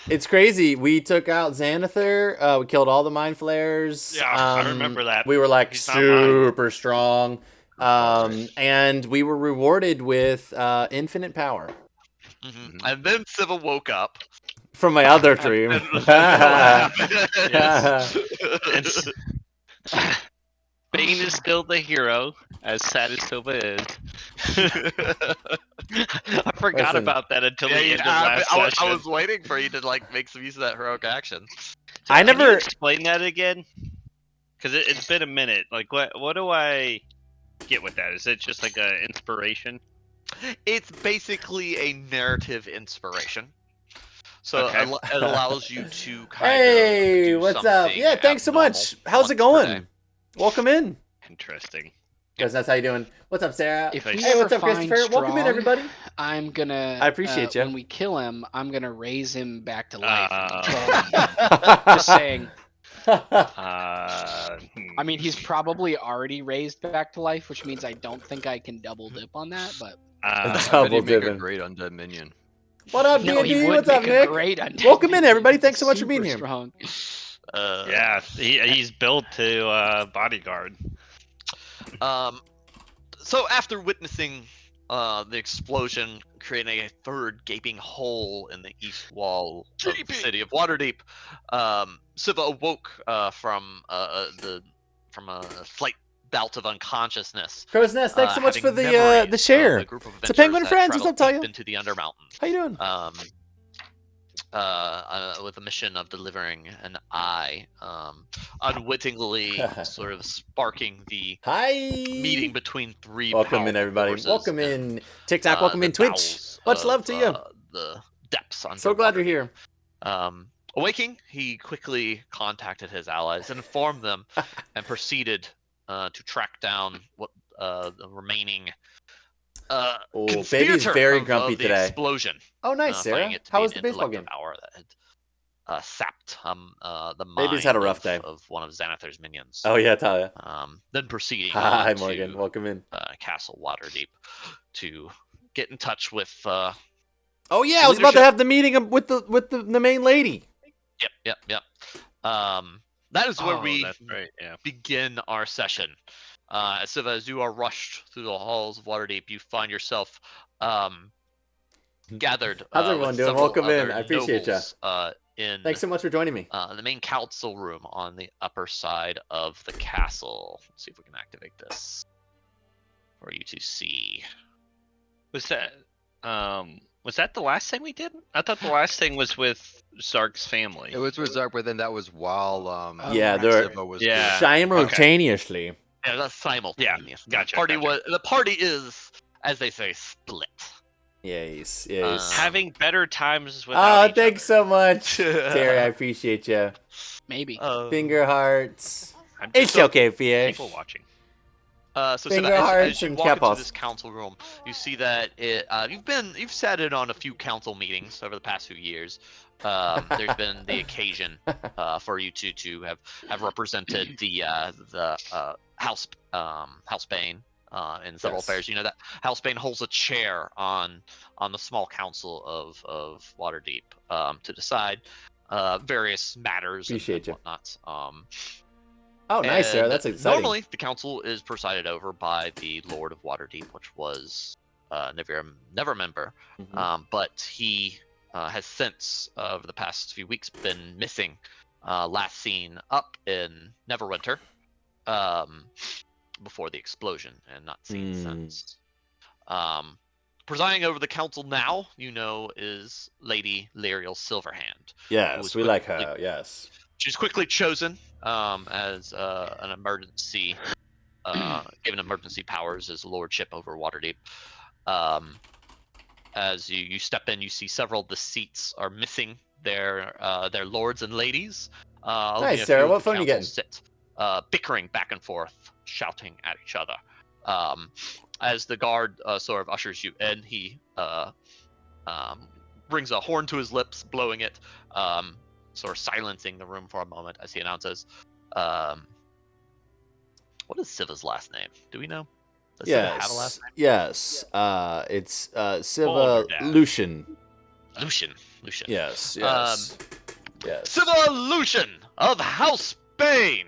It's crazy. We took out Xanathar. We killed all the mind flares. Yeah, I remember that. We were like He's not mine. super strong. And we were rewarded with infinite power And then Siva woke up. from my other dream. Yes. Bane is still the hero, as sad as Silva is. I forgot Listen. about that until the end of last I session. was waiting for you to like make some use of that heroic action. I Can you never. explain that again? Because it's been a minute. Like, what do I get with that? Is it just like a inspiration? It's basically a narrative inspiration. So Okay. it allows you to kind Hey, of do what's up? something Yeah, thanks so abnormal much. How's it once per day. going? Welcome in. Interesting. Guys, that's how you doing. What's up, Sarah? If Hey, we Hey, ever what's up, find Christopher? Welcome in, Strong, everybody. I'm gonna. I appreciate ya. When we kill him, I'm gonna raise him back to life and Uh, control him. Just saying. I I mean, he's probably already raised back to life, which means I don't think I can double dip on that. But Double He'd make a dipping. great undead minion. What up, no, he D&D? would What's up, make a Nick? great undead Welcome in, minion. everybody. He's Thanks so much for being super here. Strong. Yeah, he's built to bodyguard. So after witnessing the explosion, creating a third gaping hole in the east wall of the city of Waterdeep, Siva awoke from a slight bout of unconsciousness. Crow's Nest, thanks so much having for memories the share. of a group of It's a Penguin adventurers Friends. that What's up, traveled Talia? deep into the Undermountains. How you doing? With the mission of delivering an eye, unwittingly sort of sparking the Hi. meeting between three. Welcome in, powerful everybody. forces Welcome and, in TikTok. Welcome the in Twitch. bowels Much of, love to you. The depths. So glad you're underwater. here. Awaking, he quickly contacted his allies and informed them, and proceeded to track down what the remaining Oh, baby's conspirator very of grumpy the today. explosion. Oh, nice, Sarah. Finding it to How be was an the baseball intellect game? power that had sapped the mind Baby's had a rough day. of one of Xanathar's minions. Oh yeah, Talia. Then proceeding Hi, on Morgan. to Welcome in. Castle Waterdeep to get in touch with. Oh yeah, I was about to leadership. have the meeting with the main lady. Yep. That is where we That's right. Yeah. begin our session. As you are rushed through the halls of Waterdeep, you find yourself gathered. How's everyone with doing? several Welcome in. other I appreciate ya. nobles, in Thanks so much for joining me. the main council room on the upper side of the castle. Let's see if we can activate this for you to see. Was that the last thing we did? I thought the last thing was with Zark's family. It was with Zark, but then that was while Yeah, they're- Siva was Yeah. Simultaneously. Yeah, that's simultaneous. gotcha, The party is, as they say, split. Yes. Having better times without each Thanks so much, Terry. I appreciate you. Maybe. Finger hearts. other. I'm It's just okay, fish. people watching. So Finger Siva, hearts as you and walk into capos. this council room, you see that you've sat in on a few council meetings over the past few years. There's been the occasion for you to have represented the House Bane in several Yes. affairs. You know that House Bane holds a chair on the small council of Waterdeep to decide various matters Appreciate you. and whatnot. Oh, nice, Sarah. And That's exciting. Normally, the council is presided over by the Lord of Waterdeep, which was Nevermember. Mhm. But he has since, over the past few weeks, been missing. Last seen up in Neverwinter before the explosion, and not seen since. Presiding over the council now, is Lady Lariel Silverhand. Yes, we like her. Yes. She's quickly chosen as an emergency, given emergency powers as lordship over Waterdeep. As you step in, you see several of the seats are missing their lords and ladies. Only Nice, a Sarah. few of What the phone you council getting? Sit, bickering back and forth, shouting at each other. As the guard sort of ushers you in, he brings a horn to his lips, blowing it, sort of silencing the room for a moment as he announces, what is Siva's last name? Do we know? Does Siva have a last name? Yes. It's Siva Older dad. Lucian. Lucian. Lucian. Yes. Yes. Civolution of House Bane.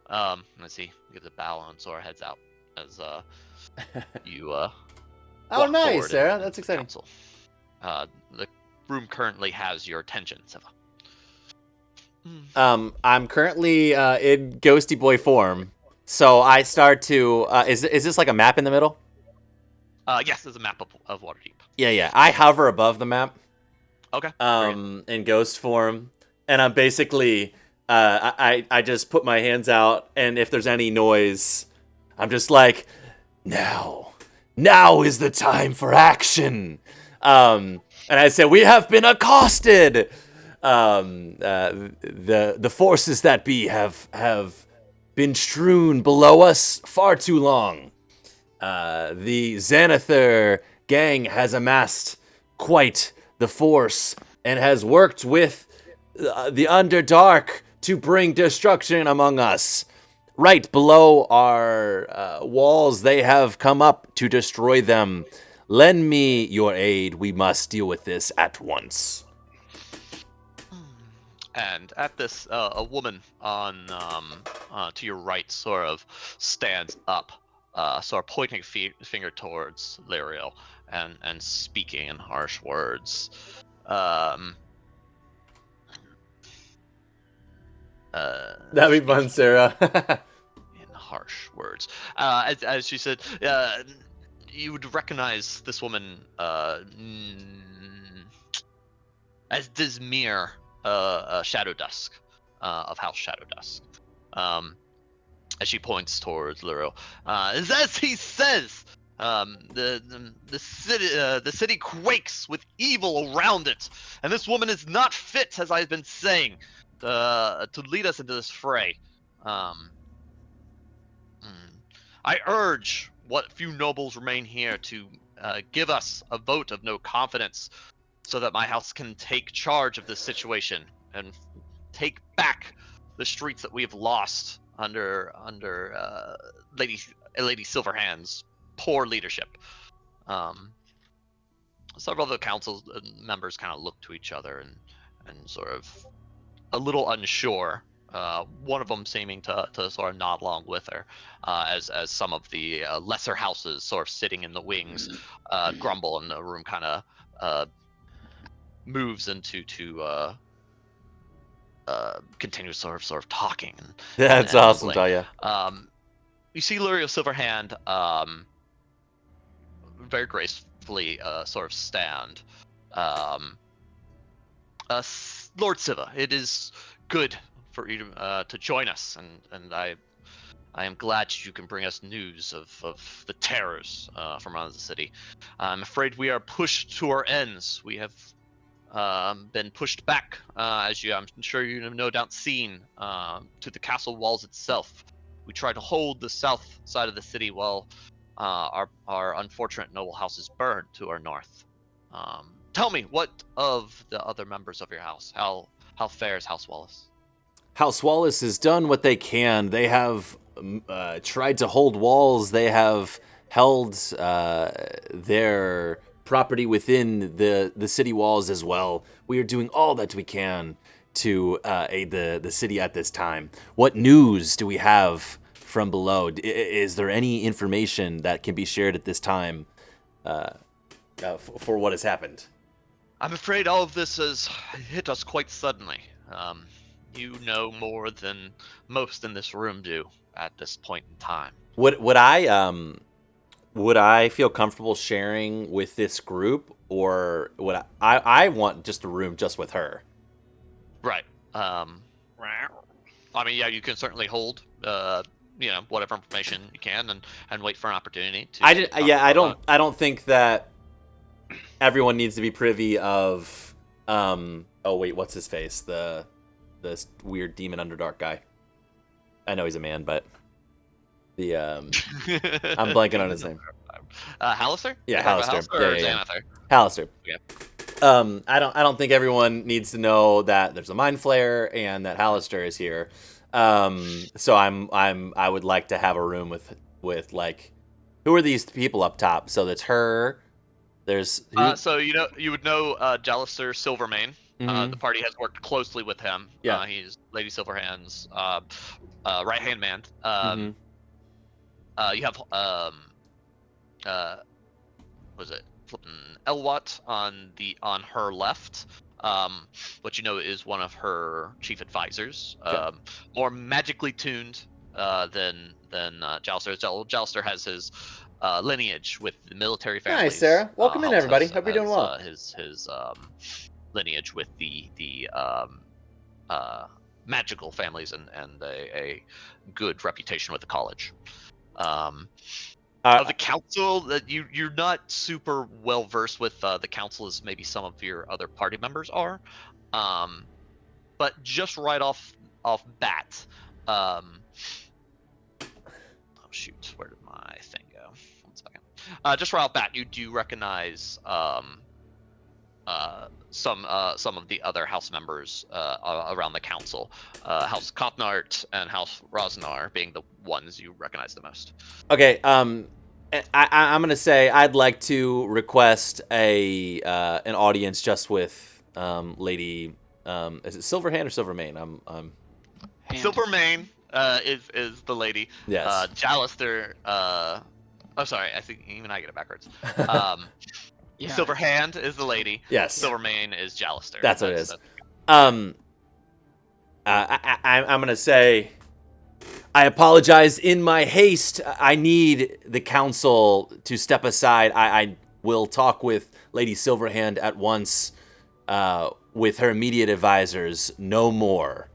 Let's see. Gives a bow and Sora heads out as you Oh, walk nice, forward Sarah. into That's the exciting. council. The room currently has your attention, Siva. I'm currently in Ghosty Boy form, so I start to. Is this like a map in the middle? Yes, there's a map of Waterdeep. Yeah. I hover above the map. Okay. In ghost form, and I'm basically I just put my hands out, and if there's any noise, I'm just like, now is the time for action. And I say, we have been accosted. The forces that be have been strewn below us far too long. The Xanathar gang has amassed quite the force and has worked with the Underdark to bring destruction among us. Right below our walls, they have come up to destroy them. Lend me your aid. We must deal with this at once. And at this, a woman on to your right sort of stands up, sort of pointing a finger towards Lyrio and speaking in harsh words. That'd be fun, Sarah. In harsh words, as she said, you would recognize this woman as Dismir, Shadow Dusk, of House Shadow Dusk. As she points towards Lyrio, as he says, the city quakes with evil around it, and this woman is not fit, as I've been saying, to lead us into this fray. I urge what few nobles remain here to give us a vote of no confidence, so that my house can take charge of this situation and take back the streets that we have lost under Lady Silverhand's poor leadership. Several of the council members kind of look to each other and sort of a little unsure. One of them seeming to sort of nod along with her, as some of the lesser houses sort of sitting in the wings grumble, and the room kind of moves into continuous sort of talking. That's and awesome, mumbling. Talia. You see Lyrio Silverhand very gracefully sort of stand. Lord Siva, it is good for you to join us, and I am glad you can bring us news of the terrors from around the city. I'm afraid we are pushed to our ends. We have been pushed back, as I'm sure you have no doubt seen, to the castle walls itself. We try to hold the south side of the city while our unfortunate noble houses burn to our north. Tell me, what of the other members of your house? How fares House Wallace? House Wallace has done what they can. They have tried to hold walls. They have held their property within the city walls as well. We are doing all that we can to aid the city at this time. What news do we have from below? Is there any information that can be shared at this time for what has happened? I'm afraid all of this has hit us quite suddenly. You know more than most in this room do at this point in time. Would I feel comfortable sharing with this group, or would I want just a room just with her? Right. I mean, yeah, you can certainly hold, whatever information you can, and wait for an opportunity to. I don't think that everyone needs to be privy of. Oh wait, what's his face? This weird demon Underdark guy. I know he's a man, but the I'm blanking on his name. Hallister? Yeah, Hallister. Yeah. Hallister. Yeah. I don't think everyone needs to know that there's a mind flayer and that Hallister is here. So I would like to have a room with like, who are these people up top? So that's her, There's So you would know Jalister Silvermane. Mhm. The party has worked closely with him. Yeah. He's Lady Silverhand's right hand man. Mhm. You have was it flipping Elwat on her left, which you know is one of her chief advisors. Okay. More magically tuned than Jalister. Jalister has his lineage with the military families. Nice, Sarah. Welcome in, Helps everybody. has, Hope you're doing has, well. His lineage with the magical families and a good reputation with the college. Of the council, that you're not super well versed with the council as maybe some of your other party members are, but just right off bat, oh shoot, where did my thing go? 1 second. Just right off bat, you do recognize some of the other house members around the council, House Kothnart and House Rosnar being the ones you recognize the most. Okay. I'm gonna say I'd like to request an audience just with Lady. Is it Silverhand or Silvermane? I'm Hand. Silvermane is the lady. Yes. Jalister. Oh, sorry. I think even I get it backwards. Yeah. Silverhand is the lady. Yes. Silvermane is Jalister. That's what it is. I'm gonna say I apologize. In my haste, I need the council to step aside. I will talk with Lady Silverhand at once, with her immediate advisors. No more.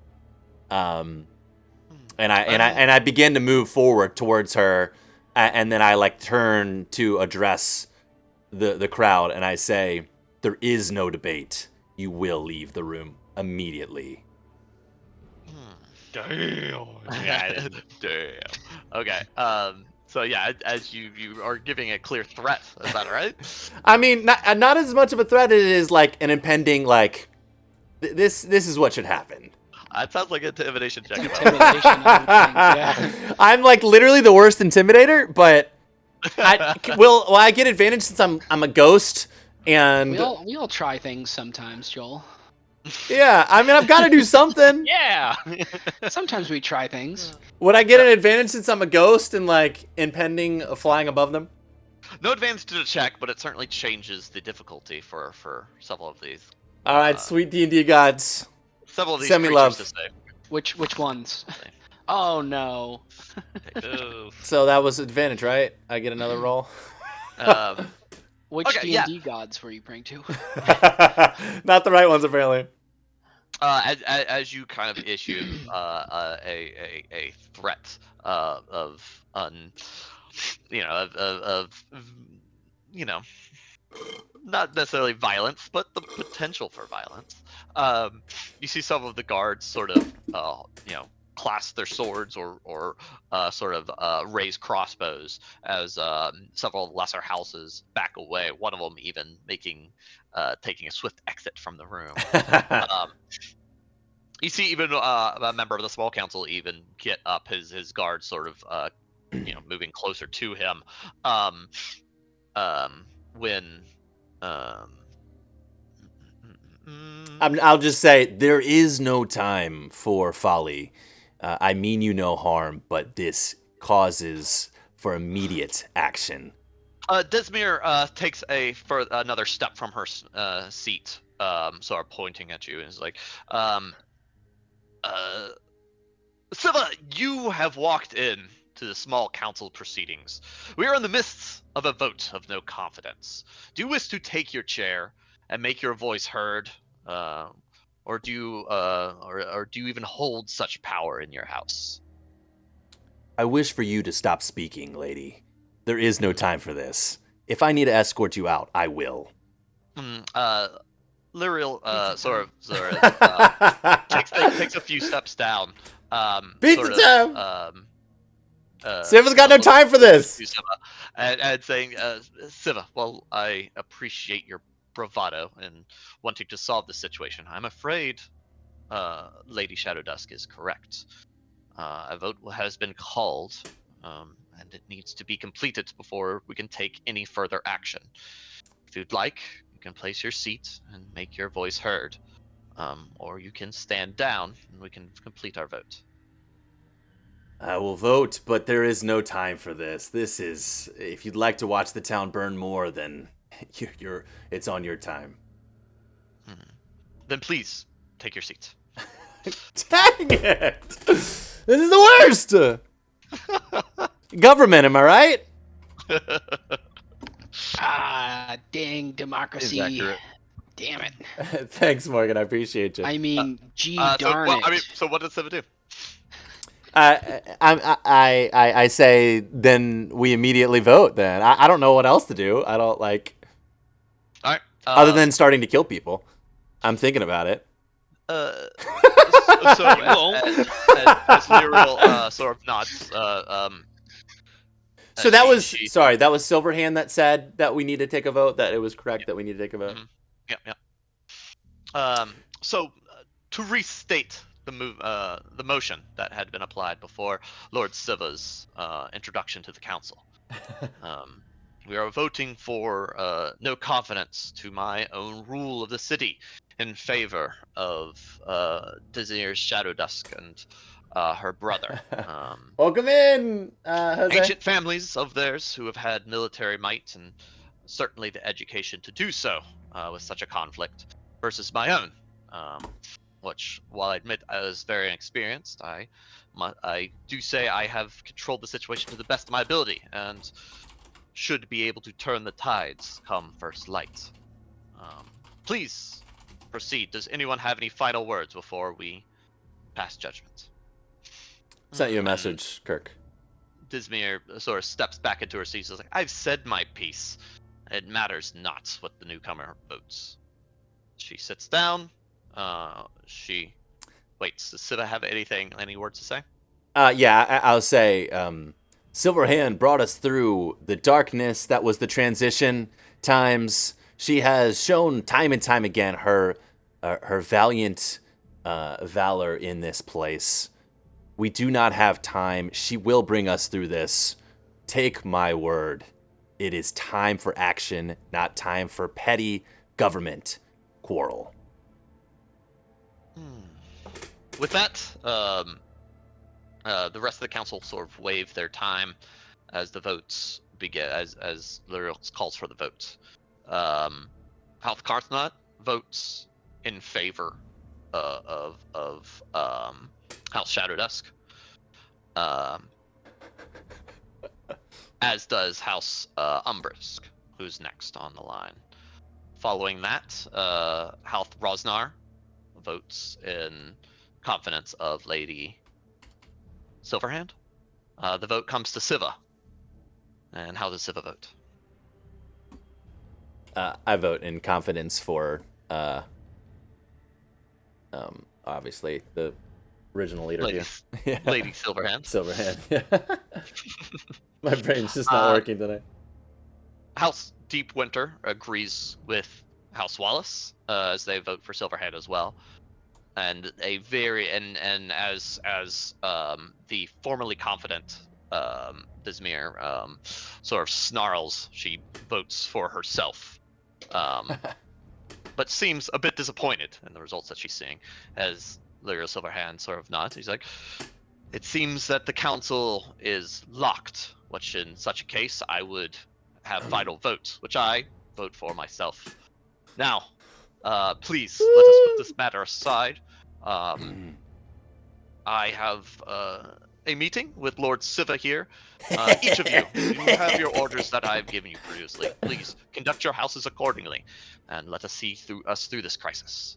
And I begin to move forward towards her, and then I turn to address the crowd, and I say, "There is no debate. You will leave the room immediately." Damn. Damn. Okay. So yeah, as you are giving a clear threat, is that right? I mean, not as much of a threat as it is an impending this is what should happen. It sounds like an intimidation check. Intimidation, I would think, yeah. I'm literally the worst intimidator, but will I get advantage since I'm a ghost and We all try things sometimes, Joel. yeah, I mean I've got to do something. Yeah. Sometimes we try things. Would I get an advantage since I'm a ghost and impending flying above them? No advantage to the check, but it certainly changes the difficulty for several of these. All right, sweet D&D gods. Several of these Send me creatures love. to save. Which ones? Oh no. Oof. So that was advantage, right? I get another roll. Which Okay, yeah. D&D gods were you praying to? Not the right ones, apparently. As you kind of issue a threat of not necessarily violence, but the potential for violence. You see some of the guards sort of clasp their swords or sort of raise crossbows as several lesser houses back away. One of them even taking a swift exit from the room. You see even a member of the small council even get up, his guard sort of moving closer to him. I'll just say there is no time for folly. I mean you no harm, but this causes for immediate action. Desmir takes another step from her seat, sort of pointing at you, and is like, Siva, you have walked in to the small council proceedings. We are in the midst of a vote of no confidence. Do you wish to take your chair and make your voice heard, or do you even hold such power in your house? I wish for you to stop speaking, lady. There is no time for this. If I need to escort you out, I will. Lyriel sort of takes a few steps down. Beat sort the of, Siva's got no time for this. And saying, Siva, well, I appreciate your bravado in wanting to solve the situation. I'm afraid Lady Shadowdusk is correct. A vote has been called, and it needs to be completed before we can take any further action. If you'd like, you can place your seat and make your voice heard. Or you can stand down and we can complete our vote. I will vote, but there is no time for this. This is, if you'd like to watch the town burn more, then it's on your time. Then please take your seat. Dang it! This is the worst! Government, am I right? Ah, dang democracy. accurate. Damn it. Thanks, Morgan. I appreciate you. I mean, gee so, darn well, it. so what does Siva do? I say then we immediately vote. Then I don't know what else to do. I don't like All right. other than starting to kill people. I'm thinking about it. So as Lyriel sort of nods, So that was sorry. That was Silverhand that said that we need to take a vote. That it was correct that we need to take a vote. Yeah. So to restate the motion that had been applied before Lord Siva's introduction to the council, we are voting for no confidence to my own rule of the city in favor of Dizir's Shadow Dusk and her brother. Welcome in, Jose. Ancient families of theirs who have had military might and certainly the education to do so with such a conflict versus my own, which, while I admit I was very inexperienced, I do say I have controlled the situation to the best of my ability and should be able to turn the tides come first light. Please proceed. Does anyone have any final words before we pass judgment? Sent you a message, Kirk. Dismere sort of steps back into her seat. She's like, I've said my piece. It matters not what the newcomer votes. She sits down. She waits. Does Siva have any words to say? Yeah, I'll say Silverhand brought us through the darkness that was the transition times. She has shown time and time again her valiant valor in this place. We do not have time. She will bring us through this. Take my word. It is time for action, not time for petty government quarrel. With that, the rest of the council sort of waive their time as the votes begin, as Lyriel calls for the votes. Halth Karthnot votes in favor of House Shadow Dusk, as does House Umbrisk, who's next on the line. Following that, Halth Rosnar votes in confidence of Lady Silverhand. The vote comes to Siva. And how does Siva vote? I vote in confidence for obviously the original leader Lady, here. Yeah. Lady Silverhand. Silverhand. Yeah. My brain's just not working today. House Deepwinter agrees with House Wallace as they vote for Silverhand as well. And a very as the formerly confident Dismere sort of snarls, she votes for herself, but seems a bit disappointed in the results that she's seeing. As Lyriel Silverhand sort of nods, he's like, "It seems that the council is locked. Which in such a case, I would have final votes, which I vote for myself. Now, please let us put this matter aside. I have a meeting with Lord Siva here. Each of you have your orders that I've given you previously. Please conduct your houses accordingly, and let us see through this crisis."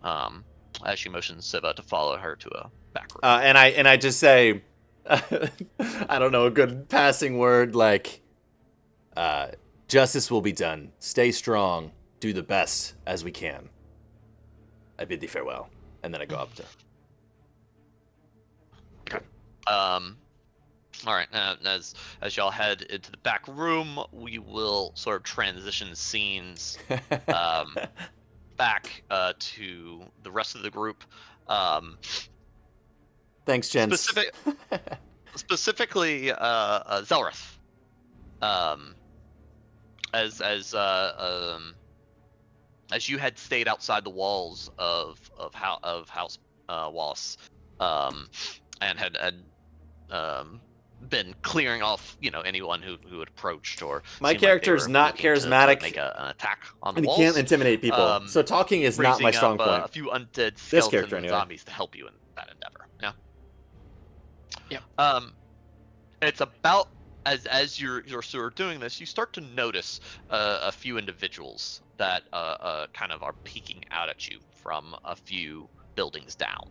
As she motions Siva to follow her to a back room. And I just say, I don't know, a good passing word like, justice will be done. Stay strong. Do the best as we can. I bid thee farewell. And then I go up to... All right. As y'all head into the back room, we will sort of transition scenes back to the rest of the group. Thanks, gents. Specifically, Zelrith. as you had stayed outside the walls of House Wallace, and had been clearing off, anyone who had approached or My seemed like they character's were not looking to charismatic, make an attack on the and he walls. can't intimidate people. So talking is not my raising strong up, point. a few undead This skeletons character, and anyway. zombies to help you in that endeavor. Yeah. Yep. It's about as you're sort of doing this, you start to notice a few individuals that kind of are peeking out at you from a few buildings down.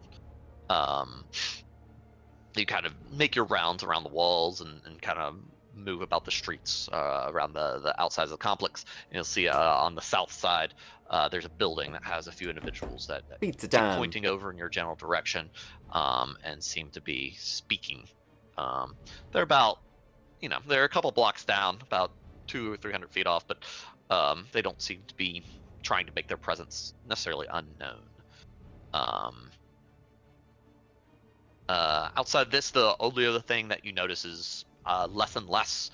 You kind of make your rounds around the walls and kind of move about the streets around the outsides of the complex. And you'll see on the south side, there's a building that has a few individuals that Pizza keep time. pointing over in your general direction, and seem to be speaking. They're about, they're a couple blocks down, about 200 or 300 feet off, but they don't seem to be trying to make their presence necessarily unknown. Outside this, the only other thing that you notice is less and less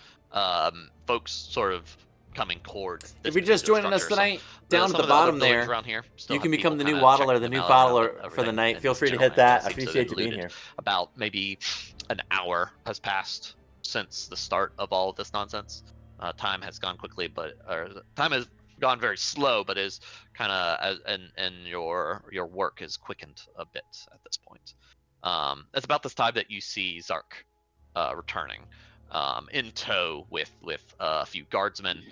folks sort of coming towards. If you're just joining us tonight, down at the bottom there, around here, you can become the new Waddler, the new Foddler for the night. Feel free to hit that. I appreciate you being here. About maybe an hour has passed since the start of all of this nonsense. Time has gone quickly, time has gone very slow, but is kind of and your work is quickened a bit at this point. It's about this time that you see Zark returning, in tow with a few guardsmen,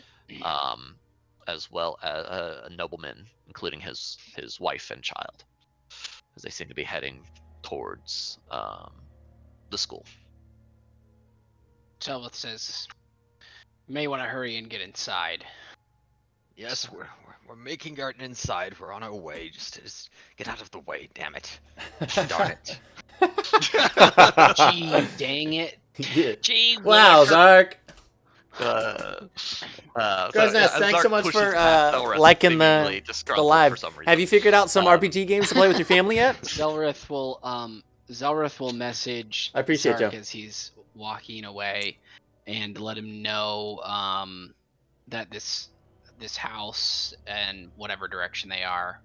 as well as a nobleman, including his wife and child, as they seem to be heading towards the school. Selveth says, "You may want to hurry and get inside." Yes, we're making our inside. We're on our way. Just get out of the way. Damn it. Darn it. Gee, dang it. Yeah. Gee, Wow, Walker. Zark. Thanks thanks so much for liking the live. Have you figured out some RPG games to play with your family yet? Zelrith will message I appreciate Zark you. as he's walking away and let him know that this house and whatever direction they are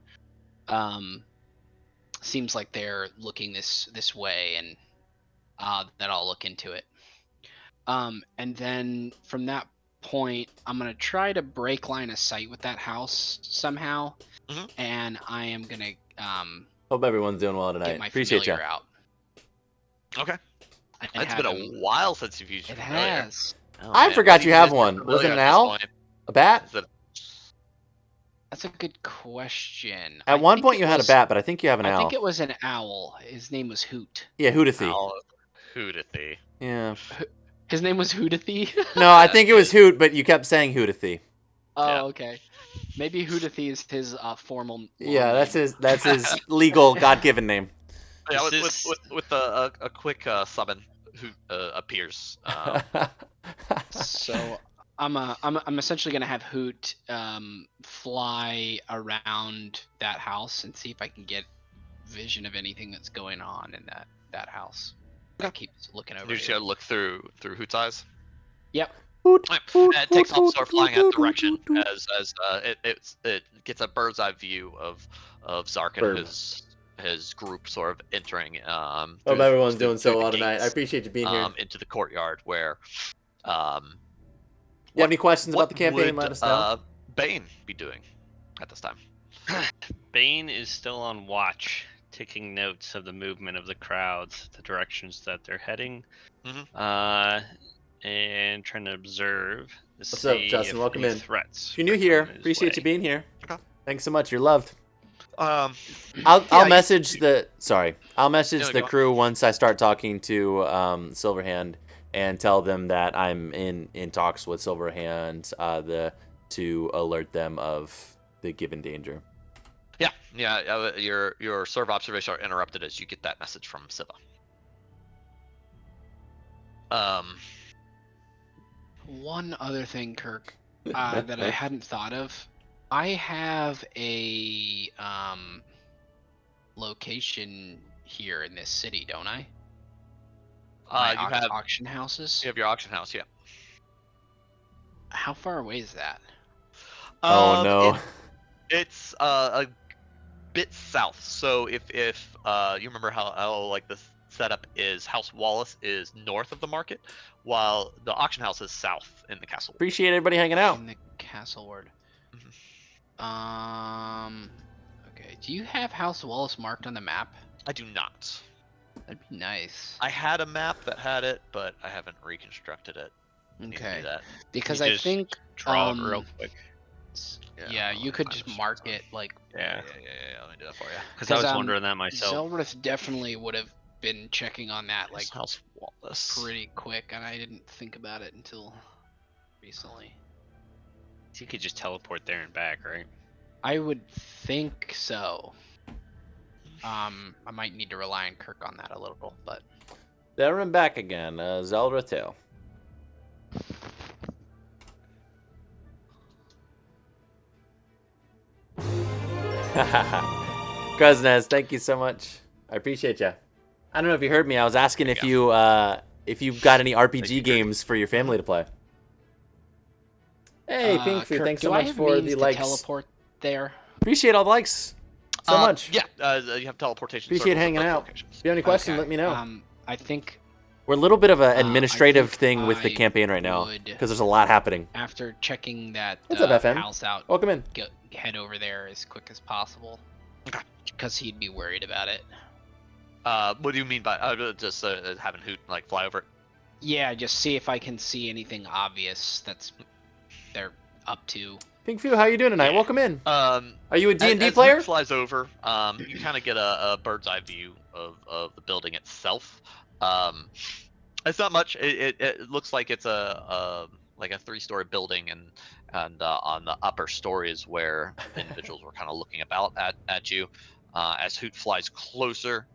seems like they're looking this way, and that I'll look into it. And then from that point, I'm gonna try to break line of sight with that house somehow, and I am gonna Hope everyone's doing well get tonight. my Appreciate you. familiar out. Okay. and It's have been him- a while since you've used It your familiar. has. Oh, I man. forgot What do you have use one. your Was it familiar an at this owl? point? A bat? Is it- That's a good question. At one point you had a bat, but I think you have an I owl. think it was an owl. His name was Hoot. Yeah, Hootathy. Owl. Hootathy. Yeah. His name was Hootathy? No, I think it was Hoot, but you kept saying Hootathy. Oh, Yeah. okay. Maybe Hootathy is his formal. Yeah, long that's his legal God-given name. Yeah, This with a quick summon, who appears. name. So I'm essentially gonna have Hoot fly around that house and see if I can get vision of anything that's going on in that house. I keep looking over. You just here. gotta look through Hoot's eyes. Yep. And it takes off, sort of flying that direction as it gets a bird's eye view of Zark and Bird. his group sort of entering. Hope through- everyone's through- doing through so the well tonight. I gates, appreciate you being here. into the courtyard where. You have any questions about the campaign? Would, Let us know. Bane be doing at this time? Bane is still on watch, taking notes of the movement of the crowds, the directions that they're heading, and trying to observe. What's up, Justin? Welcome in. Threats. If you're new here, appreciate you being here. Okay. Thanks so much. You're loved. Um, I'll Yeah, message I'll message No, the go on. crew once I start talking to Silverhand and tell them that I'm in talks with Silverhand to alert them of the given danger. Yeah. Your serve observation are interrupted as you get that message from Siva. One other thing, Kirk, that I hadn't thought of. I have a location here in this city, don't I? My You have auction houses. your auction house, yeah. How far away is that? Oh, no. It's a bit south. So if you remember how like the setup is, House Wallace is north of the market, while the auction house is south in the castle. Appreciate everybody hanging out. In the castle ward. Mhm. Okay. Do you have House Wallace marked on the map? I do not. That'd be nice. I had a map that had it, but I haven't reconstructed it. I need to Okay. do that. Because You I just think Draw it real quick. yeah, you could I'll just find mark this. it like Yeah. Yeah. Let me do that for you. Because I was 'Cause, wondering that myself. Zelrith definitely would have been checking on that like House Wallace. pretty quick, and I didn't think about it until recently. You could just teleport there and back, right? I would think so. I might need to rely on Kirk on that a little, but There and back again. Zelda Tale. Krasnez, thank you so much. I appreciate you. I don't know if you heard me. I was asking if you got any RPG games for your family to play. Hey, Pink Food, Kirk, thanks so do I much have for means the to likes. teleport there? Appreciate all the likes so much. Yeah, you have teleportation. Appreciate circles at hanging both out. locations. If you have any questions, Okay, let me know. I think We're a little bit of an I administrative think thing with the I campaign right now would- because there's a lot happening. after checking that What's up, FM? house out, Welcome in. head over there as quick as possible. Okay. Because he'd be worried about it. What do you mean by just having Hoot like fly over it? Yeah, just see if I can see anything obvious that's they're up to. Pink Fu, how you doing tonight? Yeah. Welcome in. Are Are you a D&D as player? Hoot flies over, you kind of get a bird's eye view of the building itself. It's not much. It looks like it's a 3-story building, and on the upper story is where individuals were kind of looking about at you. As Hoot flies closer,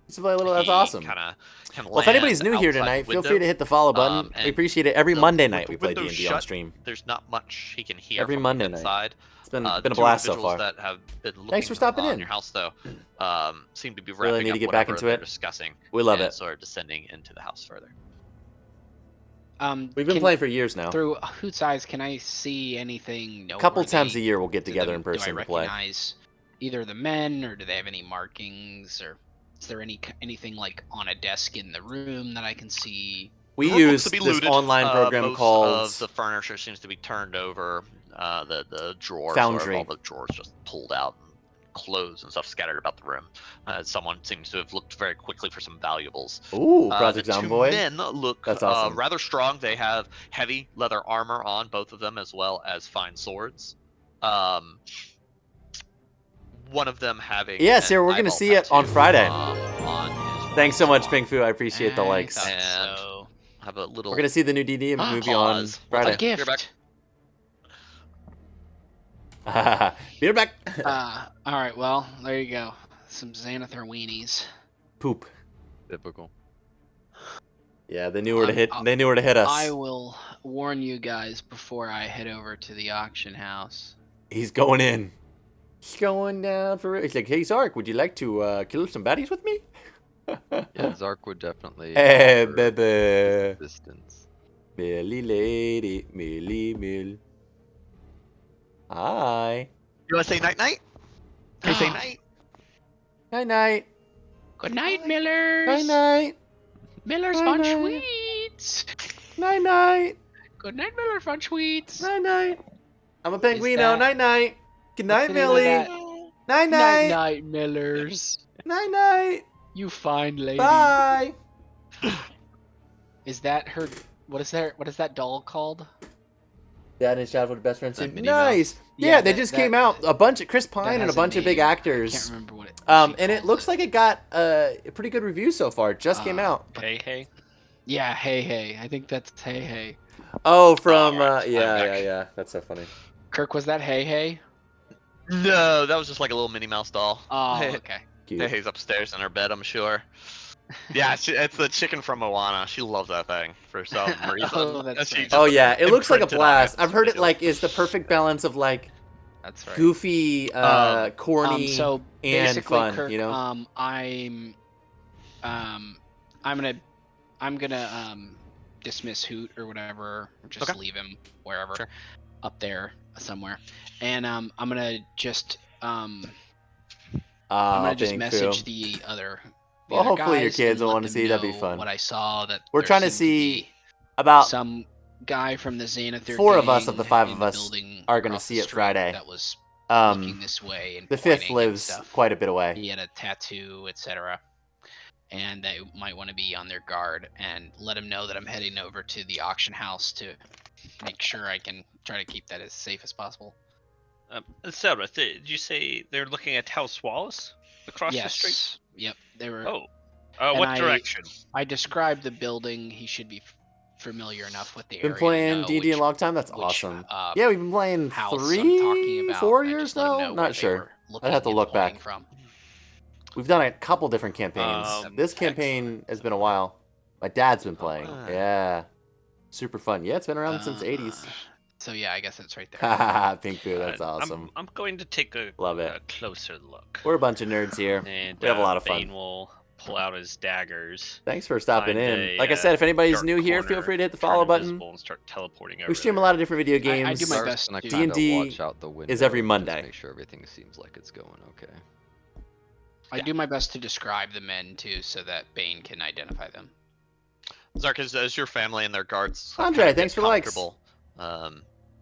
Just play a little. That's awesome. Well, if anybody's new here tonight, feel free to hit the follow button. We and appreciate it. Every the- Monday with night the we play window D&D on shut, stream. There's not much he can hear Every from Monday night. inside. It's been The a two blast so individuals far. that have been looking Thanks for stopping on in. your house, though, seem to be Really wrapping need to up get back whatever into they're it. discussing. We love and it. sort of descending into the house further. We've been playing for years now. Through Hoot's eyes, can I see anything? A couple noteworthy times a year we'll get to together them? in person Do I to play. recognize either the men, or do they have any markings, or is there anything like on a desk in the room that I can see? We The room looks use to be this looted. online program Most called of the furniture seems to be turned over. The drawers, Foundry. or all the drawers just pulled out, and clothes and stuff scattered about the room. Someone seems to have looked very quickly for some valuables. Ooh, The Project two Envoy. men look That's awesome. rather strong. They have heavy leather armor on, both of them, as well as fine swords. One of them having Yes, an here, we're gonna eyeball see it on tattoo, Friday. on his Thanks so much, arm. Pink Fu. I appreciate the I likes. thought And- so. Have a little. We're gonna see the new DD movie on Pause. A Friday. gift. back. Be right back. All right. Well, there you go. Some Xanathar weenies. Poop. Typical. Yeah, they knew where to hit. I'll- They knew where to hit us. I will warn you guys before I head over to the auction house. He's going in. He's going down for it. He's like, hey Zark, would you like to kill some baddies with me? Yeah, Zark would definitely. Hey, offer baby. Resistance. Millie lady, Millie Mill. Hi. You want to say night night? Can you say night? Night night. Good night, Millers. Night night. Miller's Night Fun night. Sweets. Night night. Good night, Miller Fun Sweets. Night night. I'm a penguino. that- Night night. Good night, What's the name of Millie. that? Night Night, night. night, Millers. Night night. You fine lady. Bye. Is that her? What is that doll called? Dad and his childhood best friend That soon. Minnie Mouse? Nice. Yeah, Yeah, they that- just that- came out. A bunch of Chris That Pine and a has bunch of big name. I actors. can't remember what it. And it looks like it got a pretty good review so far. It just came out. Hey. Yeah, hey hey. I think that's hey hey. Oh, from Alright, I'm yeah. back. That's so funny. Kirk, was that hey hey? No, that was just like a little Minnie Mouse doll. Oh, okay. Cute. He's upstairs in her bed, I'm sure. Yeah, it's the chicken from Moana. She loves that thing for some reason. Oh, that's And she right. just Oh yeah, it looks like a imprinted on blast. it. I've heard it It's like is the perfect balance of like That's right. goofy, corny, So and basically, fun. Kirk, You know. I'm gonna dismiss Hoot or whatever, or just Okay. leave him wherever, Sure. up there somewhere. And I'm gonna just Pink message Foo. the other. The Well, other hopefully your guys kids and will let want to them see. That'd be know fun. What I saw, that We're there trying to seemed see be about some guy from the Xanathar 4 of us gang of the 5 in of the us building are gonna across see the it street Friday. that was looking Um, this way and the 5th pointing and lives stuff. quite a bit away. He had a tattoo, etc. And they might want to be on their guard, and let him know that I'm heading over to the auction house to make sure I can try to keep that as safe as possible. Zelrith, did you say they're looking at House Wallace across the street? Yes. Yep. They were. Oh. And What direction? I described the building. He should be familiar enough with the Been area playing to know D&D a which, long time. That's which, awesome. uh, Yeah, we've been playing house I'm talking about. 4 I years just let him now. know where Not they sure. were looking I'd have to and look pointing back. from. We've done a couple different campaigns. This campaign has been a while. My dad's been playing. Ah. Yeah. Super fun. Yeah, it's been around since the 80s. So yeah, I guess it's right there. Haha, Pink Foo, that's awesome. I'm going to take a Love it. closer look. We're a bunch of nerds here. And We have a lot of Bane fun. will pull out his daggers. Thanks for stopping find in. a, Like I said, if anybody's dark new here, feel corner, free to hit the turn follow button. invisible, and start teleporting We over stream a there. lot of different video I games. do my Zark's best gonna to- kinda D&D watch out the window is every and just Monday. Make sure everything seems like it's going okay. I do my best to describe the men too, so that Bane can identify them. Zark, as your family and their guards. Andre, kinda get thanks for the likes. comfortable,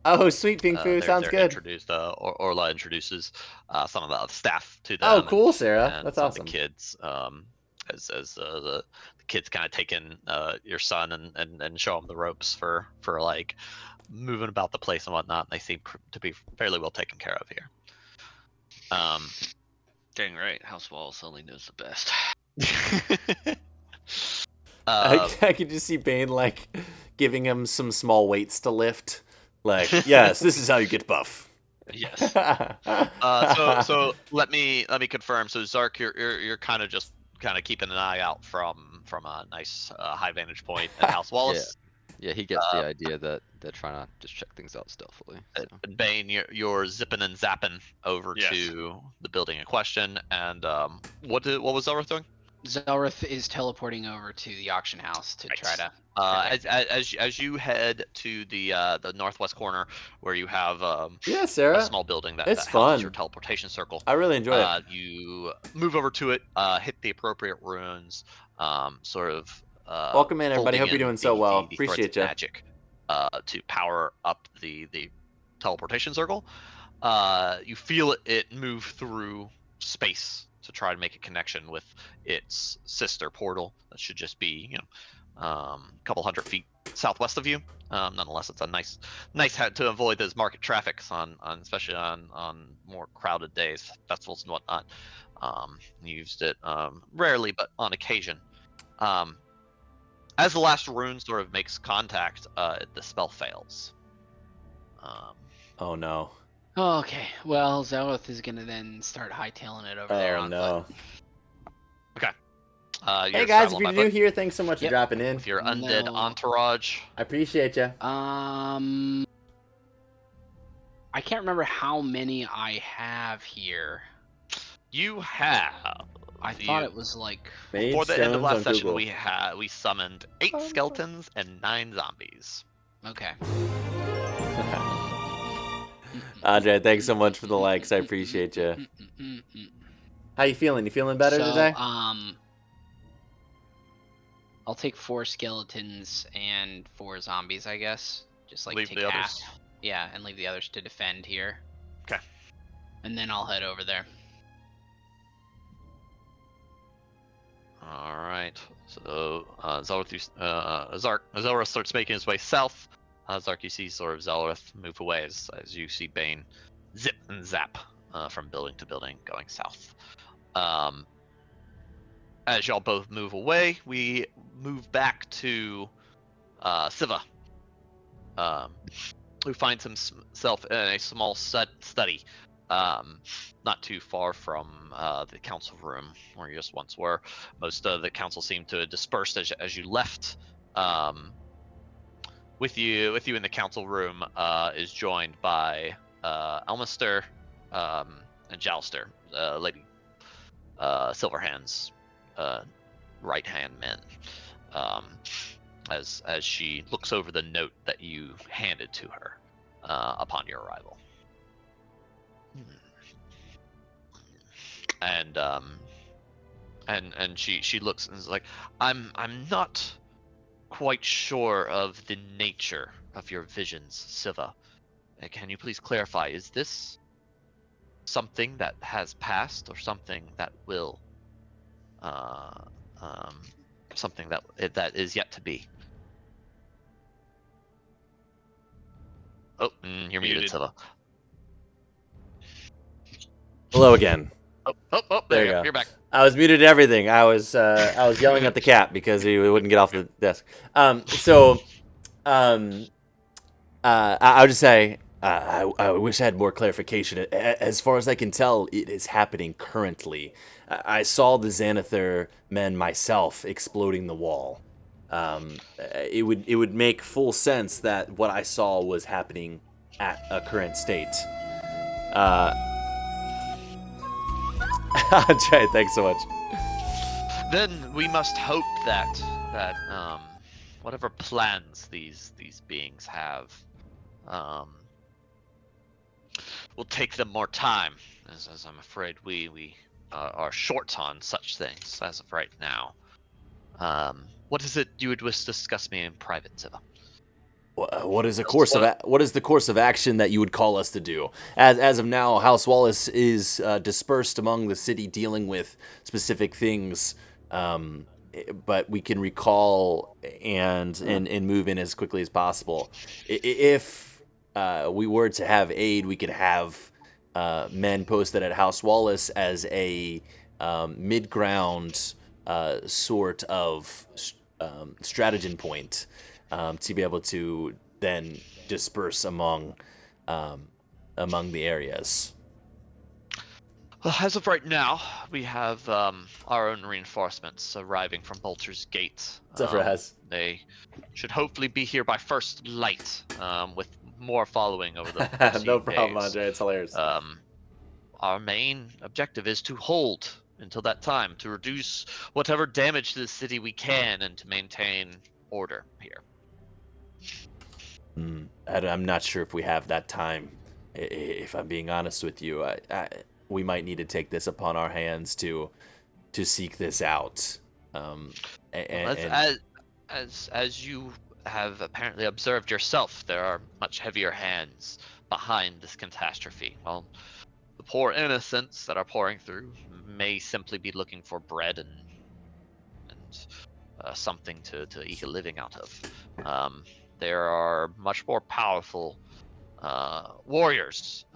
Oh, sweet Pink Foo. Sounds they're good. Introduced, Orla introduces some of the staff to them. Oh, cool, Sarah. And That's some awesome. of the kids, as the kids kind of take in your son and show him the ropes for like moving about the place and whatnot. And they seem to be fairly well taken care of here. Dang right, House Wallace only knows the best. I could just see Bane like giving him some small weights to lift. Like, yes, this is how you get buff. Yes. So let me confirm. So Zark, you're kind of keeping an eye out from a nice high vantage point at House Wallace. Yeah, he gets the idea that they're trying to just check things out stealthily. So. And Bane, you're zipping and zapping over Yes. to the building in question. And what was Zelrith doing? Zelrith is teleporting over to the auction house to try to. As you head to the northwest corner where you have Yeah, a Sarah. small building that It's houses fun. your teleportation circle. I really enjoy it. You move over to it, hit the appropriate runes, sort of. Welcome in, everybody. folding Hope you're in doing so well. the threads Appreciate of ya. Magic, to power up the teleportation circle. You feel it move through space to try to make a connection with its sister portal that should just be a couple hundred feet southwest of you. Nonetheless, it's a nice to avoid those market traffics on especially on more crowded days, festivals and whatnot. Used it rarely, but on occasion. As the last rune sort of makes contact, the spell fails. Oh no. Oh, okay. Well, Zelrith is gonna then start hightailing it over there Oh on no. foot. Hey You're guys, if traveling you're by new foot here, thanks so much for Yep. dropping in. with your undead No. entourage. I appreciate you. I can't remember how many I have here. You have. I thought it was like. Mage Before the end of Stones last on session, Google. we summoned 8 skeletons and 9 zombies. Okay. Andre, thanks so much for the likes. I appreciate you. How you feeling? You feeling better So, today? I'll take 4 skeletons and 4 zombies, I guess. Just like Leave take the half. others. Yeah, and leave the others to defend here. Okay. And then I'll head over there. All right. So Zelrith starts making his way south. Zark, you see sort of Zelrith move away as you see Bane zip and zap from building to building going south. As y'all both move away, we move back to Siva, who finds himself in a small study, not too far from the council room where you just once were. Most of the council seemed to have dispersed as you left. With you in the council room is joined by Elmister and Jalster, Lady Silverhand's right-hand men. as she looks over the note that you handed to her upon your arrival. And she looks and is like, I'm not quite sure of the nature of your visions, Siva. Can you please clarify? Is this something that has passed, or something that will, something that is yet to be? Oh, you're muted, Muted. Siva. Hello again. Oh, there you go. You're back. I was muted to everything. I was yelling at the cat because he wouldn't get off the desk. I would just say I wish I had more clarification. As far as I can tell, it is happening currently. I saw the Xanathar men myself exploding the wall. It would make full sense that what I saw was happening at a current state. Jay, thanks so much. Then we must hope that whatever plans these beings have will take them more time, as I'm afraid we are short on such things as of right now. What is it you would wish to discuss me in private, Siva? What is the course of action that you would call us to do? As of now, House Wallace is dispersed among the city, dealing with specific things, but we can recall and move in as quickly as possible. If we were to have aid, we could have men posted at House Wallace as a mid-ground sort of strategy point. To be able to then disperse among the areas. Well, as of right now, we have our own reinforcements arriving from Bolter's Gate. They should hopefully be here by first light, with more following over the No problem, days. Andre. It's hilarious. Our main objective is to hold until that time, to reduce whatever damage to the city we can, and to maintain order here. I'm not sure if we have that time. If I'm being honest with you, we might need to take this upon our hands to seek this out. As you have apparently observed yourself, there are much heavier hands behind this catastrophe. Well, the poor innocents that are pouring through may simply be looking for bread and something to eke a living out of. There are much more powerful warriors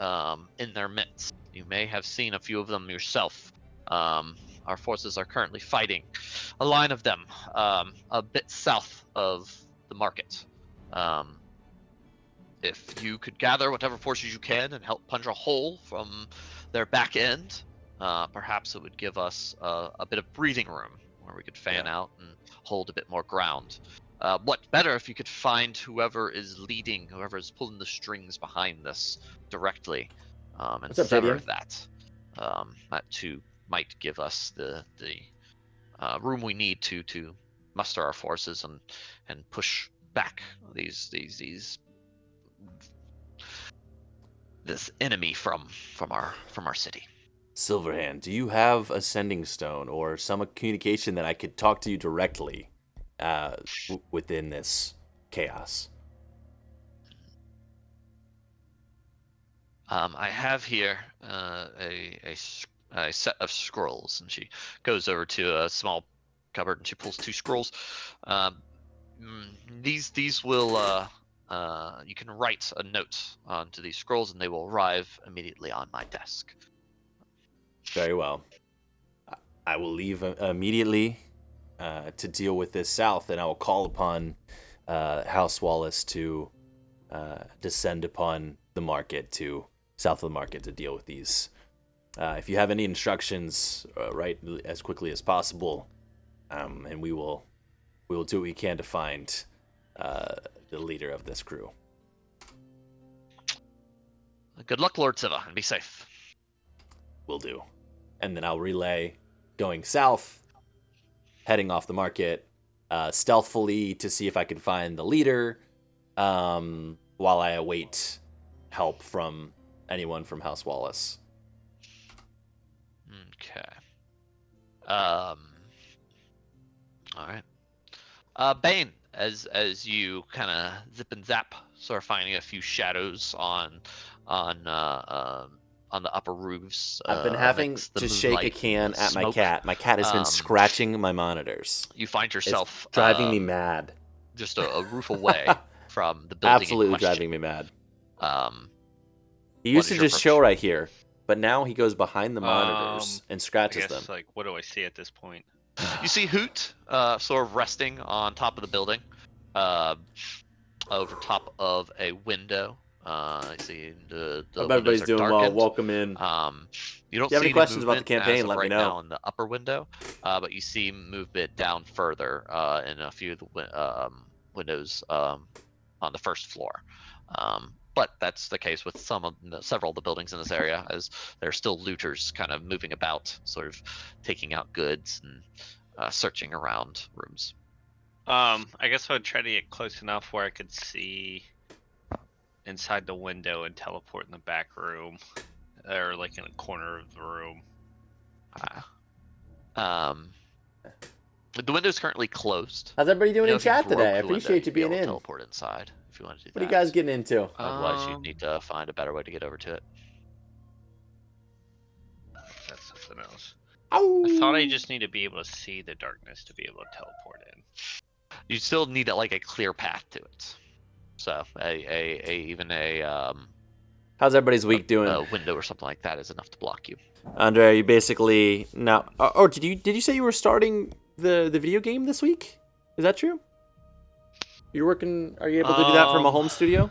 in their midst. You may have seen a few of them yourself. Our forces are currently fighting a line of them a bit south of the market. If you could gather whatever forces you can and help punch a hole from their back end, perhaps it would give us a bit of breathing room where we could fan out and hold a bit more ground. What better if you could find whoever is leading, whoever is pulling the strings behind this directly, and sever that. That too might give us the room we need to muster our forces and push back this enemy from our city. Silverhand, do you have a sending stone or some communication that I could talk to you directly within this chaos? I have here a set of scrolls, and she goes over to a small cupboard and she pulls 2 scrolls. These will you can write a note onto these scrolls, and they will arrive immediately on my desk. Very well. I will leave immediately to deal with this south, and I will call upon House Wallace to descend upon the market south of the market to deal with these. If you have any instructions, write as quickly as possible, and we will do what we can to find the leader of this crew. Good luck, Lord Siva, and be safe. Will do. And then I'll relay going south, heading off the market, stealthily to see if I can find the leader, while I await help from anyone from House Wallace. Okay. All right. Bane, as you kind of zip and zap, sort of finding a few shadows on the upper roofs. I've been having amidst the to shake a moonlight can and at my smoke. cat. My cat has been Um, scratching my monitors. You find It's yourself driving me mad. just a roof away from the building. Absolutely in question. driving me mad. Um, He What used is to your just chill approach? right here, but now he goes behind the monitors and I scratches guess, them. like, what do I see at this point? You see Hoot sort of resting on top of the building, over top of a window. You see the Hope windows everybody's are doing well. darkened. Welcome in. You don't If you have see any any questions about the movement campaign, as of let me right know. now in the upper window, but you see movement down further in a few of the windows on the first floor. But that's the case with several of the buildings in this area, as there are still looters kind of moving about, sort of taking out goods and searching around rooms. I guess I would try to get close enough where I could see inside the window and teleport in the back room, or like in a corner of the room. The window is currently closed. How's everybody doing You know, in if you chat broke today? I the window, appreciate you you'd be being able to in. teleport inside if you want to do that. What are you guys getting into? Otherwise, you'd need to find a better way to get over to it. That's something else. Ow! I thought I just need to be able to see the darkness to be able to teleport in. You still need like a clear path to it. So even a How's everybody's week doing? a window or something like that is enough to block you. Andre, you basically now. Oh, did you say you were starting the video game this week? Is that true? You're working. Are you able to do that from a home studio?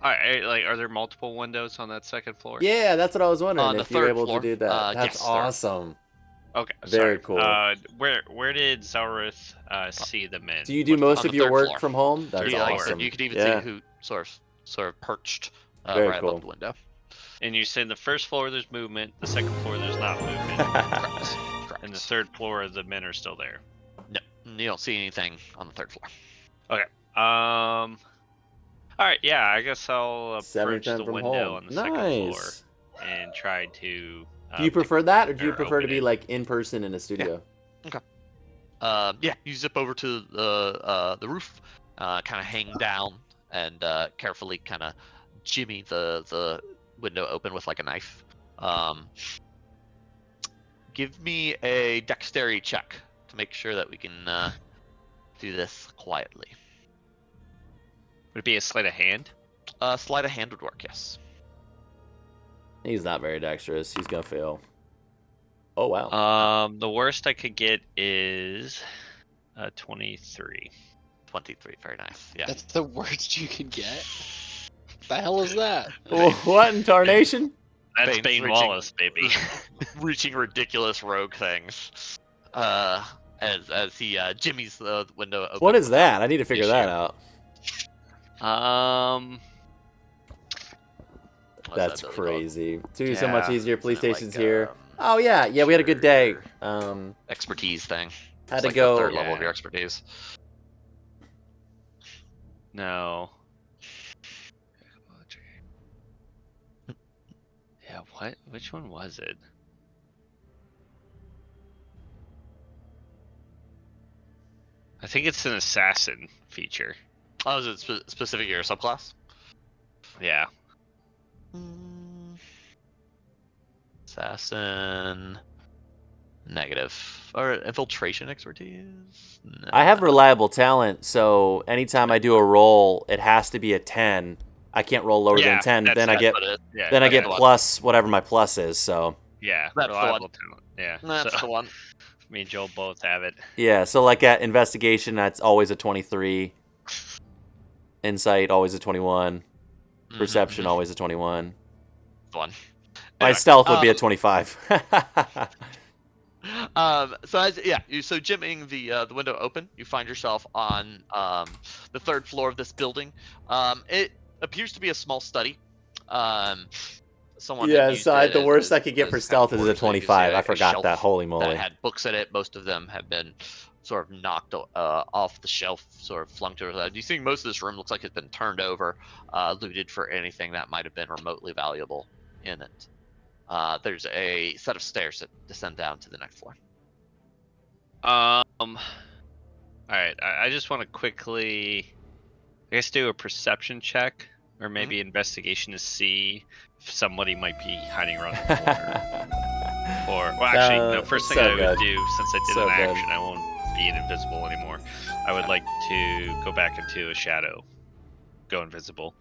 Like, are there multiple windows on that second floor? Yeah, that's what I was wondering. On the If you're third able floor, to do that, that's yes, there are. awesome. Okay. Very sorry. cool. Where did Zelrith see them in? Do you do What- most on of the your third work floor. from home? That's You, like I said, awesome. you could even Yeah. see who sort of perched Very right cool. above the window. And you said the first floor there's movement, the second floor there's not movement, Correct. and the third floor the men are still there. No, you don't see anything on the third floor. All right, yeah, I guess I'll approach 70% the from window home. on the second floor Nice. and try to. Do you prefer that, or do you or prefer to open be it. like in person in a studio? Yeah, you zip over to the roof, kind of hang down, and carefully kind of jimmy the window open with like a knife. Give me a dexterity check to make sure that we can do this quietly. Would it be a sleight of hand? Sleight of hand would work, yes. He's not very dexterous. He's gonna fail. Oh wow. The worst I could get is 23. 23, very nice. Yeah. That's the worst you could get. The hell is that? What in tarnation? That's Bane's Bane reaching- Wallace, baby. Reaching ridiculous rogue things. As he jimmies the window open. What is that? I need to figure issue. that out. What's That's that ability called? crazy. Too so much Yeah. easier. Isn't it PlayStation's like, here. Oh yeah, we had a good day. Expertise thing. Had It's to like go. the third level of Yeah. your expertise. No. Yeah, what? Which one was it? I think it's an assassin feature. Oh, is it specific to your subclass? Yeah. Assassin. Negative. Or infiltration expertise? No. I have reliable talent, so anytime I do a roll, it has to be a 10. I can't roll lower Yeah, than 10. that's- Then I That's get what it is. Yeah. then I that's get the one. plus whatever my plus is. So Yeah. That's the reliable one. talent. Yeah. That's so, the one. me and Joel both have it. yeah, so like at investigation, that's always a 23. Insight always a 21. Perception Mhm, always a 21. the one. My Anyway, stealth would be a 25. So jimmying the window open, you find yourself on the third floor of this building. It appears to be a small study. Someone had Yeah, used so it the as- worst as- I could get for as kind of stealth is a quarters, so you can see 25. I a forgot shelf that. Holy moly. that had books in it. Most of them have been sort of knocked off the shelf, sort of flung to the side. You see most of this room looks like it's been turned over, looted for anything that might have been remotely valuable in it. There's a set of stairs that descend down to the next floor. All right. I just want to quickly, I guess, do a perception check or maybe investigation to see if somebody might be hiding around the corner. Or, well, actually, no. First thing so I would good. do, since I did So an good. action, I won't be invisible anymore. I would like to go back into a shadow, go invisible.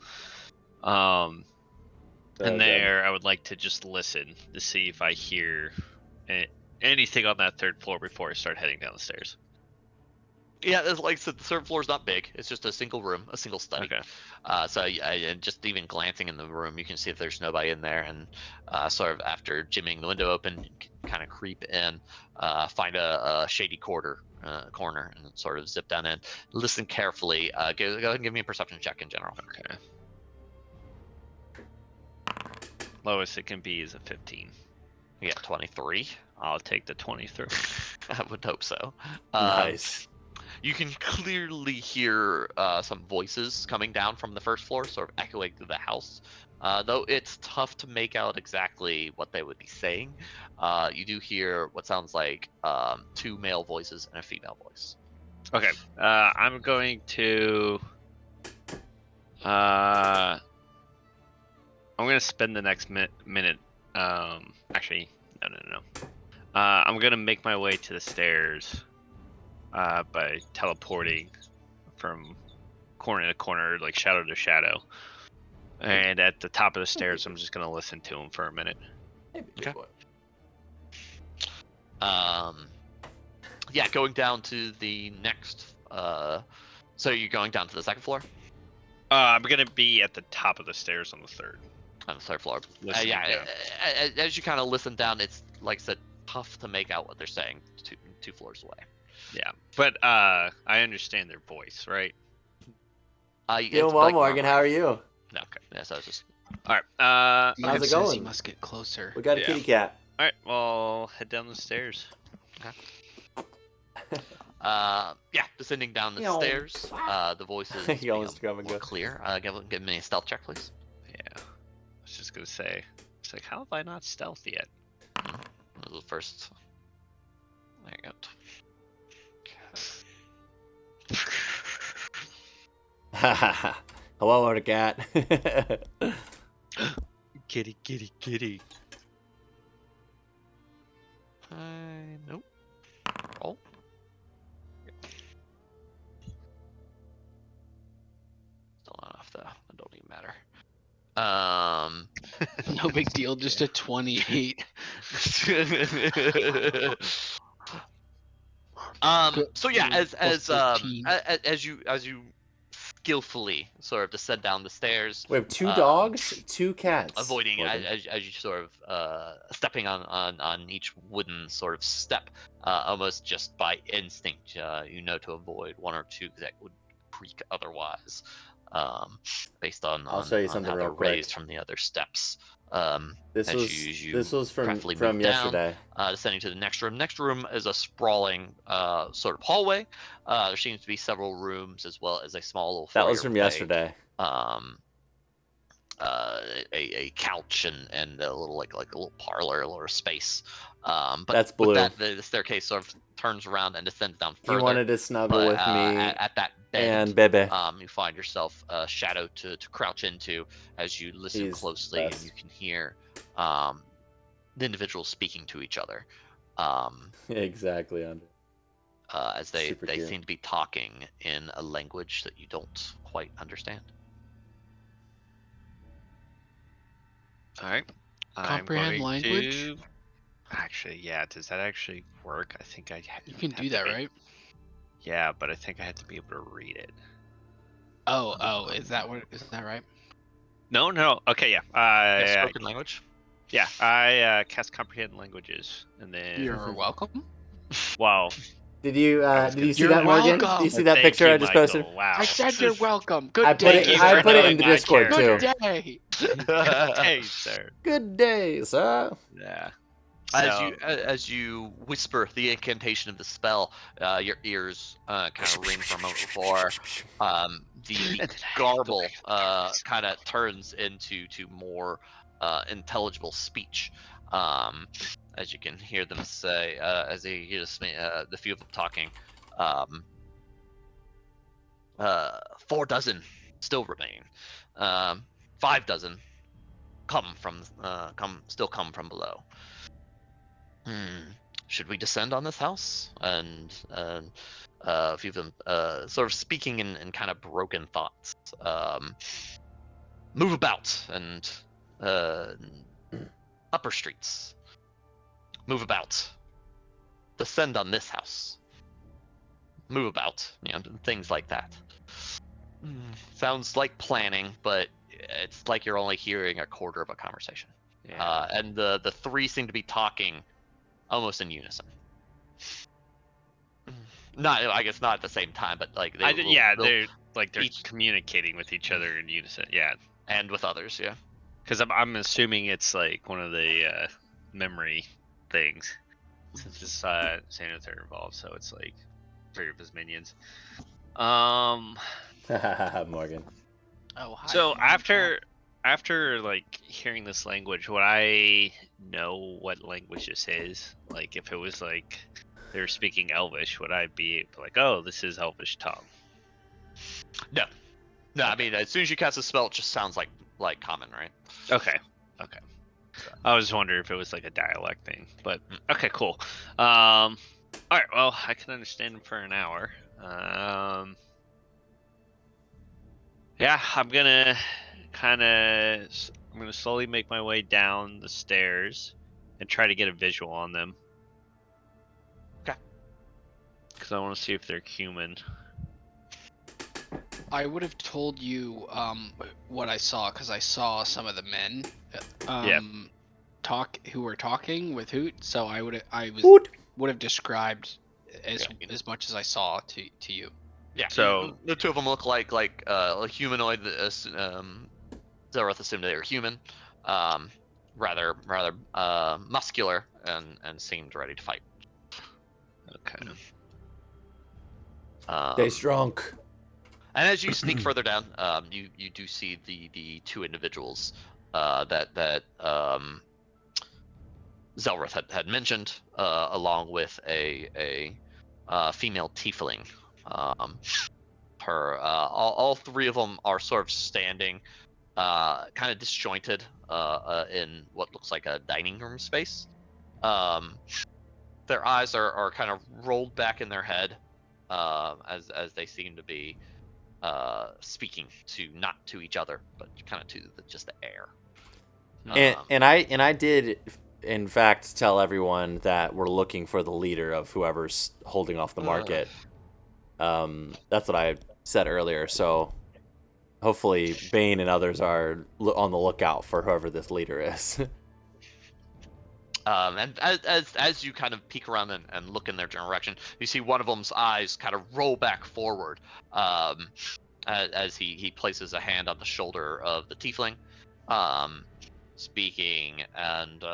So And good. there, I would like to just listen to see if I hear anything on that third floor before I start heading down the stairs. Yeah, it's like I said, the third floor is not big. It's just a single room, a single study. Okay. And just even glancing in the room, you can see if there's nobody in there. And sort of after jimmying the window open, you can kind of creep in, find a shady corner, and sort of zip down in. Listen carefully. Go ahead and give me a perception check in general. Okay. Lowest it can be is a 15. You got 23. I'll take the 23. I would hope so. Nice. You can clearly hear some voices coming down from the first floor, sort of echoing through the house. Though it's tough to make out exactly what they would be saying. You do hear what sounds like 2 male voices and a female voice. Okay. I'm going to. I'm going to spend the next minute. Actually, no. I'm going to make my way to the stairs by teleporting from corner to corner, like shadow to shadow. And at the top of the stairs, I'm just going to listen to him for a minute. Okay. Yeah, going down to the next. So you're going down to the second floor? I'm going to be at the top of the stairs on the third. On the third floor. Listening Yeah, down. as you kind of listen down, it's like I said, tough to make out what they're saying two floors away. Yeah, but I understand their voice, right? It's Doing well, like Morgan. How are you? No, okay. Yeah, so it's just All right. How's it Says going? He must get closer. We got a Yeah. kitty cat. All right. Well, head down the stairs. yeah, descending down the Meow. stairs. The voices You become almost grab and more go. clear. Give me a stealth check, please. Yeah. I was just gonna say, it's like, how have I not stealth yet? This is the first. There you go. Hello, Order Cat. Kitty, kitty, kitty. Nope. Roll. Still not enough though. That don't even matter. No big deal. Just a 28. So yeah, Plus as you skillfully sort of descend down the stairs, We have 2 dogs, 2 cats. avoiding Morgan. as you sort of stepping on each wooden sort of step, almost just by instinct, you know to avoid 1 or 2 that would creak otherwise, based on I'll show you on something how real they're quick. raised from the other steps. This as was you this was from craftily move down, yesterday. descending to the next room. Next room is a sprawling sort of hallway. There seems to be several rooms as well as a small little That was foyer from with yesterday. a couch and a little like a little parlor, a little space. But That's with blue. that, the staircase sort of turns around and descends down He further. wanted to snuggle but, with me at that and bend, Bebe. you find yourself a shadow to crouch into as you listen He's closely, and best. you can hear the individuals speaking to each other. Exactly, Andre. As they Super cute. seem to be talking in a language that you don't quite understand. All right. Comprehend language? Actually, yeah. Does that actually work? I think I. You can have do to that, be- right? Yeah, but I think I have to be able to read it. Oh, is that right? No. Okay, yeah. Yeah, spoken language. Yeah, I cast comprehend languages, and then You're welcome. wow. Did you see You're that, Morgan? welcome. Did you see that Thank picture you, I just Michael. posted? Wow. I said you're welcome. Good I put day. it. Thank you I for put it knowing in the my Discord character. too. Good day. Hey, sir. Good day, sir. Yeah. As you whisper the incantation of the spell, your ears kind of ring for a moment before the garble kind of turns into more intelligible speech. As you can hear them say, as they hear the few of them talking, um, 4 dozen still remain. 5 dozen come from come from below. Should we descend on this house? And a few of them sort of speaking in kind of broken thoughts. Move about and upper streets. Move about. Descend on this house. Move about. Things like that. Sounds like planning, but it's like you're only hearing a quarter of a conversation. Yeah. And the 3 seem to be talking almost in unison. Not, I guess, not at the same time, but like they'll they're each- communicating with each other in unison. Yeah, and with others, yeah. because I'm assuming it's like one of the memory things, since it's Xanathar involved. So it's like 3 of his minions. Morgan. Oh, hi. So Morgan. after like hearing this language, would I know what language this is? Like if it was like they were speaking Elvish, would I be like, oh, this is Elvish tongue? No, I mean, as soon as you cast a spell, it just sounds like common, right? Okay. I was wondering if it was like a dialect thing, but okay, cool. All right, well, I can understand him for an hour. Yeah, I'm gonna slowly make my way down the stairs and try to get a visual on them. Okay. Because I want to see if they're human. I would have told you what I saw because I saw some of the men who were talking with Hoot. So Hoot. would have described as much as I saw to you. Yeah. So- the 2 of them look like a humanoid. Zelroth assumed they were human. Rather muscular and seemed ready to fight. Okay. Stay strong. And as you sneak further down, you do see the 2 individuals that Zelroth had mentioned, along with a female tiefling. All 3 of them are sort of standing, kind of disjointed, in what looks like a dining room space. Their eyes are kind of rolled back in their head, as they seem to be speaking not to each other, but kind of to just the air. And I did, in fact, tell everyone that we're looking for the leader of whoever's holding off the market. That's what I said earlier. So hopefully Bane and others are on the lookout for whoever this leader is. And as you kind of peek around and look in their direction, you see one of them's eyes kind of roll back forward, as he places a hand on the shoulder of the tiefling, speaking, and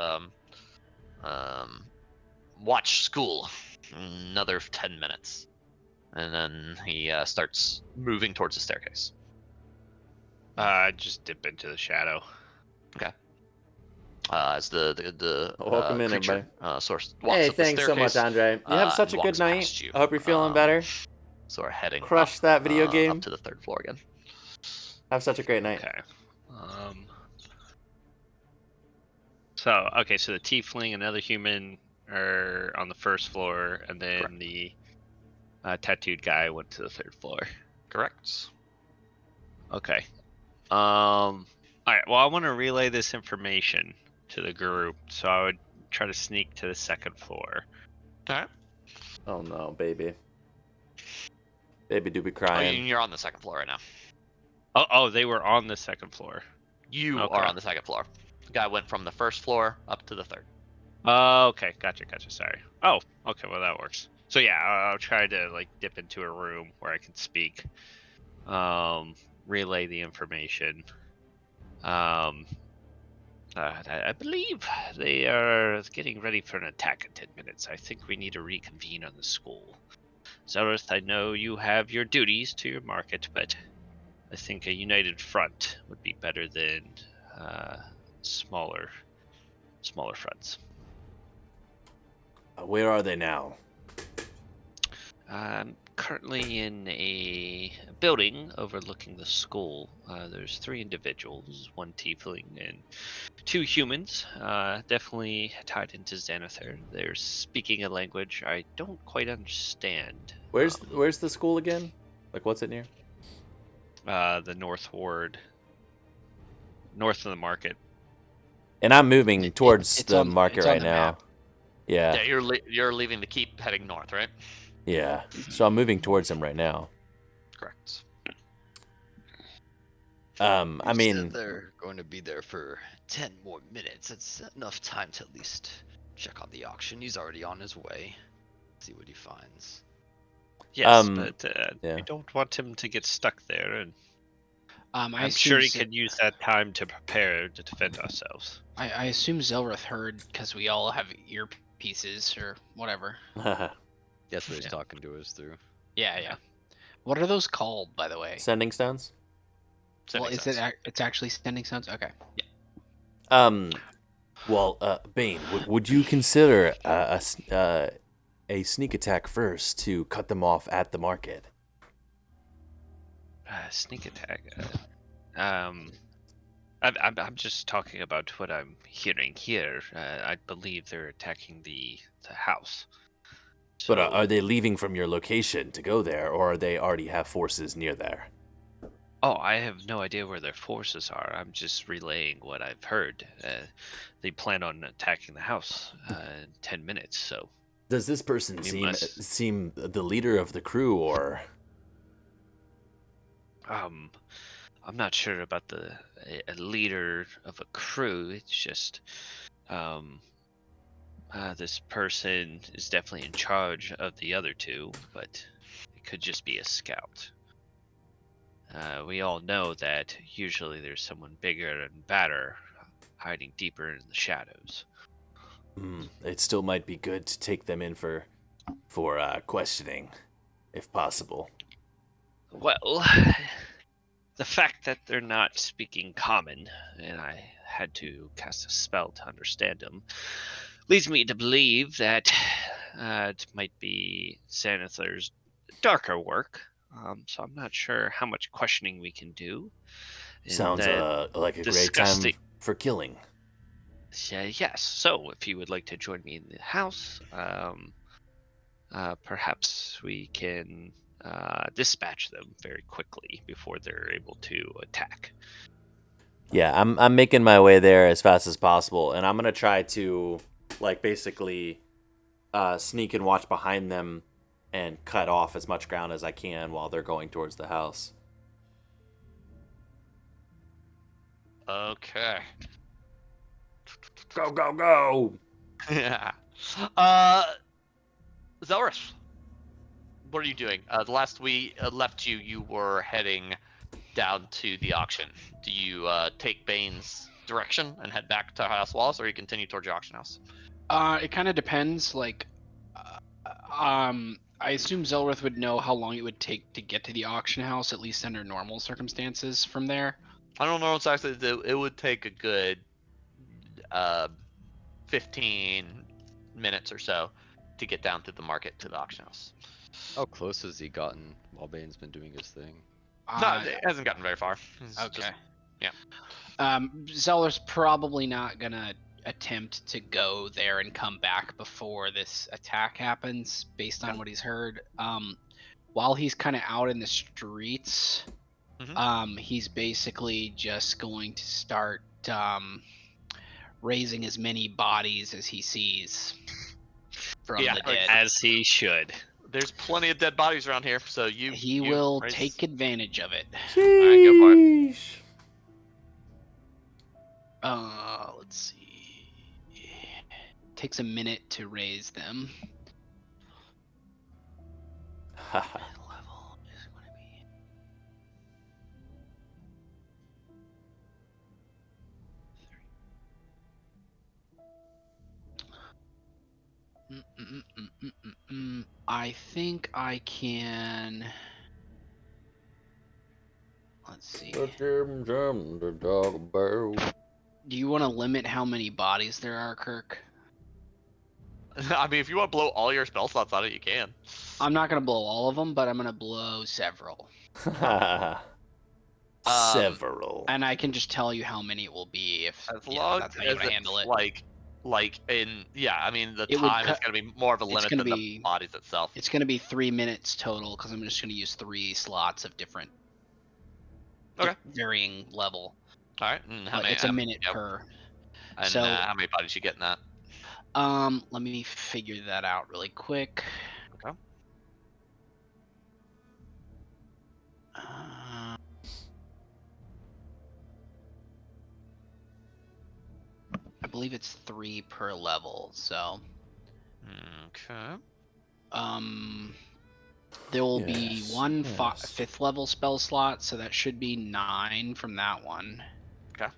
watch school. Another 10 minutes, and then he starts moving towards the staircase. Just dip into the shadow. Okay. As the Welcome in, creature everybody. source walks Hey, up the thanks so much, staircase, Andre. You have such a walks good night. past you. I hope you're feeling better. So we're heading Crush up, that video game. up to the 3rd floor again. Have such a great night. Okay. So the tiefling and other human are on the 1st floor, and then Correct. the tattooed guy went to the 3rd floor. Correct. Okay. All right. Well, I want to relay this information to the group, so I would try to sneak to the 2nd floor. All right. Oh no, baby. Baby do be Oh, crying. you're on the 2nd floor right now. Oh, they were on the 2nd floor. You Okay. are on the 2nd floor. The guy went from the 1st floor up to the 3rd. Oh, okay. Gotcha. Sorry. Oh, okay. Well, that works. So yeah, I'll try to like dip into a room where I can speak, relay the information, I believe they are getting ready for an attack in 10 minutes. I think we need to reconvene on the school. Zelrith, I know you have your duties to your market, but I think a united front would be better than smaller fronts. Where are they now? I'm currently in a building overlooking the school. There's 3 individuals, 1 tiefling and 2 humans, definitely tied into Xanathar. They're speaking a language I don't quite understand. Where's the school again? Like, what's it near? The North Ward, north of the market. And I'm moving towards it's the on- market it's on right the now. map. Yeah, Yeah, you're leaving the keep, heading north, right? yeah. So I'm moving towards them right now. Correct. I You mean, said they're going to be there for 10 more minutes. It's enough time to at least check on the auction. He's already on his way. See what he finds. Yes, but, we don't want him to get stuck there, and I I'm sure he assume could use that time to prepare to defend ourselves. I assume Zelrith heard because we all have earpieces or whatever. That's what he's Yeah. talking to us through. Yeah. What are those called, by the way? sending stones. Well, it's actually sending sounds? Okay. Well, Bane, would you consider a sneak attack first to cut them off at the market? Sneak attack. I'm just talking about what I'm hearing here. I believe they're attacking the house. But So- are they leaving from your location to go there, or are they already have forces near there? Oh, I have no idea where their forces are. I'm just relaying what I've heard. They plan on attacking the house in 10 minutes, so Does this person We must- seem the leader of the crew, or? I'm not sure about a leader of a crew. It's just this person is definitely in charge of the other 2, but it could just be a scout. We all know that usually there's someone bigger and badder hiding deeper in the shadows. It still might be good to take them in for questioning, if possible. Well, the fact that they're not speaking common, and I had to cast a spell to understand them, leads me to believe that it might be Xanathar's darker work. So I'm not sure how much questioning we can do. And Sounds then like a great discuss time for killing. yes. So if you would like to join me in the house, perhaps we can dispatch them very quickly before they're able to attack. Yeah, I'm making my way there as fast as possible, and I'm gonna try to basically sneak and watch behind them and cut off as much ground as I can while they're going towards the house. Okay. Go, go, go! Yeah. Zelrith, what are you doing? The last we left you, you were heading down to the auction. Do you take Bane's direction and head back to House Wallace, or you continue towards your auction house? It kind of depends. I assume Zelrith would know how long it would take to get to the auction house, at least under normal circumstances from there. I don't know exactly. It would take a good 15 minutes or so to get down to the market to the auction house. How close has he gotten while Bane's been doing his thing? No, it hasn't gotten very far. It's Okay. just- yeah. Zelrith's probably not gonna attempt to go there and come back before this attack happens, based on what he's heard. While he's kind of out in the streets, he's basically just going to start raising as many bodies as he sees from Yeah, the like, dead. As he should. There's plenty of dead bodies around here, so He you will raise- take advantage of it. Alright, go for it. Sheesh. Let's see. Takes a minute to raise them. Level is going to be. I think I can. Let's see. Do you want to limit how many bodies there are, Kirk? I mean, if you want to blow all your spell slots on it, you can. I'm not gonna blow all of them, but I'm gonna blow several. Several. And I can just tell you how many it will be if As you know, long that's how you as want to it's handle it. like in I mean the It would time is cut- going to be more of a it's limit gonna than the be- bodies itself. It's gonna be 3 minutes total because I'm just gonna use 3 slots of different, Okay. varying level. All right. And how But many? it's a minute yep. per. And So- how many bodies you get in that? Let me figure that out really quick. Okay. I believe it's 3 per level. So, Okay. there will be Yes, one yes. 5th level spell slot, so that should be 9 from that one. Okay.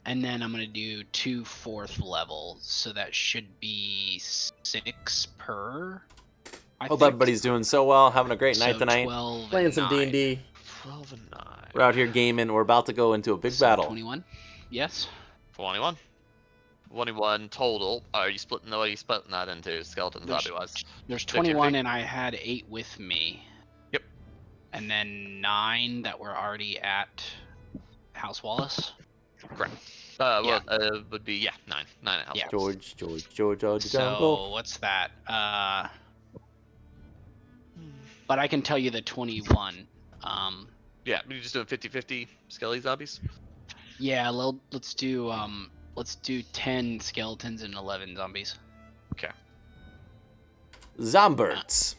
And then I'm gonna do 2 4th levels, so that should be 6 per. I Hope think. everybody's doing so well, having a great night So tonight. 12 Playing and some 9. D&D. 12 and 9. We're out here gaming. We're about to go into a big So battle. 21. Yes. 21. 21 total. Are you splitting? What are you splitting that into? Skeleton There's- zombie wise. There's 50-50? 21, and I had 8 with me. Yep. And then 9 that were already at House Wallace. Correct. Yeah. Well, would be 9 at house. Yeah. George, the jungle. So what's that? But I can tell you the 21. Yeah, you're just doing 50-50 skelly zombies. Yeah. Let's do 10 skeletons and 11 zombies. Zomberts.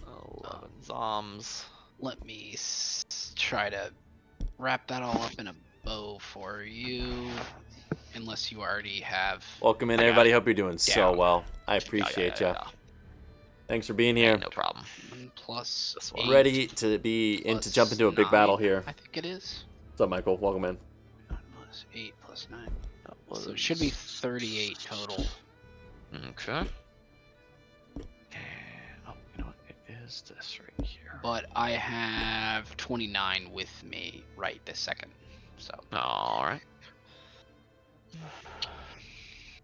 11 zoms. Let me try to wrap that all up in a bow for you. Unless you already have. Welcome in, I got everybody. Hope you're doing so down. well. I appreciate you. Yeah. Thanks for being Yeah, here. no problem. 1 plus This one. 8 Ready to be in to plus jump into a big 9, battle here. I think it is. What's up, Michael? Welcome in. 9 plus 8 plus 9. So it should be 38 total. Okay. Oh, you know what? It is this right here. But I have 29 with me right this second. So All right.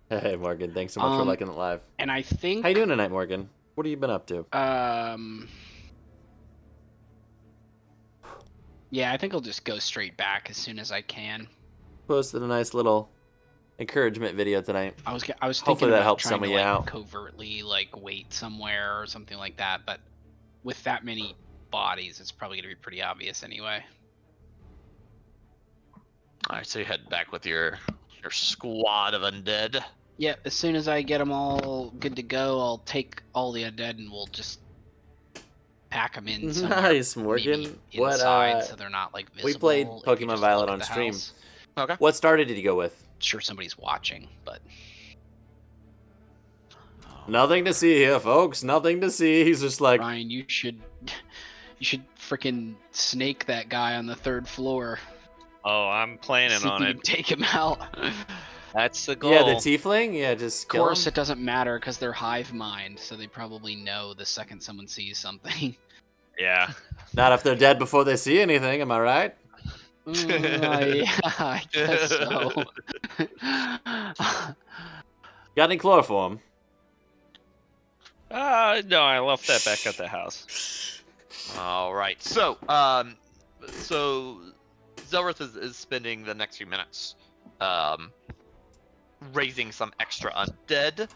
Hey, Morgan. Thanks so much for liking it live. and I think How you doing tonight, Morgan? What have you been up to? yeah, I think I'll just go straight back as soon as I can. Posted a nice little encouragement video tonight. I was thinking Hopefully that about helps trying some of to you like out. covertly like wait somewhere or something like that, but with that many bodies, it's probably gonna be pretty obvious anyway. All right, so you head back with your squad of undead. Yeah, as soon as I get them all good to go, I'll take all the undead and we'll just pack them in somewhere. Nice, maybe Morgan. What inside, so they're not like visible. we played if you Pokemon just Violet look at on the stream. house. Okay. What starter did you go with? Sure, somebody's watching, but Nothing to see here, folks. Nothing to see. He's just like, Ryan, you should freaking snake that guy on the 3rd floor. Oh, I'm planning See if on you it. can take him out. That's the goal. yeah, the tiefling. Yeah, just Of kill course, him. it doesn't matter because they're hive mind, so they probably know the second someone sees something. Yeah. Not if they're dead before they see anything. Am I right? Yeah, I guess so. Got any chloroform? No, I left that back at the house. All right. So Zelrith is spending the next few minutes raising some extra undead.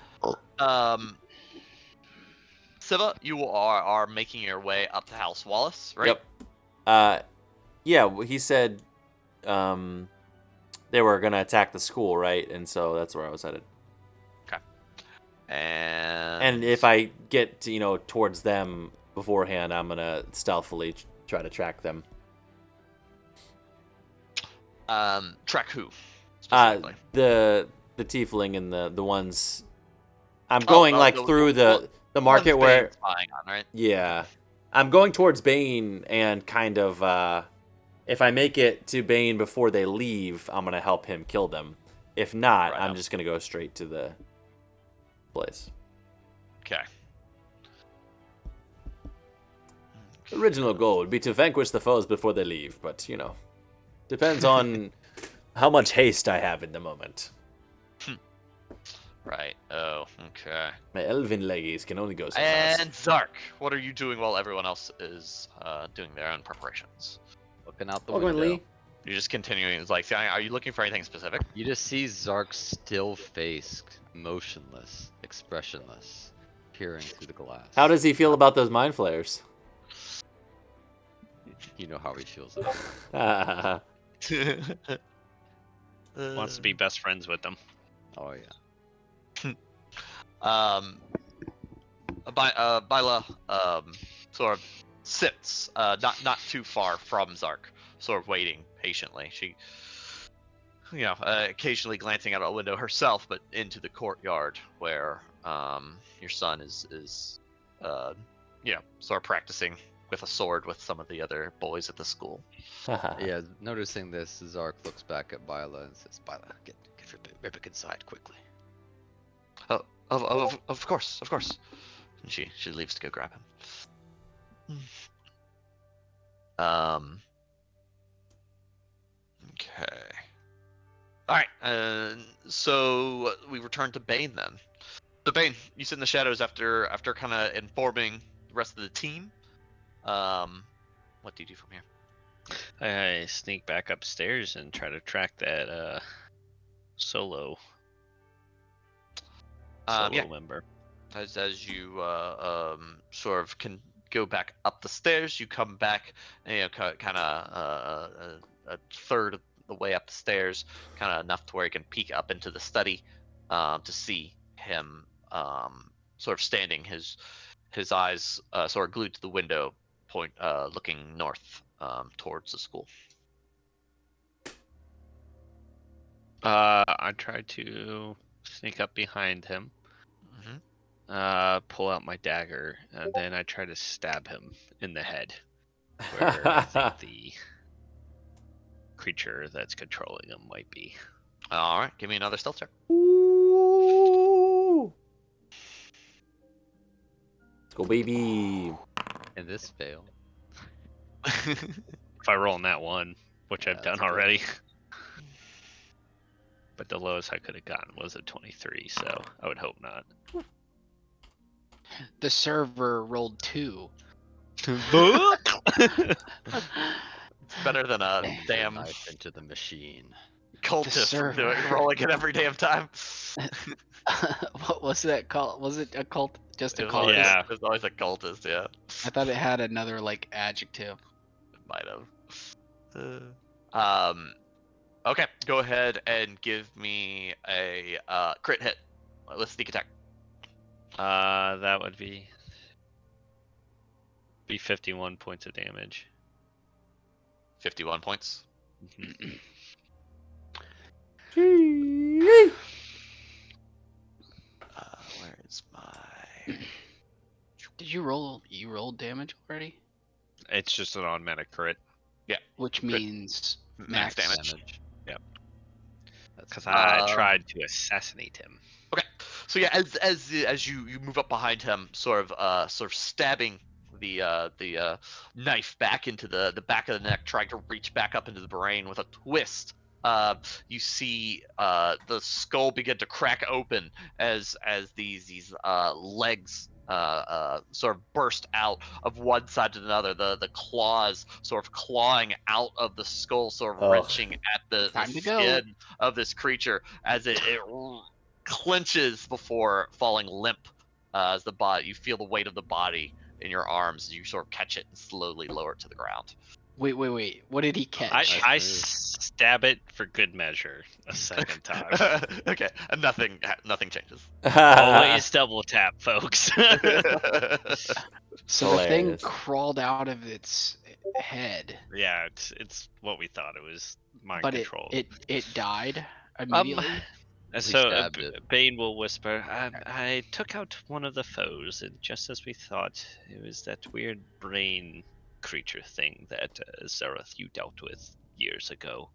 Siva, you are making your way up to House Wallace, right? Yep. Yeah, he said they were gonna attack the school, right? And so that's where I was headed. And if I get to, towards them beforehand, I'm gonna stealthily try to track them. Track who? Specifically? The tiefling and the ones. I'm going through the market One's where. Bane's spying on, right? Yeah, I'm going towards Bane and kind of. If I make it to Bane before they leave, I'm gonna help him kill them. If not, Right I'm on. just gonna go straight to the place. Okay. Original goal would be to vanquish the foes before they leave, but, you know, depends on how much haste I have in the moment. Right. Oh, okay. My elven leggies can only go so fast. And Zark, what are you doing while everyone else is doing their own preparations? Looking out the Welcome, window. Lee. You're just continuing. It's like, are you looking for anything specific? You just see Zark's still face, motionless, expressionless, peering through the glass. How does he feel about those mind flayers? You know how he feels about it. Wants to be best friends with them. Oh yeah. Byla sort of sits not too far from Zark, sort of waiting patiently. She, occasionally glancing out a window herself, but into the courtyard where your son is sort of practicing with a sword with some of the other boys at the school. Yeah, noticing this, Zark looks back at Byla and says, Byla, get Ribbick inside quickly. Of course. And she leaves to go grab him. Okay. All right. So we return to Bane then. So Bane, you sit in the shadows after kind of informing the rest of the team. What do you do from here? I sneak back upstairs and try to track that solo Yeah. member. As you sort of can go back up the stairs, you come back, kind of a third of the way up the stairs, kind of enough to where you can peek up into the study to see him sort of standing, his eyes sort of glued to the window, looking north towards the school. I try to sneak up behind him. Pull out my dagger, and then I try to stab him in the head, where I think the creature that's controlling him might be. All right, give me another stealth check. Ooh. Let's go, baby. And this fail. If I roll on that one, which Yeah, I've done that's good. already. But the lowest I could have gotten was a 23, so I would hope not. The server rolled 2. It's better than a damn Knife into the machine. cultist server. rolling it every damn time. What was that called? Was it a cult? Just a It was cultist? always, Yeah. it was always a cultist, yeah. I thought it had another adjective. Might have. Okay, go ahead and give me a crit hit with sneak attack. That would be 51 points of damage. 51 points. Where is my... Did you roll? You rolled damage already? It's just an automatic crit. Which means max damage? Yep. That's Because good. I tried to assassinate him. Okay, so yeah, as you move up behind him, sort of stabbing the knife back into the back of the neck, trying to reach back up into the brain with a twist. You see the skull begin to crack open as these legs sort of burst out of one side to another. The claws sort of clawing out of the skull, sort of Ugh. wrenching at the Time to go. skin of this creature as it clenches before falling limp. As you feel the weight of the body in your arms as you sort of catch it and slowly lower it to the ground. Wait. What did he catch? I move. stab it for good measure a second time. Okay, and nothing changes. Always double tap, folks. So the thing Hilarious. crawled out of its head, Yeah, it's what we thought. It was mind but control. it died immediately. As he So stabbed it. Bane will whisper, I took out one of the foes, and just as we thought, it was that weird brain creature thing that Zareth you dealt with years ago.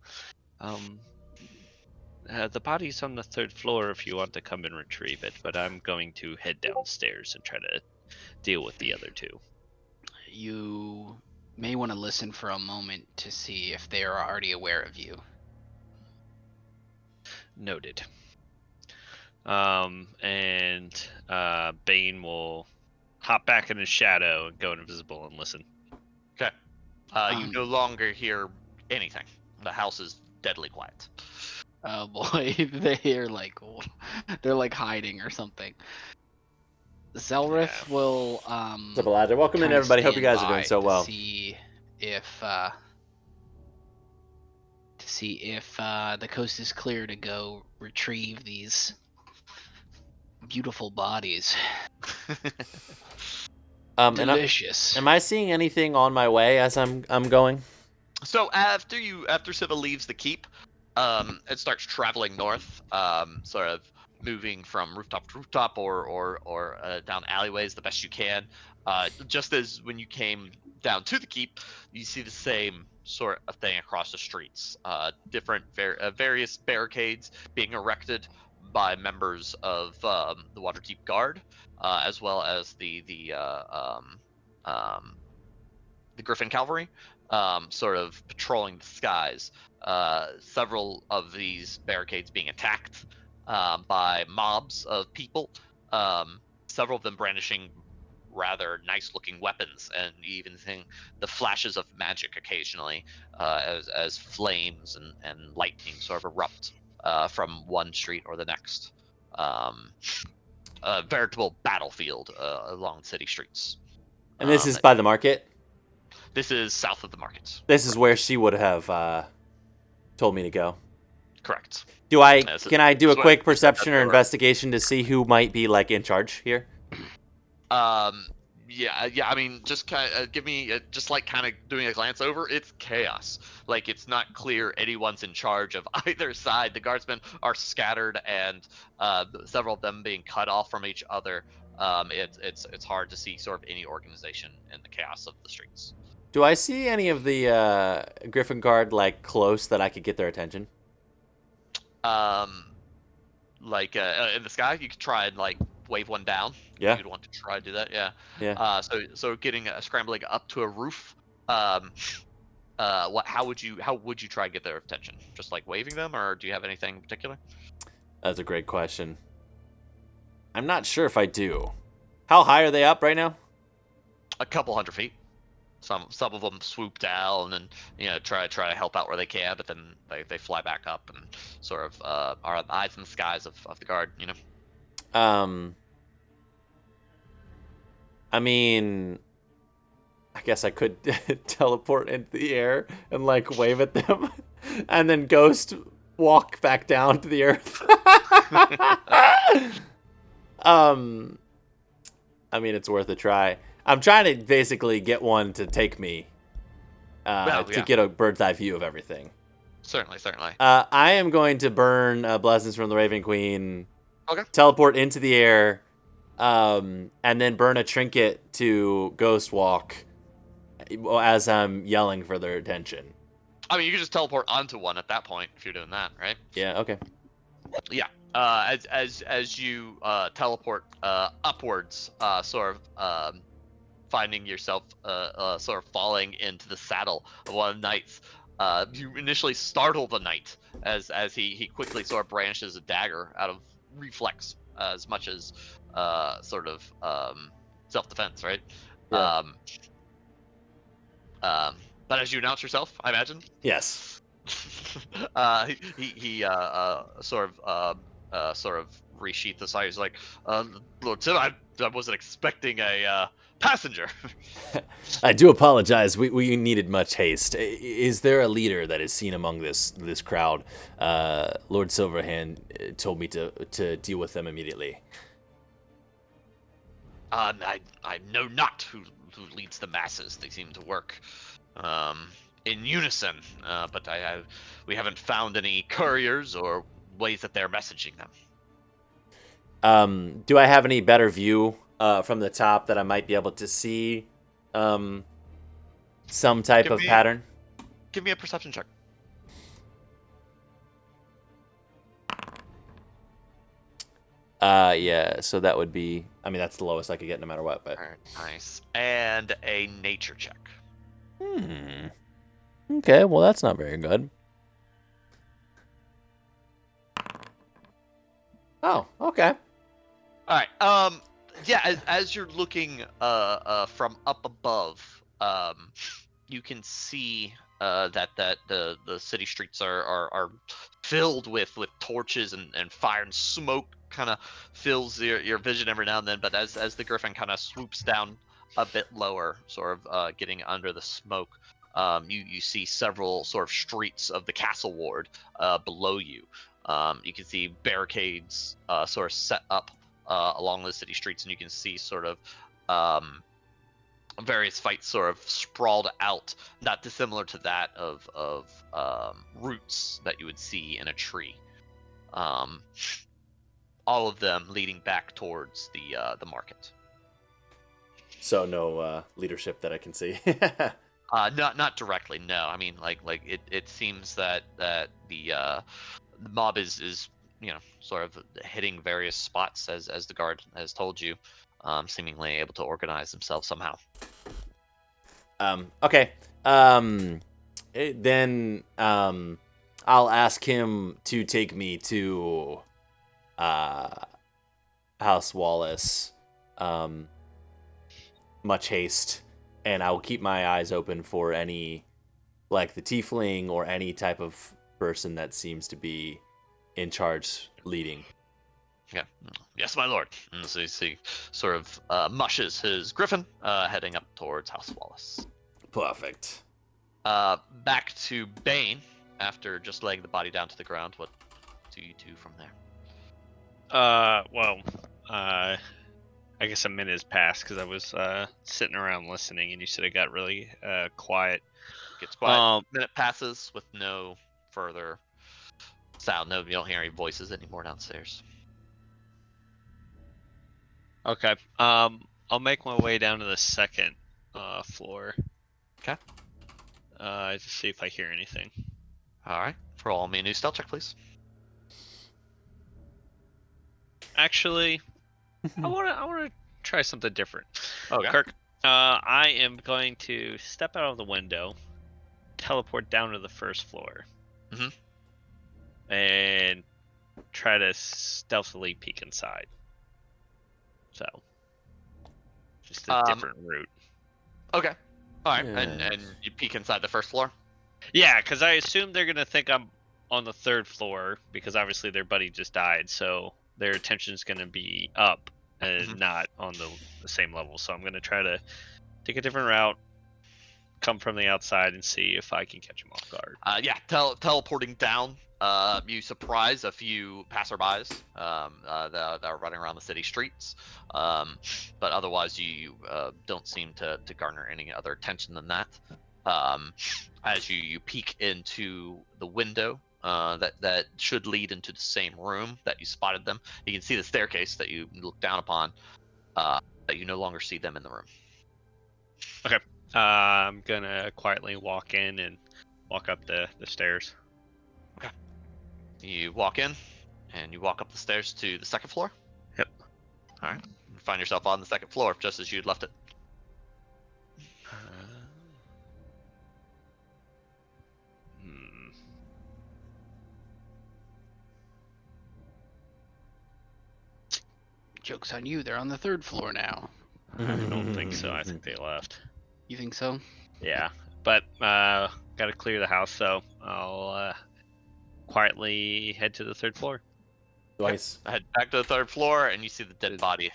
The body's on the 3rd floor if you want to come and retrieve it, but I'm going to head downstairs and try to deal with the other 2. you may want to listen for a moment to see if they are already aware of you. Noted. And Bane will hop back in his shadow and go invisible and listen. Okay. You no longer hear anything. The house is deadly quiet. Oh boy, they're like hiding or something. Zelrith will What's up, Elijah? Welcome in, kinda everybody. Hope you stand guys are doing by so to well. See if the coast is clear to go retrieve these beautiful bodies. Delicious. Am I seeing anything on my way as I'm going? So after Siva leaves the keep, it starts traveling north, sort of moving from rooftop to rooftop or down alleyways the best you can. Just as when you came down to the keep, you see the same sort of thing across the streets. Various barricades being erected by members of the Waterdeep Guard, as well as the Griffin Cavalry, sort of patrolling the skies. Several of these barricades being attacked by mobs of people, several of them brandishing rather nice looking weapons, and you even seeing the flashes of magic occasionally as flames and lightning sort of erupt from one street or the next. A veritable battlefield along city streets. And this is by the market? This is south of the markets. This is where she would have told me to go. Correct. Can I do a quick perception or investigation to see who might be like in charge here? Yeah. I mean, just kind of give me just like kind of doing a glance over. It's chaos. Like it's not clear anyone's in charge of either side. The guardsmen are scattered, and several of them being cut off from each other. It's hard to see sort of any organization in the chaos of the streets. Do I see any of the Griffin Guard like close that I could get their attention? Like in the sky, you could try and like wave one down. Yeah. You'd want to try to do that. Yeah. Yeah. So getting scrambling up to a roof. How would you try and get their attention? Just like waving them, or do you have anything in particular? That's a great question. I'm not sure if I do. How high are they up right now? A couple 100 feet. Some of them swoop down and try to help out where they can, but then they fly back up and sort of are the eyes in the skies of the guard. I mean, I guess I could teleport into the air and like wave at them, and then ghost walk back down to the earth. I mean, it's worth a try. I'm trying to basically get one to take me to get a bird's eye view of everything. Certainly. I am going to burn Blessings from the Raven Queen. Okay. Teleport into the air, and then burn a trinket to ghost walk as I'm yelling for their attention. I mean, you could just teleport onto one at that point if you're doing that, right? Yeah. Okay. Yeah. As you teleport upwards, sort of finding yourself sort of falling into the saddle of one of the knights. You initially startle the knight as he quickly sort of brandishes a dagger out of reflex as much as sort of self-defense, right? Yeah. But as you announce yourself, I imagine. Yes. He sort of resheathed the side. He's like, Lord Tim, I wasn't expecting a passenger. I do apologize. We needed much haste. Is there a leader that is seen among this crowd? Lord Silverhand told me to deal with them immediately. I know not who leads the masses. They seem to work in unison, but we haven't found any couriers or ways that they're messaging them. Do I have any better view from the top that I might be able to see some type of pattern? Give me a perception check. Yeah. So that would be. I mean, that's the lowest I could get, no matter what. But. All right, nice. And a nature check. Okay. Well, that's not very good. Oh. Okay. All right. Yeah. As you're looking from up above, you can see that the city streets are filled with torches and fire and smoke kind of fills your vision every now and then. But as the griffin kind of swoops down a bit lower, sort of getting under the smoke, you see several sort of streets of the castle ward below you. You can see barricades sort of set up along the city streets, and you can see sort of various fights sort of sprawled out, not dissimilar to that of roots that you would see in a tree. All of them leading back towards the market. So no leadership that I can see. Not directly, no. I mean, like it seems that the mob is sort of hitting various spots as the guard has told you, seemingly able to organize themselves somehow. Okay. Then I'll ask him to take me to House Wallace. Much haste, and I will keep my eyes open for any, like the tiefling or any type of person that seems to be in charge, leading. Yeah. Yes, my lord. And so you see, sort of mushes his griffin, heading up towards House Wallace. Perfect. Back to Bane. After just laying the body down to the ground, what do you do from there? Well, I guess a minute has passed because I was sitting around listening, and you said it got really quiet. Gets quiet. Minute passes with no further sound. No, you don't hear any voices anymore downstairs. Okay. I'll make my way down to the second floor. Okay. Just see if I hear anything. All right. Roll me a new stealth check, please. Actually, I wanna try something different. Okay. Kirk, I am going to step out of the window, teleport down to the first floor, and try to stealthily peek inside. So, just a different route. Okay. All right. Yeah. And you peek inside the first floor. Yeah, because I assume they're gonna think I'm on the third floor because obviously their buddy just died, so their attention's gonna be up and not on the same level. So I'm gonna try to take a different route, come from the outside, and see if I can catch him off guard. Yeah. Teleporting down. You surprise a few passerbys that are running around the city streets, but otherwise you don't seem to garner any other attention than that. As you peek into the window that should lead into the same room that you spotted them, you can see the staircase that you look down upon, but you no longer see them in the room. Okay. I'm gonna quietly walk in and walk up the stairs. Okay. You walk in, and you walk up the stairs to the second floor. Yep. All right. You find yourself on the second floor, just as you'd left it. Joke's on you. They're on the third floor now. I don't think so. I think they left. You think so? Yeah, but gotta clear the house, so I'll quietly head to the third floor. Nice. Head back to the third floor, and you see the dead body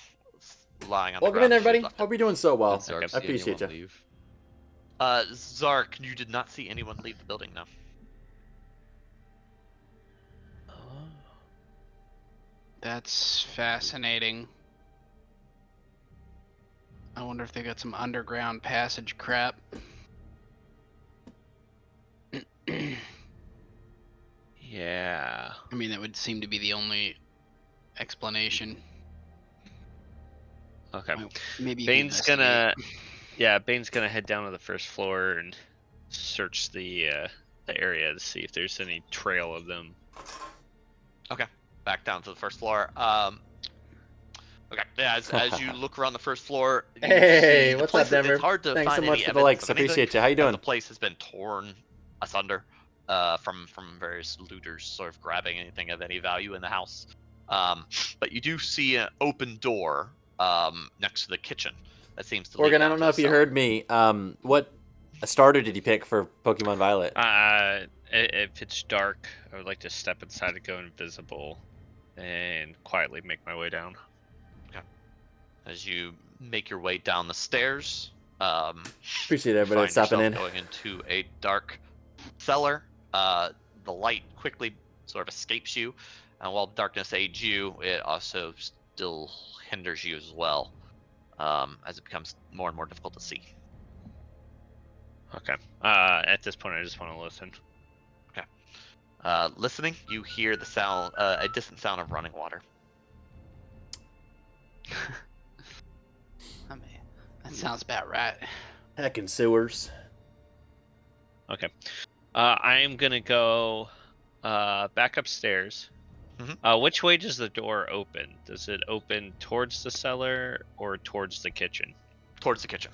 lying on the Welcome ground. in, everybody. Hope you're doing so well. Did Zark I see appreciate anyone you. leave? Zark, you did not see anyone leave the building, no. That's fascinating. I wonder if they got some underground passage crap. Yeah. I mean, that would seem to be the only explanation. Okay. Maybe you Bane's can Bane's gonna head down to the first floor and search the area to see if there's any trail of them. Okay. Back down to the first floor. Okay. Yeah. As you look around the first floor, you Hey, see the what's place up, Denver? It's hard to Thanks so find much any for the evidence likes. of anything, Appreciate you. How you as doing? the place has been torn asunder from various looters sort of grabbing anything of any value in the house. But you do see an open door next to the kitchen that seems to lead Morgan, I down don't to know the if you cellar. heard me. What starter did you pick for Pokemon Violet? If it's dark, I would like to step inside and go invisible, and quietly make my way down. As you make your way down the stairs, Appreciate you everybody find stopping yourself in. going into a dark cellar. The light quickly sort of escapes you, and while darkness aids you, it also still hinders you as well, as it becomes more and more difficult to see. Okay. At this point, I just want to listen. Listening, you hear the sound, a distant sound of running water. I mean, that sounds about right. Heckin' sewers. Okay. I am gonna go back upstairs. Which way does the door open? Does it open towards the cellar or towards the kitchen? Towards the kitchen.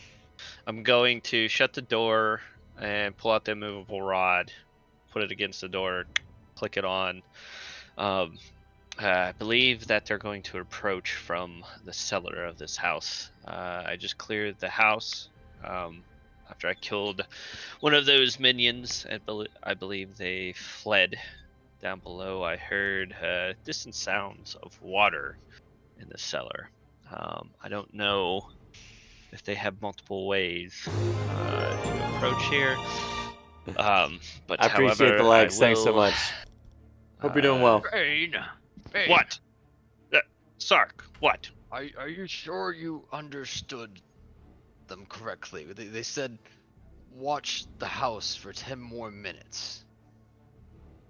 I'm going to shut the door and pull out the immovable rod, put it against the door, click it on. I believe that they're going to approach from the cellar of this house. I just cleared the house after I killed one of those minions. I believe they fled down below. I heard distant sounds of water in the cellar. I don't know if they have multiple ways to approach here. But I appreciate however, the likes. I Thanks so will, much. Hope you're doing well. Bane, Bane, What? Sark, what? Are you sure you understood them correctly? They said, watch the house for 10 more minutes.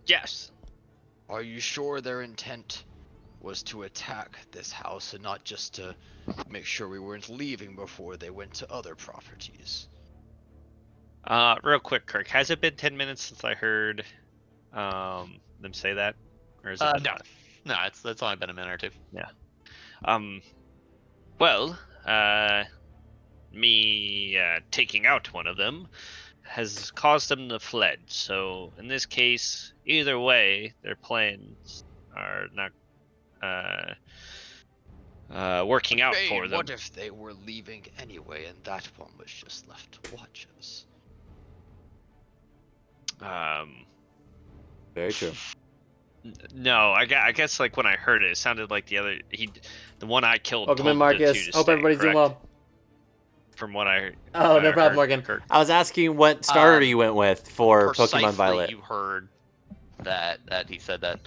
Yes. Are you sure their intent was to attack this house and not just to make sure we weren't leaving before they went to other properties? Real quick, Kirk, has it been 10 minutes since I heard them say that? Or is it been No, less? no, it's only been a minute or two. Well, me taking out one of them has caused them to fled. So in this case, either way, their plans are not working out Bane, for them. what if they were leaving anyway and that one was just left to watch us? Very true. No, I guess like when I heard it, it sounded like the one I killed. Welcome told in, the two Marcus. to Hope stay, everybody's doing correct? well. From what I Oh, no heard, problem, Morgan. Kirk. I was asking what starter you went with for Precisely, Pokemon Violet. you heard that he said that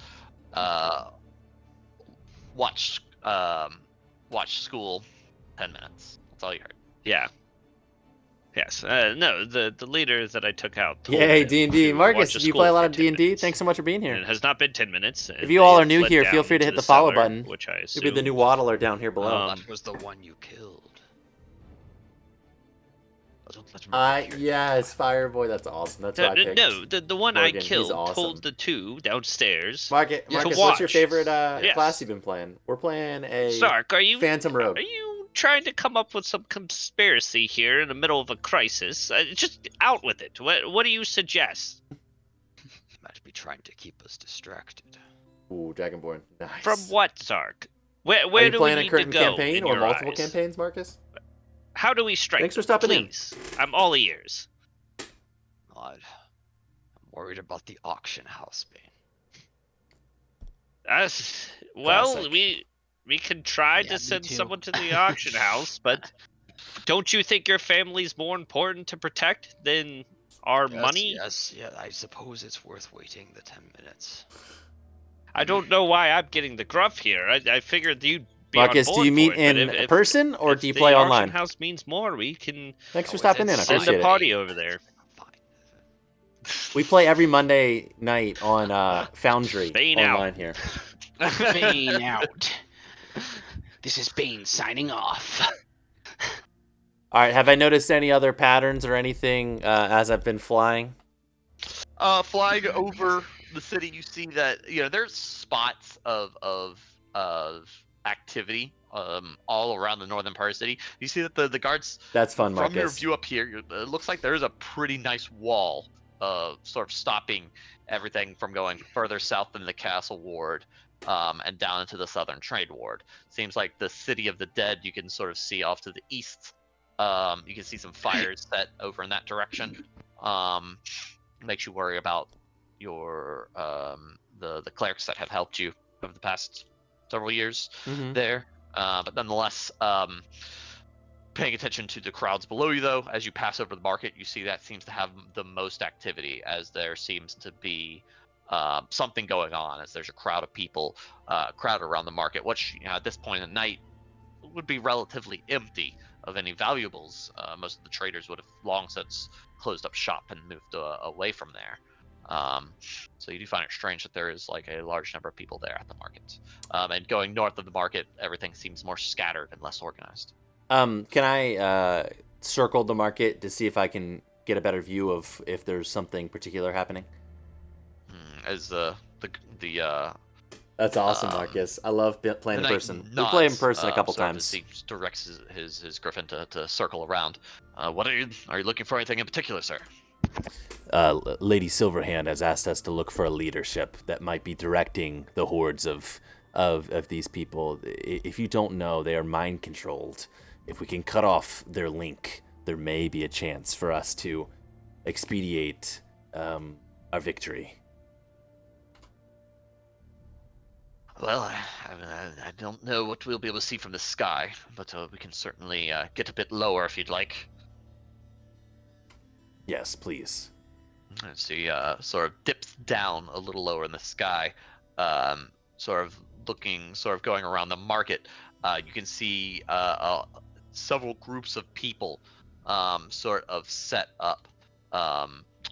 watch school 10 minutes. That's all you heard. Yeah. Yes. No, the leader that I took out. Told Yay, him D&D. to Marcus, watch do you play a lot school of for 10 D&D? minutes. Thanks so much for being And here. it has not been 10 minutes. If you all are new here, feel free to hit the follow button. Which I assume. You'll be the new waddler down here below. That was the one you killed. Oh, don't let him Yes, Fireboy, that's awesome. That's what I picked. No, the one Morgan, I he's killed awesome. told the two downstairs. Marcus, Yeah, to what's your watch. favorite Yes. class you've been playing? We're playing a Sark, are you Phantom Rogue. Are you trying to come up with some conspiracy here in the middle of a crisis? Just out with it. What do you suggest? might be trying to keep us distracted. Ooh, Dragonborn. Nice. From what, Sark? Where Are you do playing we a need curtain to go campaign in or your multiple eyes? campaigns, Marcus? How do we strike? Thanks for stopping in. Please, I'm all ears. I'm worried about the auction house, Bane. Well, Classic. we can try Yeah, to me send too. someone to the auction house, but don't you think your family's more important to protect than our money? Yes, yeah, I suppose it's worth waiting the 10 minutes. I don't know why I'm getting the gruff here. I figured you'd be Marcus, on do board you meet for it, but in if person or if do you the play auction online? house means more, we can Thanks for Oh, stopping in. I it's send appreciate a it. party over there. Fine. We play every Monday night on Foundry Bane out. online here. Bane out. This is Bane signing off. All right, have I noticed any other patterns or anything as I've been flying? Flying over the city, you see that there's spots of activity all around the northern part of the city. You see that the guards That's fun, from your Marcus. view up here, it looks like there is a pretty nice wall, sort of stopping everything from going further south than the castle ward, and down into the southern trade ward. Seems like the city of the dead you can sort of see off to the east. You can see some fires set over in that direction. Makes you worry about your the clerics that have helped you over the past several years Mhm. there. But nonetheless, paying attention to the crowds below you, though, as you pass over the market, you see that seems to have the most activity, as there seems to be something going on, as there's a crowd of people crowded around the market, which at this point of night would be relatively empty of any valuables. Most of the traders would have long since closed up shop and moved away from there. So you do find it strange that there is like a large number of people there at the market. And going north of the market, everything seems more scattered and less organized. Can I circle the market to see if I can get a better view of if there's something particular happening? As the That's awesome, Marcus. I love playing in knight person. We play in nods, person a couple sort of times. as he directs his griffin to circle around. What are you looking for? Anything in particular, sir? Lady Silverhand has asked us to look for a leadership that might be directing the hordes of these people. If you don't know, they are mind controlled. If we can cut off their link, there may be a chance for us to expedite our victory. Well, I don't know what we'll be able to see from the sky, but we can certainly get a bit lower if you'd like. Yes, please. And so he sort of dips down a little lower in the sky, sort of going around the market. You can see several groups of people sort of set up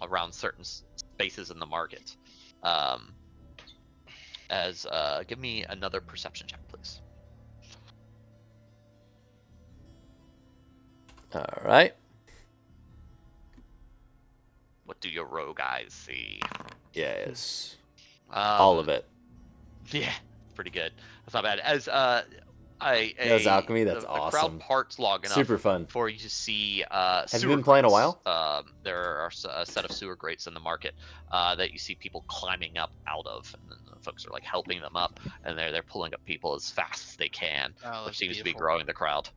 around certain spaces in the market. Give me another perception check, please. All right. What do your rogue eyes see? Yes. All of it. Yeah, pretty good. That's not bad. As That's alchemy. That's the awesome. crowd parts long enough Super fun. for you to see Have sewer you been playing a grates. while? There are a set of sewer grates in the market that you see people climbing up out of, and then the folks are like helping them up, and they're pulling up people as fast as they can, Oh, which that's seems to be beautiful. growing the crowd.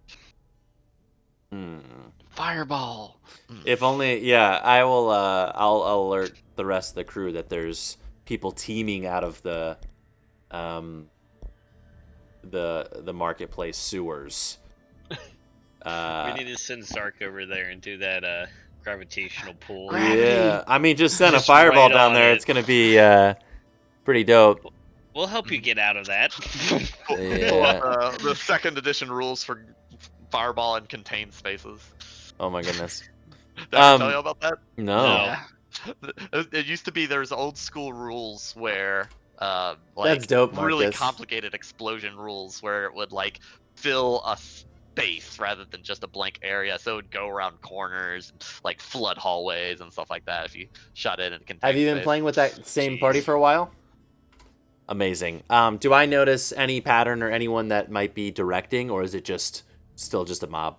Fireball. If only, yeah, I will. I'll alert the rest of the crew that there's people teeming out of the marketplace sewers. We need to send Zark over there and do that gravitational pull. Yeah, I mean, just send a Just fireball right down on there. it. It's gonna be pretty dope. We'll help you get out of that. Pull Yeah. up the second edition rules for fireball and contained spaces. Oh my goodness. Did I tell you about that? No. No. It used to be there's old school rules where like That's dope, really Marcus. complicated explosion rules where it would like fill a space rather than just a blank area, so it would go around corners and like flood hallways and stuff like that if you shot it in a contained Have you been space. playing with that same party Jeez. for a while? Amazing. Do I notice any pattern or anyone that might be directing, or is it just still just a mob?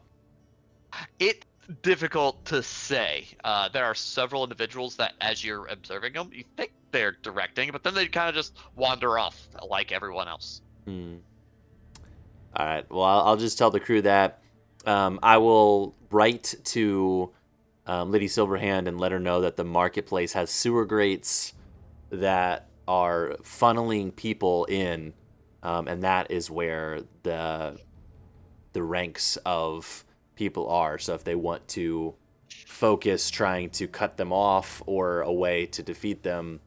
It's difficult to say. There are several individuals that, as you're observing them, you think they're directing, but then they kind of just wander off like everyone else. All right. Well, I'll just tell the crew that I will write to Lady Silverhand and let her know that the marketplace has sewer grates that are funneling people in, and that is where the ranks of people are. So if they want to focus trying to cut them off or a way to defeat them,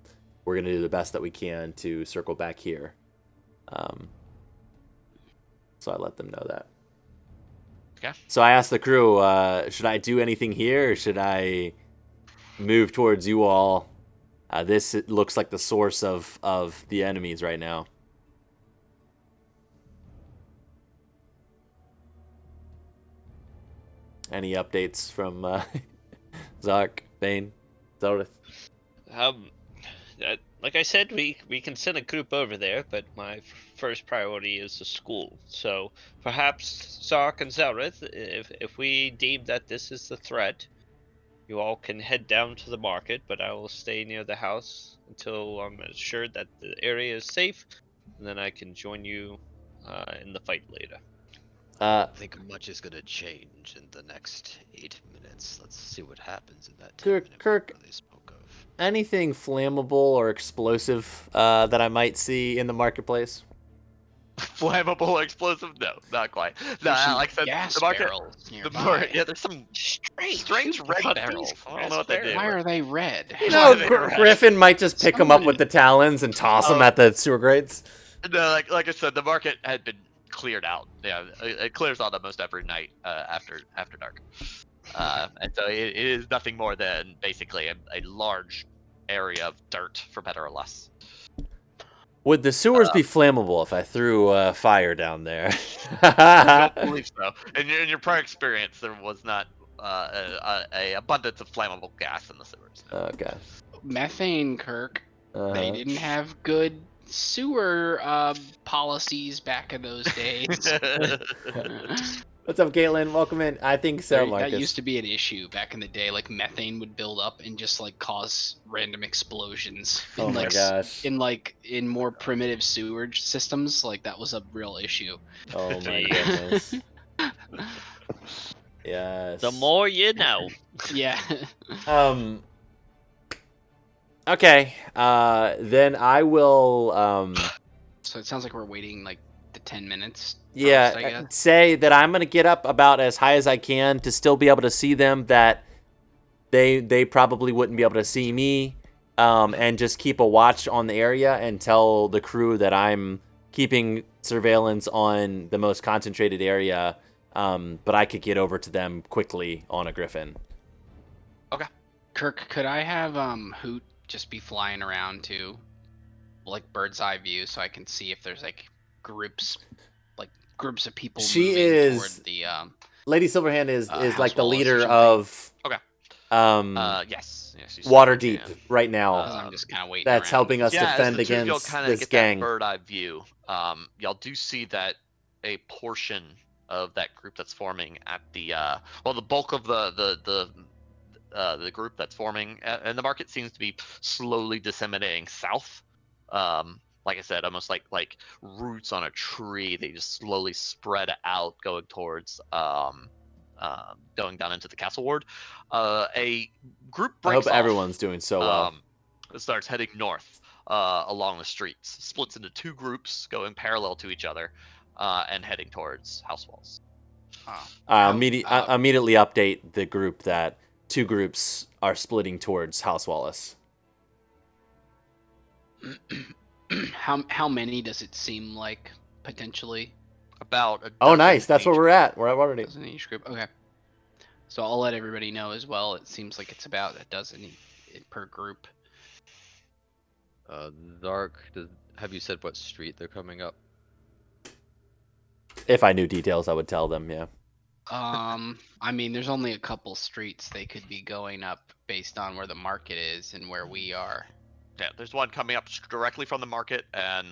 we're going to do the best that we can to circle back here. So I let them know that. Okay. So I asked the crew, should I do anything here, or should I move towards you all? This looks like the source of the enemies right now. Any updates from Zark, Bane, Zelrith? Like I said, we can send a group over there, but my first priority is the school. So perhaps Zark and Zelrith, if we deem that this is the threat, you all can head down to the market, but I will stay near the house until I'm assured that the area is safe, and then I can join you in the fight later. Uh, I think much is gonna change in the next 8 minutes. Let's see what happens in that Kirk- 10-minute Kirk- window they spoke of. anything flammable or explosive that I might see in the marketplace? Flammable or explosive? No, not quite. No, There's some like I said, gas the market. barrels nearby. Yeah, there's some strange red What barrels. these I don't know what they do. Why are they red? You Why know, are they red? Griffin might just pick them up Someone- with the talons and toss them Oh. at the sewer grates. No, like I said, the market had been cleared out. Yeah, it clears out almost every night after dark, and so it is nothing more than basically a large area of dirt, for better or less. Would the sewers be flammable if I threw fire down there? I don't believe so. In your prior experience, there was not a abundance of flammable gas in the sewers. Okay. Methane, Kirk. They Uh-huh. didn't have good sewer policies back in those days. What's up, Caitlin? Welcome in. I think so, That Marcus. used to be an issue back in the day. Like methane would build up and just like cause random explosions. Oh in, my like, gosh. in more primitive sewage systems, like that was a real issue. Oh my Yeah. goodness. Yes. The more you know. Yeah. Okay. Then I will. So it sounds like we're waiting like the 10 minutes. Yeah. first, I guess. Say that I'm gonna get up about as high as I can to still be able to see them. That they probably wouldn't be able to see me. And just keep a watch on the area and tell the crew that I'm keeping surveillance on the most concentrated area. But I could get over to them quickly on a Griffin. Kirk, could I have Hoot just be flying around too, like bird's eye view, so I can see if there's like groups of people She moving is- toward the Lady Silverhand is House like the Wallace or leader something. of Okay. yes, Yes. you Waterdeep certainly can. right now. Because I'm just kind of waiting. That's around. helping us Yeah, as defend the two of y'all against kinda this get gang. that bird eye view. Y'all do see that a portion of that group that's forming at the the bulk of the group that's forming in the market seems to be slowly disseminating south. Like I said, almost like roots on a tree. They just slowly spread out, going towards going down into the castle ward. A group I breaks hope off, everyone's doing so well. it starts heading north along the streets, splits into two groups going parallel to each other, and heading towards house walls. Immediately update the group that two groups are splitting towards House Wallace. How many does it seem like potentially? About a Oh, dozen nice. That's where each. we're at. We're at Waterdeep. Dozen in each group. Okay. So I'll let everybody know as well. It seems like it's about a dozen per group. Zark, have you said what street they're coming up? If I knew details, I would tell them. Yeah. I mean, there's only a couple streets they could be going up based on where the market is and where we are. Yeah, there's one coming up directly from the market, and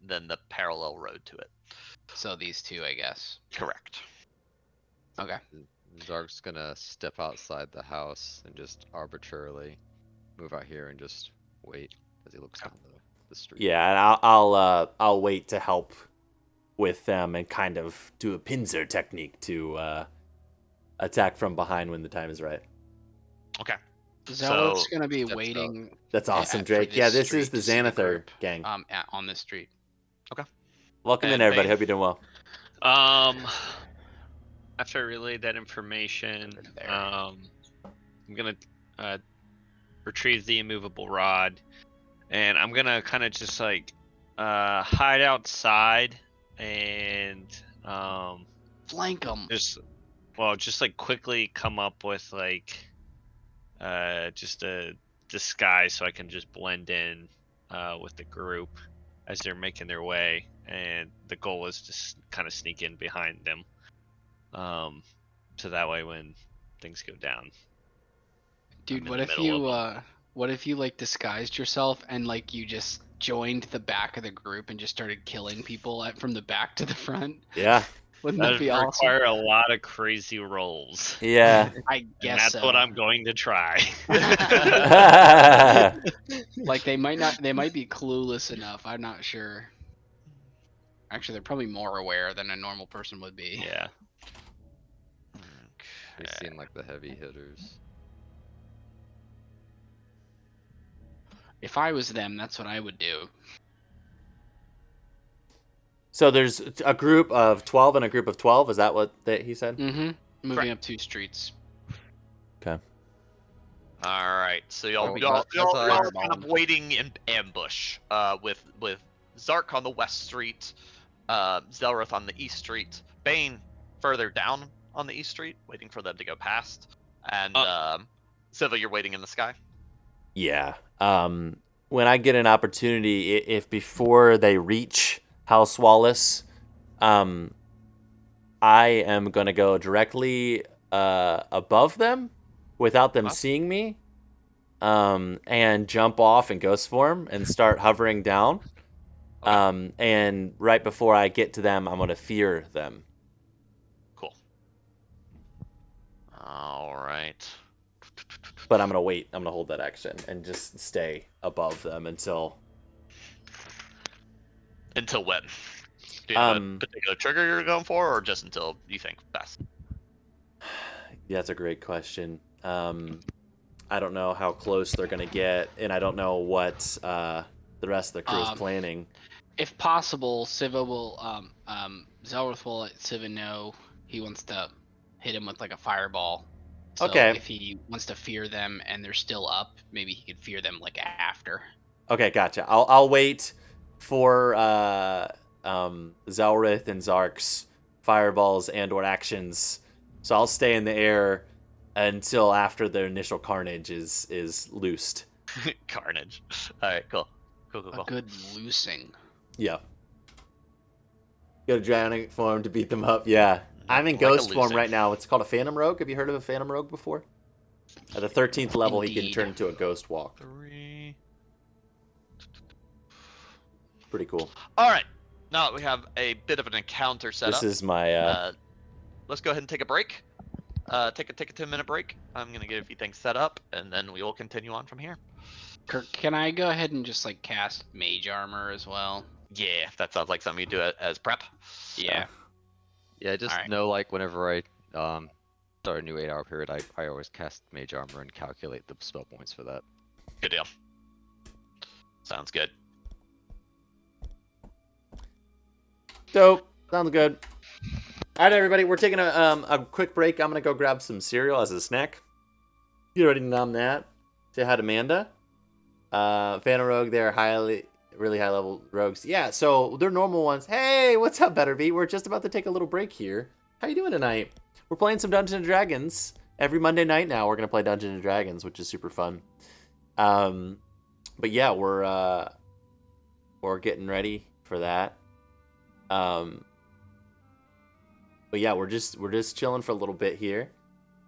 then the parallel road to it. So these two, I guess. Correct. Okay. Zark's gonna step outside the house and just arbitrarily move out here and just wait as he looks down the street. Yeah, and I'll wait to help with them and kind of do a pincer technique to attack from behind when the time is right. Okay. Zealot's So- gonna be That's waiting That's awesome, for Drake. Yeah, this street is the to see Xanathar group, gang. on this street. Welcome in, and everybody. Bane. Hope you're doing well. After I relay that information, There. I'm gonna retrieve the immovable rod, and I'm gonna kind of just like hide outside and Flank them. just like quickly come up with like just a disguise so I can just blend in with the group as they're making their way, and the goal is to kind of sneak in behind them, so that way when things go down. Dude, I'm in what the if middle you of what if you like disguised yourself and like you just joined the back of the group and just started killing people from the back to the front? Yeah. Wouldn't that That'd be awesome? require a lot of crazy rolls. Yeah. I And guess that's so. what I'm going to try. Like they might be clueless enough. I'm not sure. Actually, they're probably more aware than a normal person would be. Yeah. They seem like the heavy hitters. If I was them, that's what I would do. So there's a group of 12 and a group of 12. Is that what he said? Mm-hmm. Moving Correct. up 2 streets. Okay. All right, so y'all, Oh, y'all, that's y'all, a- y'all are kind of waiting in ambush, with Zark on the west street, Zelrith on the east street, Bane further down on the east street, waiting for them to go past, and Siva, you're waiting in the sky. Yeah. When I get an opportunity, if before they reach House Wallace, I am going to go directly above them without them seeing me, and jump off in ghost form and start hovering down. Okay. And right before I get to them, I'm going to fear them. Cool. All right. But I'm going to wait. I'm going to hold that action and just stay above them until... Until when? Do you have a Um, particular trigger you're going for, or just until you think best? Yeah, that's a great question. I don't know how close they're going to get, and I don't know what the rest of the crew is planning. If possible, Siva will Zelrith will let Siva know he wants to hit him with like a fireball. So Okay. if he wants to fear them and they're still up, maybe he could fear them like after. Okay, gotcha. I'll wait for Zelrith and Zark's fireballs and or actions. So I'll stay in the air until after the initial carnage is loosed. Carnage. All right, cool. Cool. A good loosing. Yeah. Go to drowning form to beat them up. Yeah. I'm in Like a ghost form loosing. right now. It's called a Phantom Rogue. Have you heard of a Phantom Rogue before? At the 13th level, he can Indeed. turn into a ghost walk. 3. Pretty cool. All right. Now that we have a bit of an encounter set This up, is my let's go ahead and take a break. Take a 10-minute break. I'm gonna get a few things set up, and then we will continue on from here. Kirk, can I go ahead and just like cast mage armor as well? Yeah, if that sounds like something you do as prep. Yeah. Yeah, just Alright. know like whenever I start a new 8-hour period, I always cast mage armor and calculate the spell points for that. Good deal. Sounds good. Dope. Sounds good. All right, everybody, we're taking a quick break. I'm gonna go grab some cereal as a snack. You already know that. Say hi to Amanda. Phantom Rogue, they're really high level rogues. Yeah, so they're normal ones. Hey, what's up, Betterbeat? We're just about to take a little break here. How you doing tonight? We're playing some Dungeons and Dragons every Monday night now. We're gonna play Dungeons and Dragons, which is super fun. But yeah, we're getting ready for that. But yeah, we're just chilling for a little bit here.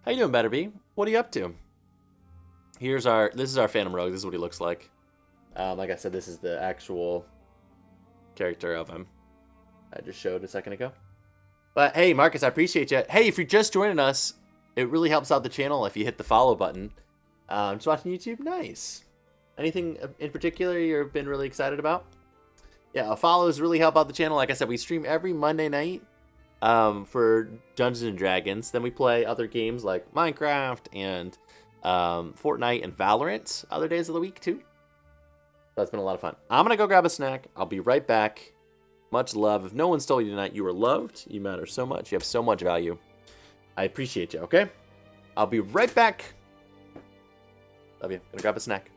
How you doing, Betterbeat? What are you up to? This is our Phantom Rogue. This is what he looks like. Like I said, this is the actual character of him I just showed a second ago. But hey, Marcus, I appreciate you. Hey, if you're just joining us, it really helps out the channel if you hit the follow button. Just watching YouTube, nice. Anything in particular you've been really excited about? Yeah, follows really help out the channel. Like I said, we stream every Monday night for Dungeons and Dragons. Then we play other games like Minecraft and Fortnite and Valorant other days of the week too. That's been a lot of fun. I'm gonna go grab a snack. I'll be right back. Much love. If no one stole you tonight, you were loved. You matter so much. You have so much value. I appreciate you, okay? I'll be right back. Love you. Gonna grab a snack.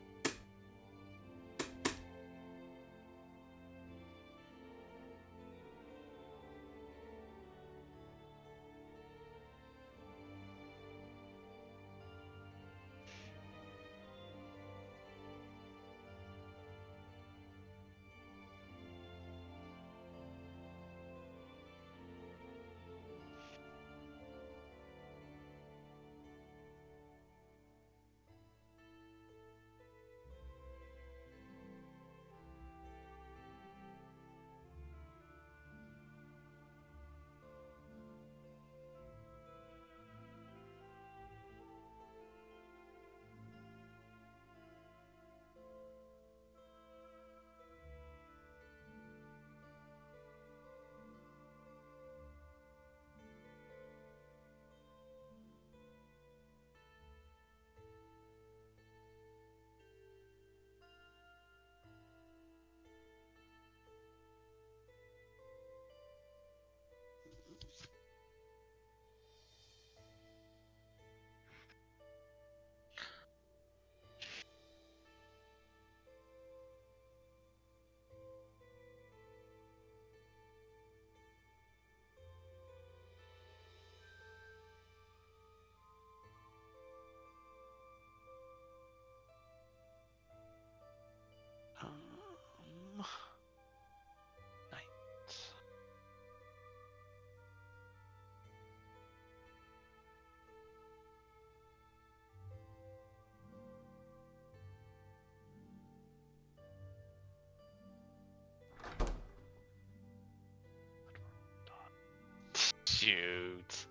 Shoot.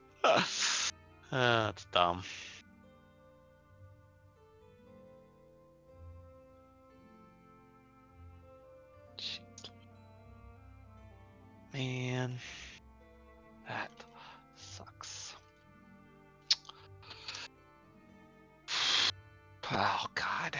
That's dumb. Jeez. Man, that sucks. Oh God.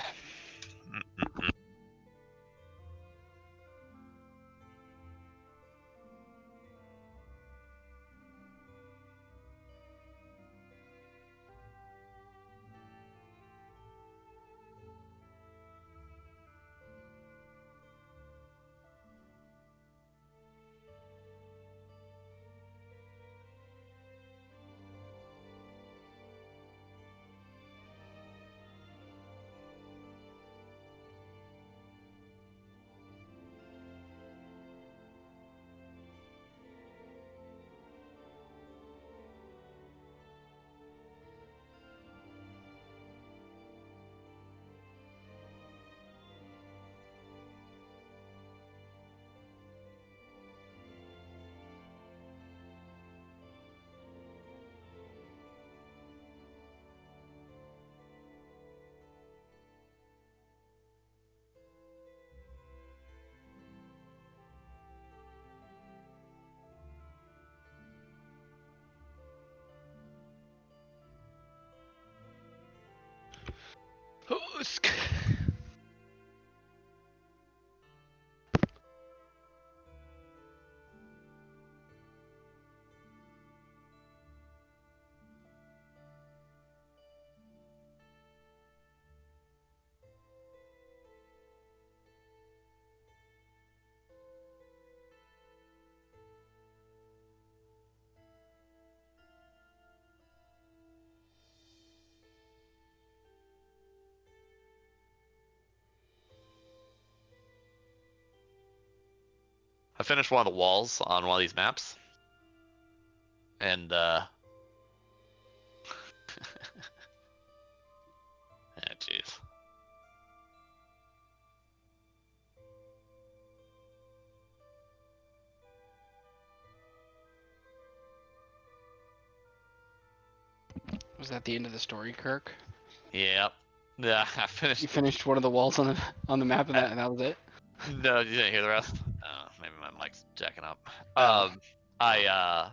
Husk. I finished one of the walls on one of these maps. And yeah, jeez. Was that the end of the story, Kirk? Yep. Yeah, I finished. You finished one of the walls on the map, and that was it. No, you didn't hear the rest. Maybe my mic's jacking up. Oh. I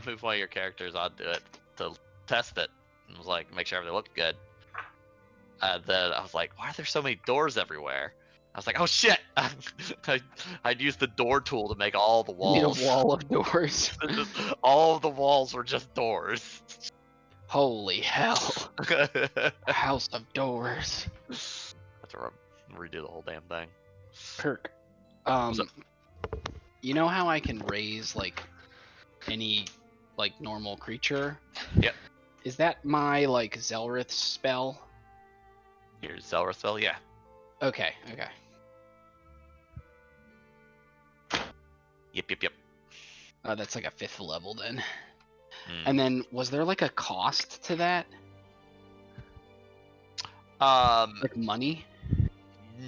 moved one of your characters onto it to test it, and was like, make sure everything looked good. And then I was like, why are there so many doors everywhere? I was like, oh shit! I'd used the door tool to make all the You need walls. a wall of doors. All of the walls were just doors. Holy hell! I A house of doors. have to redo the whole damn thing. Kirk, What's up? you know how I can raise like any like normal creature? Yep. Is that my like Zelrith spell? Here's Zelrithel, yeah. Okay. Yep. That's like a 5th level then. Hmm. And then was there like a cost to that? Like money?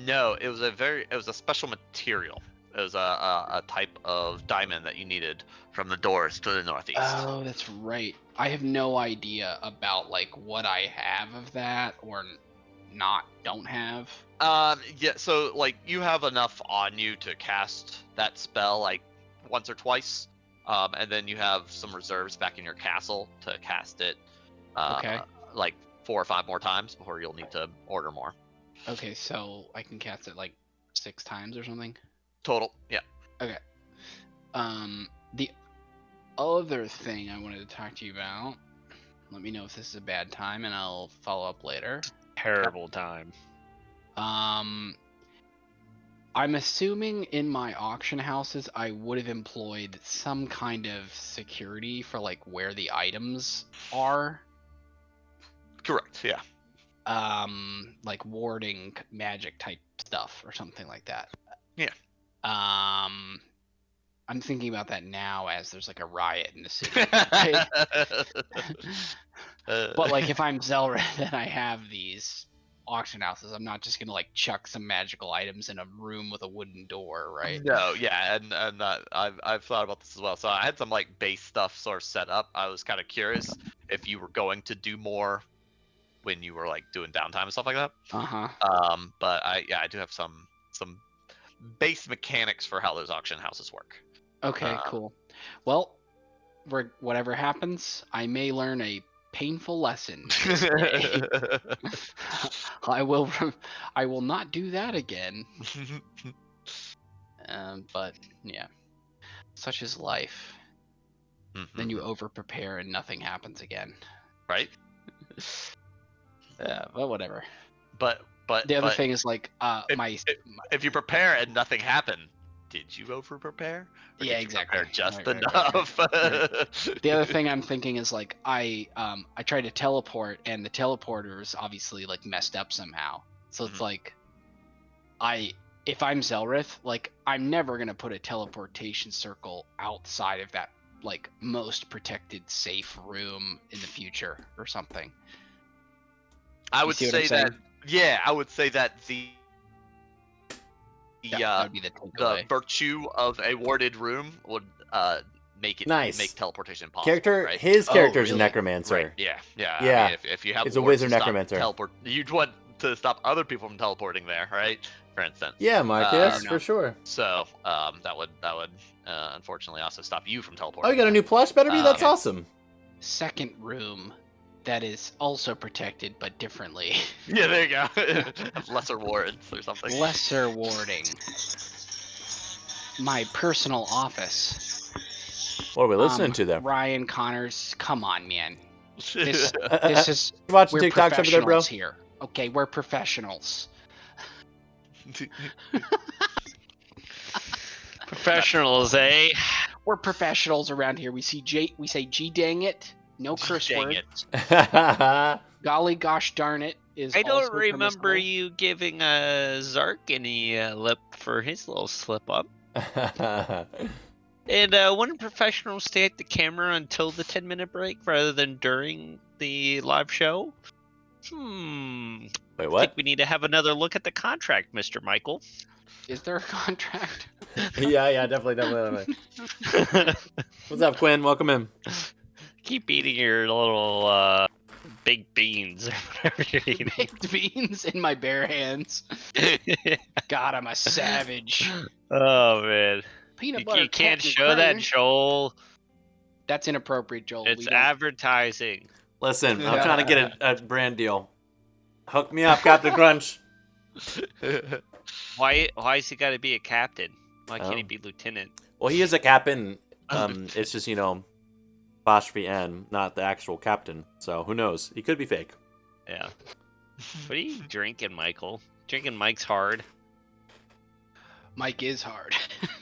No, it was a special material. It was a type of diamond that you needed from the doors to the northeast. Oh, that's right. I have no idea about like what I have of that or don't have. Yeah, so like you have enough on you to cast that spell like once or twice. And then you have some reserves back in your castle to cast it Okay. like 4 or 5 more times before you'll need to order more. Okay, so I can cast it like 6 times or something. Total, yeah. Okay. The other thing I wanted to talk to you about. Let me know if this is a bad time, and I'll follow up later. Terrible time. I'm assuming in my auction houses I would have employed some kind of security for like where the items are. Correct, yeah. Like warding magic type stuff or something like that. Yeah. I'm thinking about that now as there's like a riot in the city. Right? But like if I'm Zelrith and I have these auction houses. I'm not just gonna like chuck some magical items in a room with a wooden door, right? No, yeah, and I've thought about this as well. So I had some like base stuff sort of set up. I was kind of curious if you were going to do more when you were like doing downtime and stuff like that. But I do have some base mechanics for how those auction houses work. Okay, cool. Well, whatever happens, I may learn a painful lesson this day. I will not do that again. But yeah, such is life. Then you over prepare and nothing happens again. Right? Yeah, but whatever. But The other thing is like if you prepare and nothing happened, did you over prepare? Yeah, exactly. Just Right. enough. The other thing I'm thinking is like I tried to teleport and the teleporter's obviously like messed up somehow. So it's like if I'm Zelrith, like I'm never gonna put a teleportation circle outside of that like most protected safe room in the future or something. I You would see what I'm say saying? that. Yeah, I would say that the That would be the takeaway. virtue of a warded room would make teleportation possible. Right? His character is a really? necromancer. Right. Yeah. Yeah. I mean, if you have It's a wards wizard to stop necromancer. you'd want to stop other people from teleporting there, right? For instance. Yeah, Mike. Yes, for sure. So that would unfortunately also stop you from Oh, teleporting. you got a new plush, better be. That's Okay. awesome. Second room that is also protected but differently. Yeah, there you go. Lesser wards or something. Lesser warding. My personal office. What are we listening to there? Ryan Connors, come on, man. This is Watching we're TikToks over there, bro. professionals here. Okay, we're professionals. Professionals, eh? We're professionals around here. We say G dang it. No curse Dang words. it. Golly gosh darn it is I don't also remember permissible. you giving Zark any lip for his little slip up. And wouldn't professionals stay at the camera until the 10-minute break rather than during the live show? Wait, I what? think we need to have another look at the contract, Mr. Michael. Is there a contract? yeah, definitely. What's up, Quinn? Welcome in. Keep eating your little baked beans or whatever you're eating. Baked beans in my bare hands. God, I'm a savage. Oh man, Peanut butter. you can't Captain show that, Crunch. Joel. That's inappropriate, Joel. It's We don't- advertising. Listen, I'm trying to get a brand deal. Hook me up, Captain Crunch. Why has he got to be a captain? Why can't he Oh. be lieutenant? Well, he is a captain. It's just apostrophe N, not the actual captain. So who knows? He could be fake. Yeah. What are you drinking, Michael? Drinking Mike's hard. Mike is hard.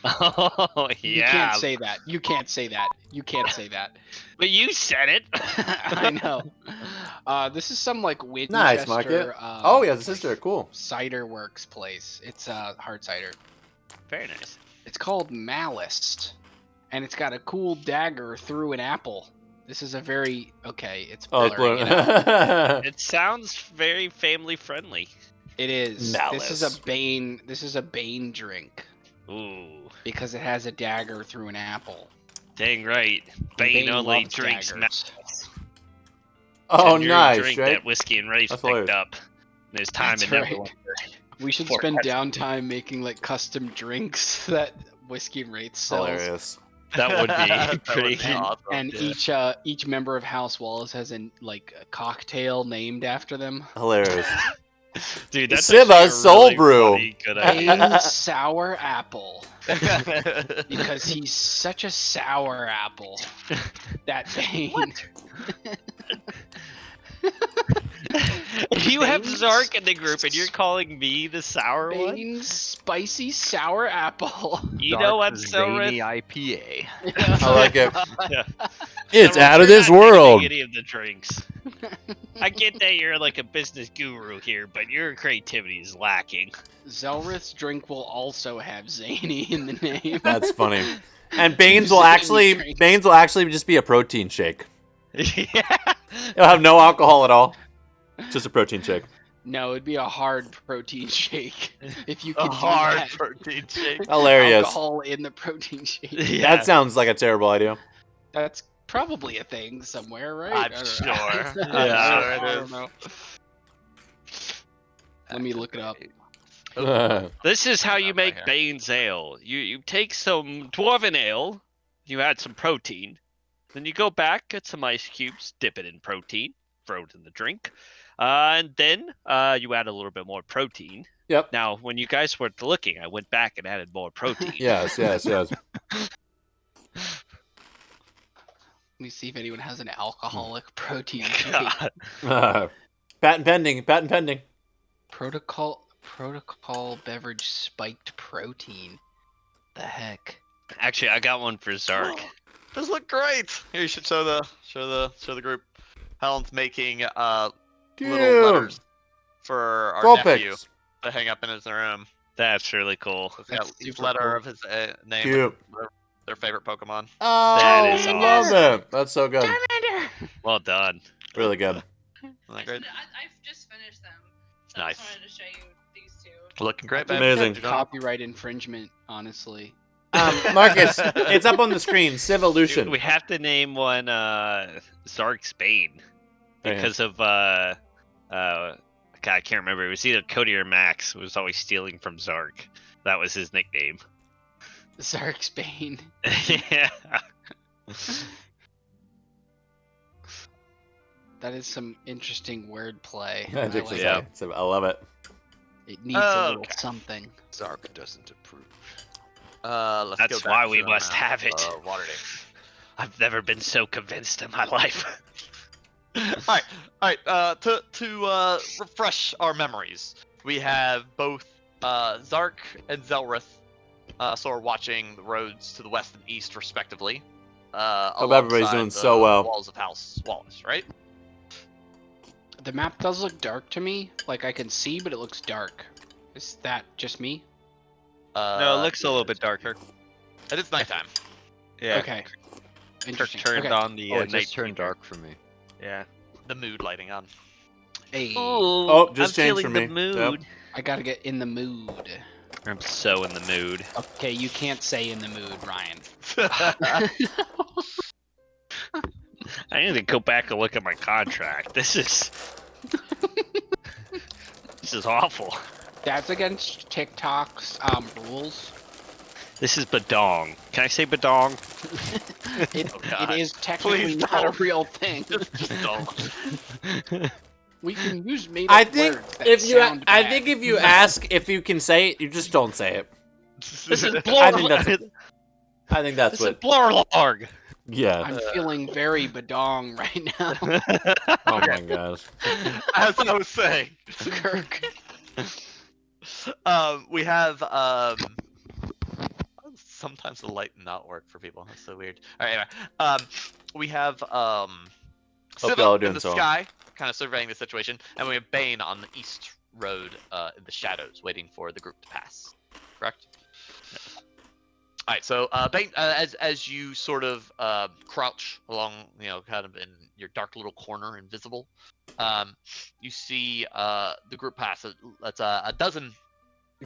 Oh yeah. You can't say that. You can't say that. You can't say that. But you said it. I know. This is some like Winchester. Nice, Market. Oh, yeah, the sister. Cool. Cider Works place. It's hard cider. Very nice. It's called Malice, and it's got a cool dagger through an apple. This is a very It's Oh, it's blurring it out. It sounds very family friendly. It is. Malice. This is a Bane. This is a Bane drink Ooh, because it has a dagger through an apple. dang right. Bane only loves drinks daggers. Malice. Oh, Tender nice, drink right? that whiskey and Rafe That's picked hilarious. up. There's time That's in never right. wonder. We should Poor spend Pepsi. downtime making like custom drinks that Whiskey and Wraith sells. Hilarious. That would be That would pretty. be awesome. And Yeah. each member of House Wallace has a cocktail named after them. Hilarious. Dude, that's Siva actually a Soul really Brew. funny, good idea. Bane Sour Apple. Because he's such a sour apple. That Bane. You have Bane's- Zark in the group and you're calling me the sour one? Bane's spicy sour apple. You know what, Zany Silrith? IPA. I like it. Yeah. It's Silrith, out of you're this not mixing world. Any of the drinks. I get that you're like a business guru here, but your creativity is lacking. Zelrith's drink will also have zany in the name. That's funny. And Bane's will Zany actually drink. just be a protein shake. Yeah. It'll have no alcohol at all. Just a protein shake. No, it'd be a hard protein shake if you A could do hard that. protein shake. Hilarious. Alcohol in the protein shake. That sounds like a terrible idea. That's probably a thing somewhere, right? I'm I don't sure. know. I'm Yeah. sure it I is. don't know. Let me look it up. This is how you Right make here. Bane's ale. You take some dwarven ale, you add some protein, then you go back, get some ice cubes, dip it in protein, throw it in the drink, and then you add a little bit more protein. Yep. Now, when you guys were looking, I went back and added more protein. Yes. Let me see if anyone has an alcoholic protein shake. God. Patent pending. Protocol beverage spiked protein. The heck? Actually, I got one for Zark. Those look great. Here, you should show the group. Helen's making little letters for our nephew Tropics. to hang up in his room. That's really cool. It's got That's each super letter cool. of his name, Cute. their favorite Pokemon. Oh, That is love it. That's so good. Well done. Really good. Isn't that great? I've just finished them. So Nice. I just wanted to show you these two. Looking great, babe. Amazing. You're doing- Copyright infringement, honestly. Marcus, it's up on the screen. Civolution. We have to name one Zark's Bane because of God, I can't remember. It was either Cody or Max who was always stealing from Zark. That was his nickname. Zark's Bane. Yeah. That is some interesting wordplay. That's I actually like Yeah. it. so I love it. It needs a little Okay. something. Zark doesn't approve. Let's That's go why back we to the must map, have it. Waterdeep. I've never been so convinced in my life. All right. To refresh our memories, we have both Zark and Zelrith, so are watching the roads to the west and east, respectively. Hope everybody's alongside doing the so well. Walls of House Wallace, right? The map does look dark to me. Like I can see, but it looks dark. Is that just me? No, it looks a little bit darker. It is nighttime. Yeah. Okay. Kirk Interesting. turned Okay. on the Oh, it night just turned meter. dark for me. Yeah. The mood lighting on. Hey, Oh, just I'm changed feeling for the me. Yep. mood. I gotta get in the mood. I'm so in the mood. Okay, you can't say in the mood, Ryan. I need to go back and look at my contract. This is awful. That's against TikTok's rules. This is badong. Can I say badong? It, Oh, God. it is technically Please not a don't. real thing. Just don't. We can use made I up think words that if you, sound I bad. think if you ask if you can say it, you just don't say it. This is I think blur. that's- I think that's This is what. blurlog. Yeah. I'm feeling very badong right now. Oh my gosh. As I was saying, Kirk. we have sometimes the light not work for people. That's so weird. All right, anyway, we have Siva y'all are in doing the so well. sky, kind of surveying the situation, and we have Bane on the east road in the shadows, waiting for the group to pass. Correct. All right, so Bane, as you sort of crouch along, kind of in your dark little corner, invisible, you see the group pass. That's a dozen.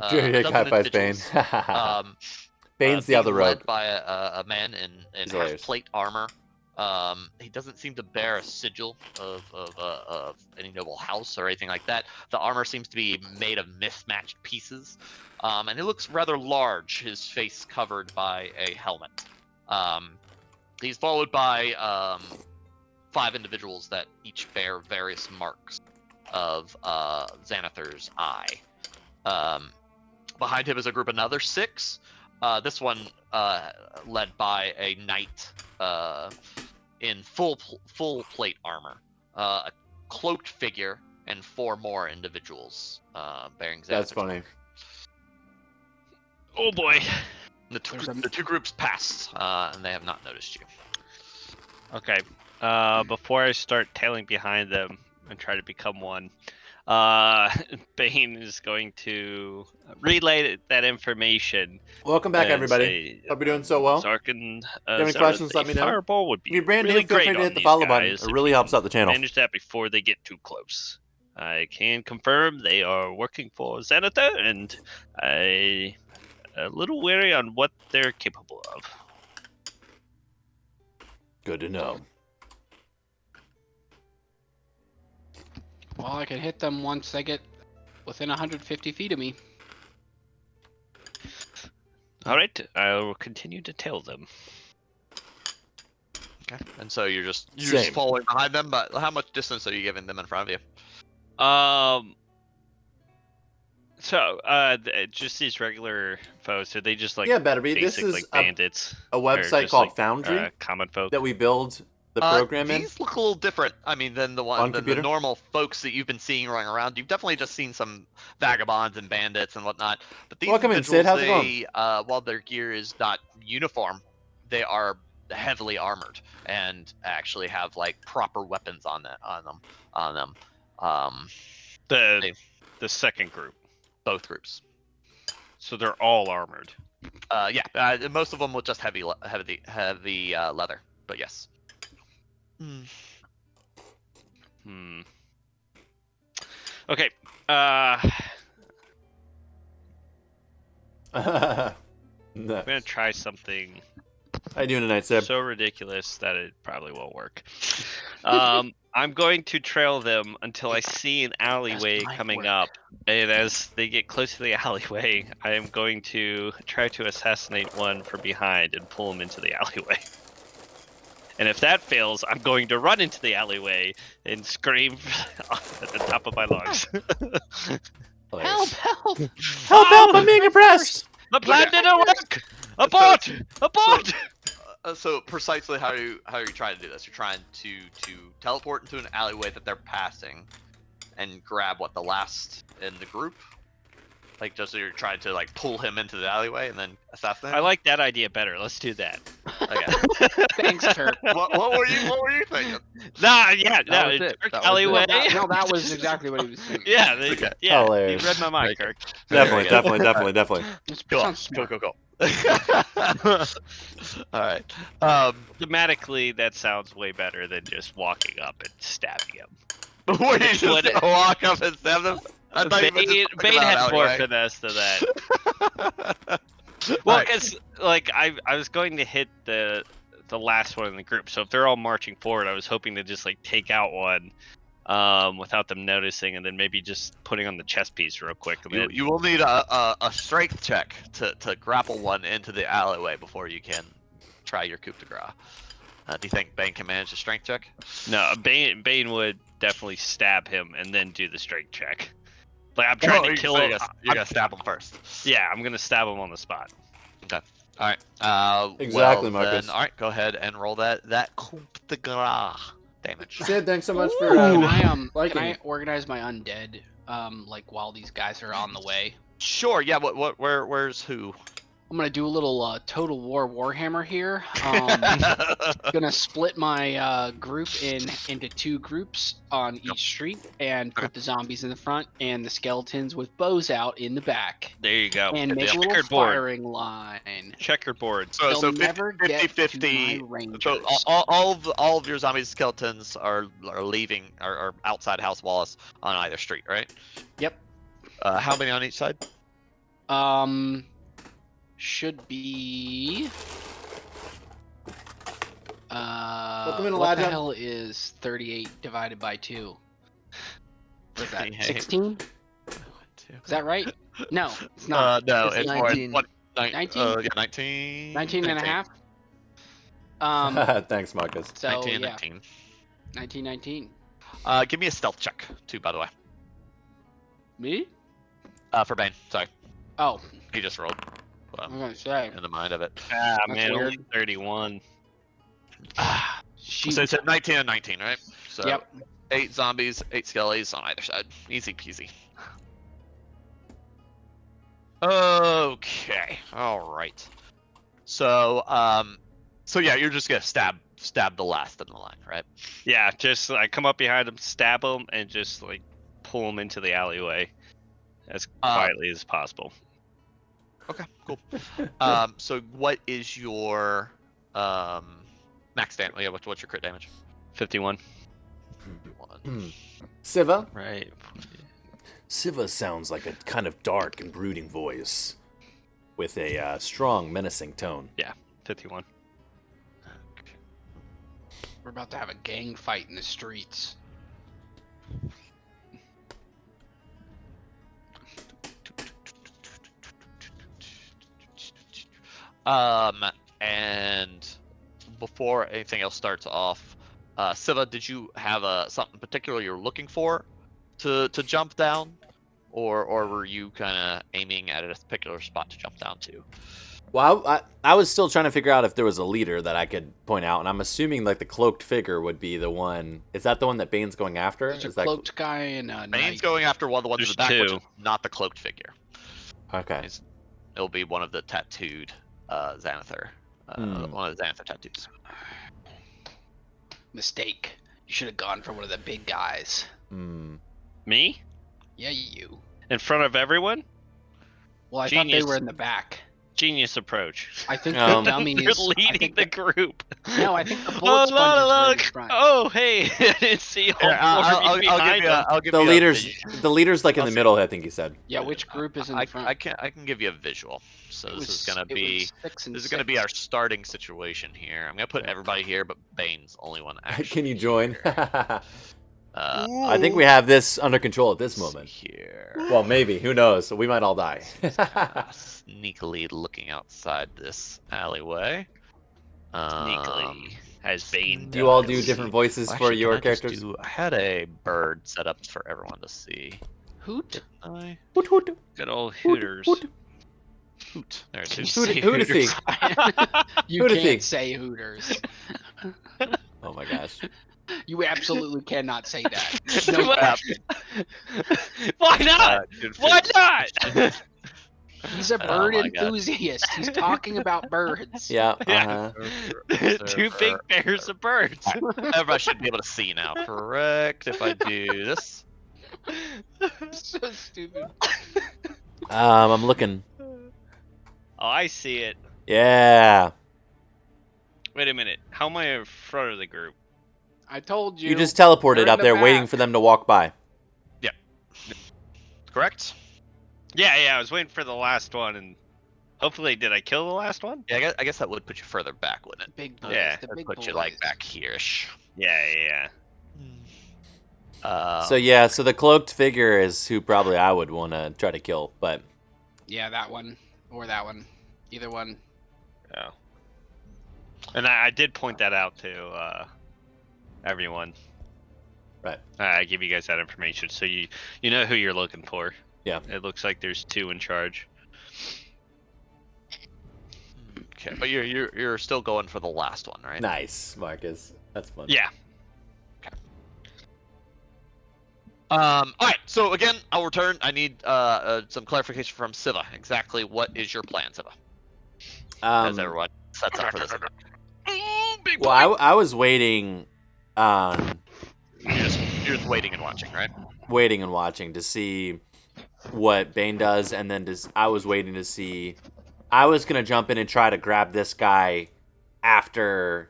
Jake dozen high fives Bane. individuals, Bane's the being other rogue. led by a man in He's hilarious. half plate armor. He doesn't seem to bear a sigil of any noble house or anything like that. The armor seems to be made of mismatched pieces, and he looks rather large. His face covered by a helmet. He's followed by 5 individuals that each bear various marks of Xanathar's eye. Behind him is a group of another 6. This one led by a knight in full plate armor, a cloaked figure, and 4 more individuals bearing Xanathar's That's funny. Oh boy. The two groups passed, and they have not noticed you. Okay. Before I start tailing behind them and try to become one, Bane is going to relay that information. Welcome back, and everybody. say, Hope you're doing so well. Zark and you have any Zareth, questions, a let me know. Fireball would be If you're brand really new, feel great free to on hit the these follow button. guys It if really you helps can out the channel. Manage that before they get too close. I can confirm they are working for Xanathar, and I'm a little wary on what they're capable of. Good to know. Well, I can hit them once they get within 150 feet of me. All right, I will continue to tail them. Okay. And so you're just Same. following behind them, but how much distance are you giving them in front of you? Just these regular foes. So they just like Yeah, Batterby, this basic is like a bandits. A or website just, called like, Foundry common folk. that we build the program in. These look a little different. I mean, than the On than the computer? normal folks that you've been seeing running around. You've definitely just seen some vagabonds and bandits and whatnot. But these Welcome in, individuals, Sid. How's it going? while their gear is not uniform, they are heavily armored and actually have like proper weapons on them. They- The second group. both groups. So they're all armored. Most of them with just heavy leather. But yes. Okay. Nice. I'm gonna try something How you doing tonight, Seb? so ridiculous that it probably won't work. I'm going to trail them until I see an alleyway might coming work. up, and as they get close to the alleyway, I am going to try to assassinate one from behind and pull him into the alleyway. And if that fails, I'm going to run into the alleyway and scream at the top of my lungs. Help! Help! Help! I'm being oppressed! The plan didn't work! Abort! Abort! So precisely how are you trying to do this? You're trying to teleport into an alleyway that they're passing, and grab the last in the group. Like just so you're trying to like pull him into the alleyway and then assassinate. I him? like that idea better. Let's do that. Okay. Thanks, Turk. what were you thinking? Nah, That yeah, no, was it. Kirk That was it. alleyway. That was exactly what he was thinking. Yeah, Okay. yeah. Hilarious. You read my mind, Okay. Kirk. Definitely, Very good. definitely. It Cool. sounds smart. Cool. All right. Thematically, that sounds way better than just walking up and stabbing him. Were you just What- gonna walk up and stab them? I thought you meant just talking Bane about had more alleyway. finesse to that. Well, Alright. because like I was going to hit the last one in the group, so if they're all marching forward, I was hoping to just like take out one without them noticing, and then maybe just putting on the chest piece real quick. And then, You will need a strength check to grapple one into the alleyway before you can try your coup de grace. Do you think Bane can manage a strength check? no, Bane would definitely stab him and then do the strength check. Like I'm trying to kill him. You're gonna stab him first. Yeah, I'm gonna stab him on the spot. All right. Exactly, well, Marcus. Then, all right, go ahead and roll that coup de grace damage. Sid, thanks so much for Can I liking. can I organize my undead like while these guys are on the way? Sure. Yeah. Where's who? I'm gonna do a little Total War Warhammer here. Gonna split my group into two groups on each street and put the zombies in the front and the skeletons with bows out in the back. There you go. And make a little Checkered board. firing line. Checkered board. So They'll 50, never get 50, to 50. my rangers. So all of your zombie skeletons are leaving are outside House Wallace on either street, right? Yep. How many on each side? Should be. them in, What the Elijah. hell is 38 divided by 2? What's that? 38. 16? Is that right? No, it's not. No, It's it's 19. more. 19? Yeah, 19. 19 and a half? Thanks, Marcus. So 19 and yeah, 19. 19. Give me a stealth check too, by the way. Me? For Bane. Sorry, Oh, he just rolled. I'm gonna say. In the mind of it. Ah, That's man, weird. only 31. Shoot. So it's at 19 and 19, right? So Yep. 8 zombies, 8 skellies on either side. Easy peasy. Okay. All right. So yeah, you're just gonna stab the last in the line, right? Yeah, just I come up behind him, stab him, and just like pull him into the alleyway as quietly as possible. Okay, cool. So what is your max damage? Yeah, what's your crit damage? 51. One. Siva? Right. Siva sounds like a kind of dark and brooding voice with a strong, menacing tone. 51. We're about to have a gang fight in the streets. And before anything else starts off, Siva, did you have something particular you're looking for to jump down, or were you kind of aiming at a particular spot to jump down to? Well, I was still trying to figure out if there was a leader that I could point out, and I'm assuming like the cloaked figure would be the one. Is that the one that Bane's going after? There's a Is that cloaked guy and a Bane's knight. going after one of the ones in There's the back, which two. is not the cloaked figure. Okay. It'll be one of the tattooed Xanathar. One of the Xanathar tattoos. Mistake. You should have gone for one of the big guys. Hmm. Me? Yeah, you. In front of everyone? Well, I thought Genius. they were in the back. Genius approach. I think Um, the dummies. They're I leading think the group. No, I think the Oh, bullet sponges were in look! front. Oh, hey! I didn't see all Here, four of you behind them. I'll give The you leader's like in I'll the see. middle. I think you said. Yeah, which group is in I front? can give you a visual. So It this was- is gonna it be was 6 and this is gonna be 6. our starting situation here. I'm gonna put everybody here, but Bane's the only one actually. Can you join? here. I think we have this under control at this let's see moment. here. Well, maybe. Who knows? We might all die. Sneakily looking outside this alleyway. Sneakily, as Bane Do you all do does. different voices Well, for actually, your can I just characters? I had a bird set up for everyone to see. Hoot. I Hoot, hoot, Good old hoot, Hooters. hoot. hoot. There it Can you is. Hoot- say Hootasy. Hooters? You Hootasy. can't say Hooters. Oh my gosh. You absolutely cannot say that. No What? question. Why not? Good for Why you. not? He's a Oh bird my God. enthusiast. He's talking about birds. Yeah. Yeah. Uh-huh. Two big pairs of birds. Everybody should be able to see now. Correct. If I do this. So stupid. I'm looking. Oh, I see it. Yeah. Wait a minute. How am I in front of the group? I told you. You just teleported We're in up the there, waiting back. for them to walk by. Correct? Yeah, I was waiting for the last one, and hopefully, did I kill the last one? Yeah, I guess that would put you further back, wouldn't it? Big boys. Yeah, the That'd big put boys. you like back here-ish. Yeah. So yeah, so the cloaked figure is who probably I would want to try to kill, but Yeah, that one or that one, either one. Yeah. And I did point that out to everyone. Right. I give you guys that information, so you know who you're looking for. Yeah. It looks like there's two in charge. Okay, but you're still going for the last one, right? nice, Marcus. That's fun. Yeah. All right. So again, I'll return. I need some clarification from Siva. Exactly what is your plan, Siva? As everyone sets up for this event. Well, I was waiting, You're just waiting and watching, right? waiting and watching to see what Bane does, and then I was waiting to see. I was gonna jump in and try to grab this guy after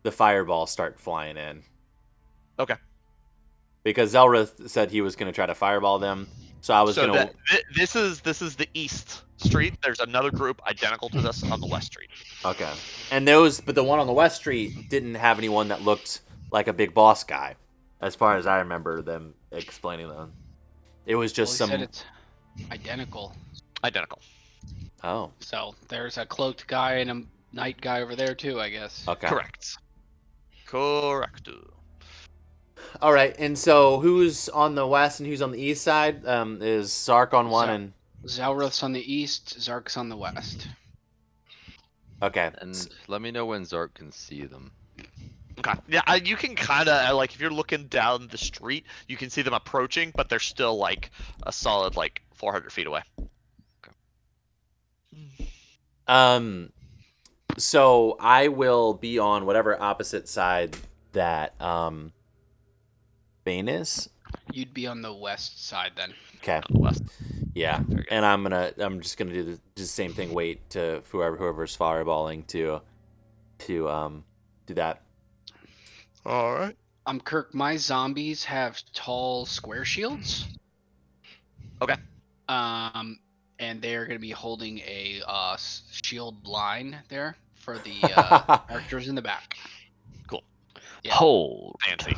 the fireballs start flying in. Okay. Because Zelrith said he was gonna try to fireball them, so I was So gonna. this is the east street. There's another group identical to this on the west street. Okay. And but the one on the West Street didn't have anyone that looked like a big boss guy, as far as I remember them explaining them. It was just Well, he some. said it's identical. Identical. Oh, So there's a cloaked guy and a night guy over there too, I guess. okay. Correct. Correct. All right. And so, who's on the west and who's on the east side? Is Zark on one Zark. and Zelrith's on the east, Zark's on the west. okay. And let me know when Zark can see them. Okay. Yeah, you can kind of like if you're looking down the street, you can see them approaching, but they're still like a solid like 400 feet away. So I will be on whatever opposite side that Bane is. You'd be on the west side then. Okay. On the west. Yeah. Very good. And I'm just gonna do the same thing. Wait to whoever's fireballing to do that. All right. Kirk, my zombies have tall square shields. Okay. And they are going to be holding a shield line there for the characters in the back. Yeah. Hold. Fancy.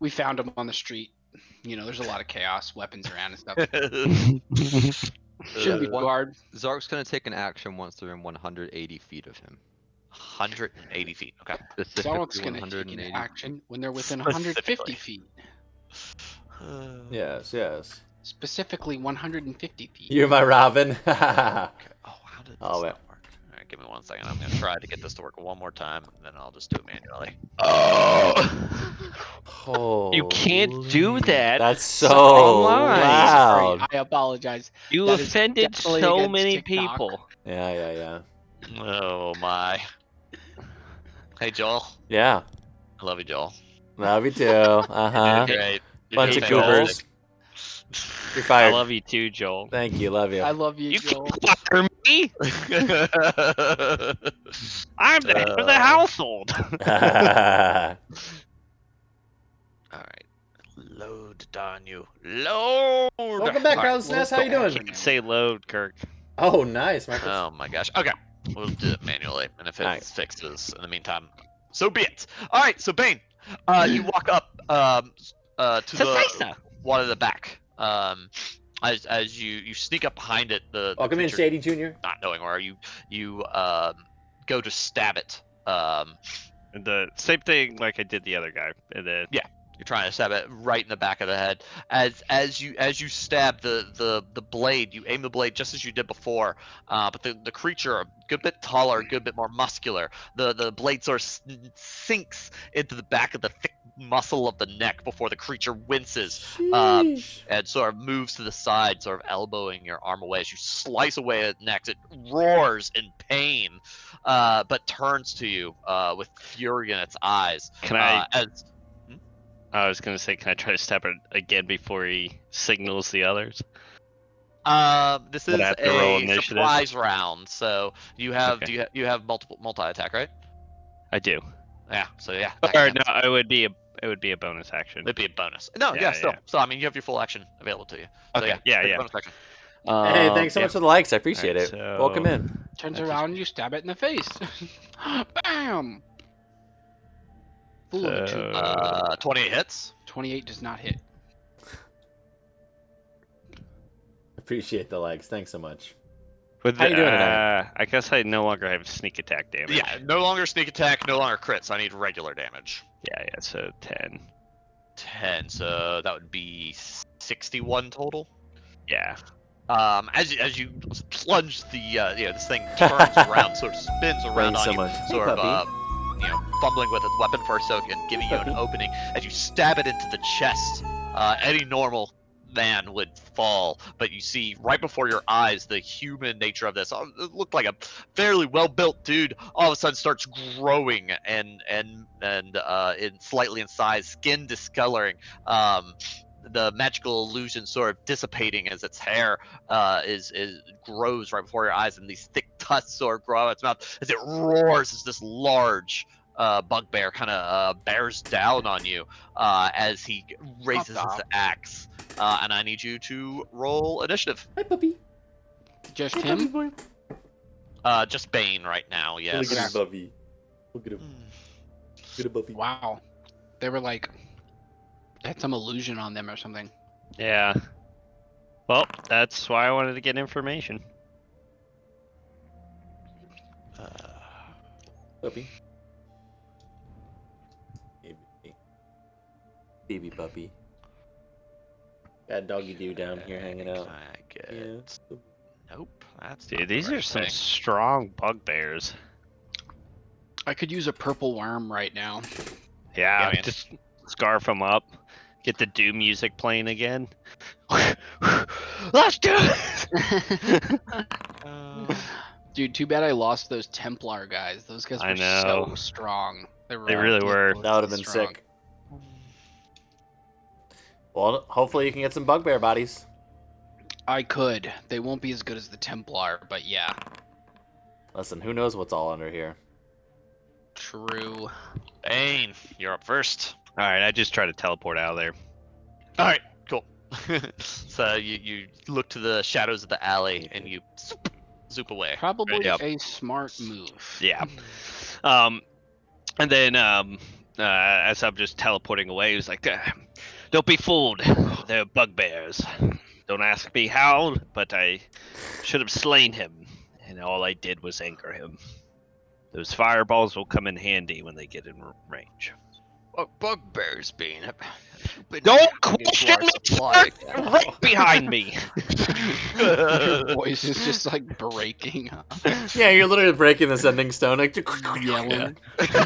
We found them on the street. You know, there's a lot of chaos, weapons around and stuff. Shouldn't be too hard. Zark's gonna take an action once they're in 180 feet of him. 180 feet. Okay. Zark's Specifically going to take 180. an action when they're within 150 feet. Yes, yes. Specifically 150 feet. You're my Robin. Okay. Oh, how did this Oh, wait. not work? All right, give me 1 second. I'm gonna try to get this to work one more time, and then I'll just do it manually. You can't do Holy- that. That's so online. loud. Sorry, I apologize. You That is offended definitely so against many TikTok. people. Yeah. Oh my. Hey Joel. Yeah. I love you, Joel. Love you too. Uh-huh. You're great. You're Bunch doing of Joel. goobers. fantastic. You're I fired. love you too, Joel. Thank you. Love you. I love you, You Joel. can't fire me. I'm the head of the household. All right. Load, darn you. Load. Welcome back, All right. Carlos Ness. How you I doing? can't say load, Kirk. Oh, nice, Marcus. Oh my gosh. Okay. We'll do it manually, and if it Alright. fixes in the meantime, so be it. All right. So Bane, you walk up to the Sasasa. one in the back. As you sneak up behind it, the Welcome in, creature, Shady Jr. not knowing where you go to stab it. The same thing like I did the other guy. And then You're trying to stab it right in the back of the head. As you stab the blade, you aim the blade just as you did before. But the creature, a good bit taller, a good bit more muscular. The blade sort of sinks into the back of the thick muscle of the neck before the creature winces Sheesh. and sort of moves to the side, sort of elbowing your arm away. As you slice away at its neck, it roars in pain, but turns to you with fury in its eyes. can I? As I was gonna say, can I try to stab it again before he signals the others? This Would is I have to roll a initiative? surprise round, so you have Okay. you have multi attack, right? I do. Yeah. So yeah. Or that no, counts. it would be a bonus action. It'd be a bonus. No, Yeah, yeah, still. yeah. So I mean, you have your full action available to you. So, Okay, yeah. yeah, take a yeah. bonus action. Hey, thanks so Yeah. much for the likes. I appreciate Alright, it. Welcome so- in. Turns That's around, you stab it in the face. Bam! Fool of a two. 28 hits. 28 does not hit. Appreciate the likes. Thanks so much. With How you doing tonight? I guess I no longer have sneak attack damage. Yeah, no longer sneak attack, no longer crits. I need regular damage. Yeah, so 10. 10, so that would be 61 total. Yeah. As you plunge the this thing turns around, sort of spins around Thanks on so you, much. Hey, sort of puppy. fumbling with its weapon for a second, giving you an opening. As you stab it into the chest, any normal man would fall, but you see right before your eyes the human nature of this. It looked like a fairly well-built dude. All of a sudden, starts growing and in slightly in size, skin discoloring. The magical illusion sort of dissipating as its hair is grows right before your eyes, and these thick tusks sort of grow out of its mouth as it roars as this large bugbear kind of bears down on you as he raises his axe. And I need you to roll initiative. Hi, puppy. Just Hi, puppy him? boy. Just Bane right now, yes. Look at his puppy. Look at him. Hmm. Look at a puppy. Wow. They were like, had some illusion on them or something. Yeah. Well, that's why I wanted to get information. Puppy. Baby puppy. Got doggy doo down here hanging out. I get Yeah. Nope, that's Dude, not the these right are some thing. strong bugbears. I could use a purple worm right now. Yeah, man. just scarf them up. Get the Doom music playing again. Let's do it! Dude, too bad I lost those Templar guys. Those guys I were so know. strong. They really were. That would have been strong. sick. Well, hopefully you can get some bugbear bodies. I could. They won't be as good as the Templar, but yeah. Listen, who knows what's all under here? True. Bane, you're up first. All right, I just try to teleport out of there. All right, cool. So you look to the shadows of the alley and you zoop away. Probably Yep. a smart move. Yeah. And then as I'm just teleporting away, he was like, "Don't be fooled. They're bugbears. Don't ask me how, but I should have slain him, and all I did was anger him. Those fireballs will come in handy when they get in range." What bugbears, Bane? Have you been Don't hacking into question our me, supply sir! account? Right behind me. Your voice is just like breaking. Yeah, you're literally breaking the sending stone. Like, Yelling. What's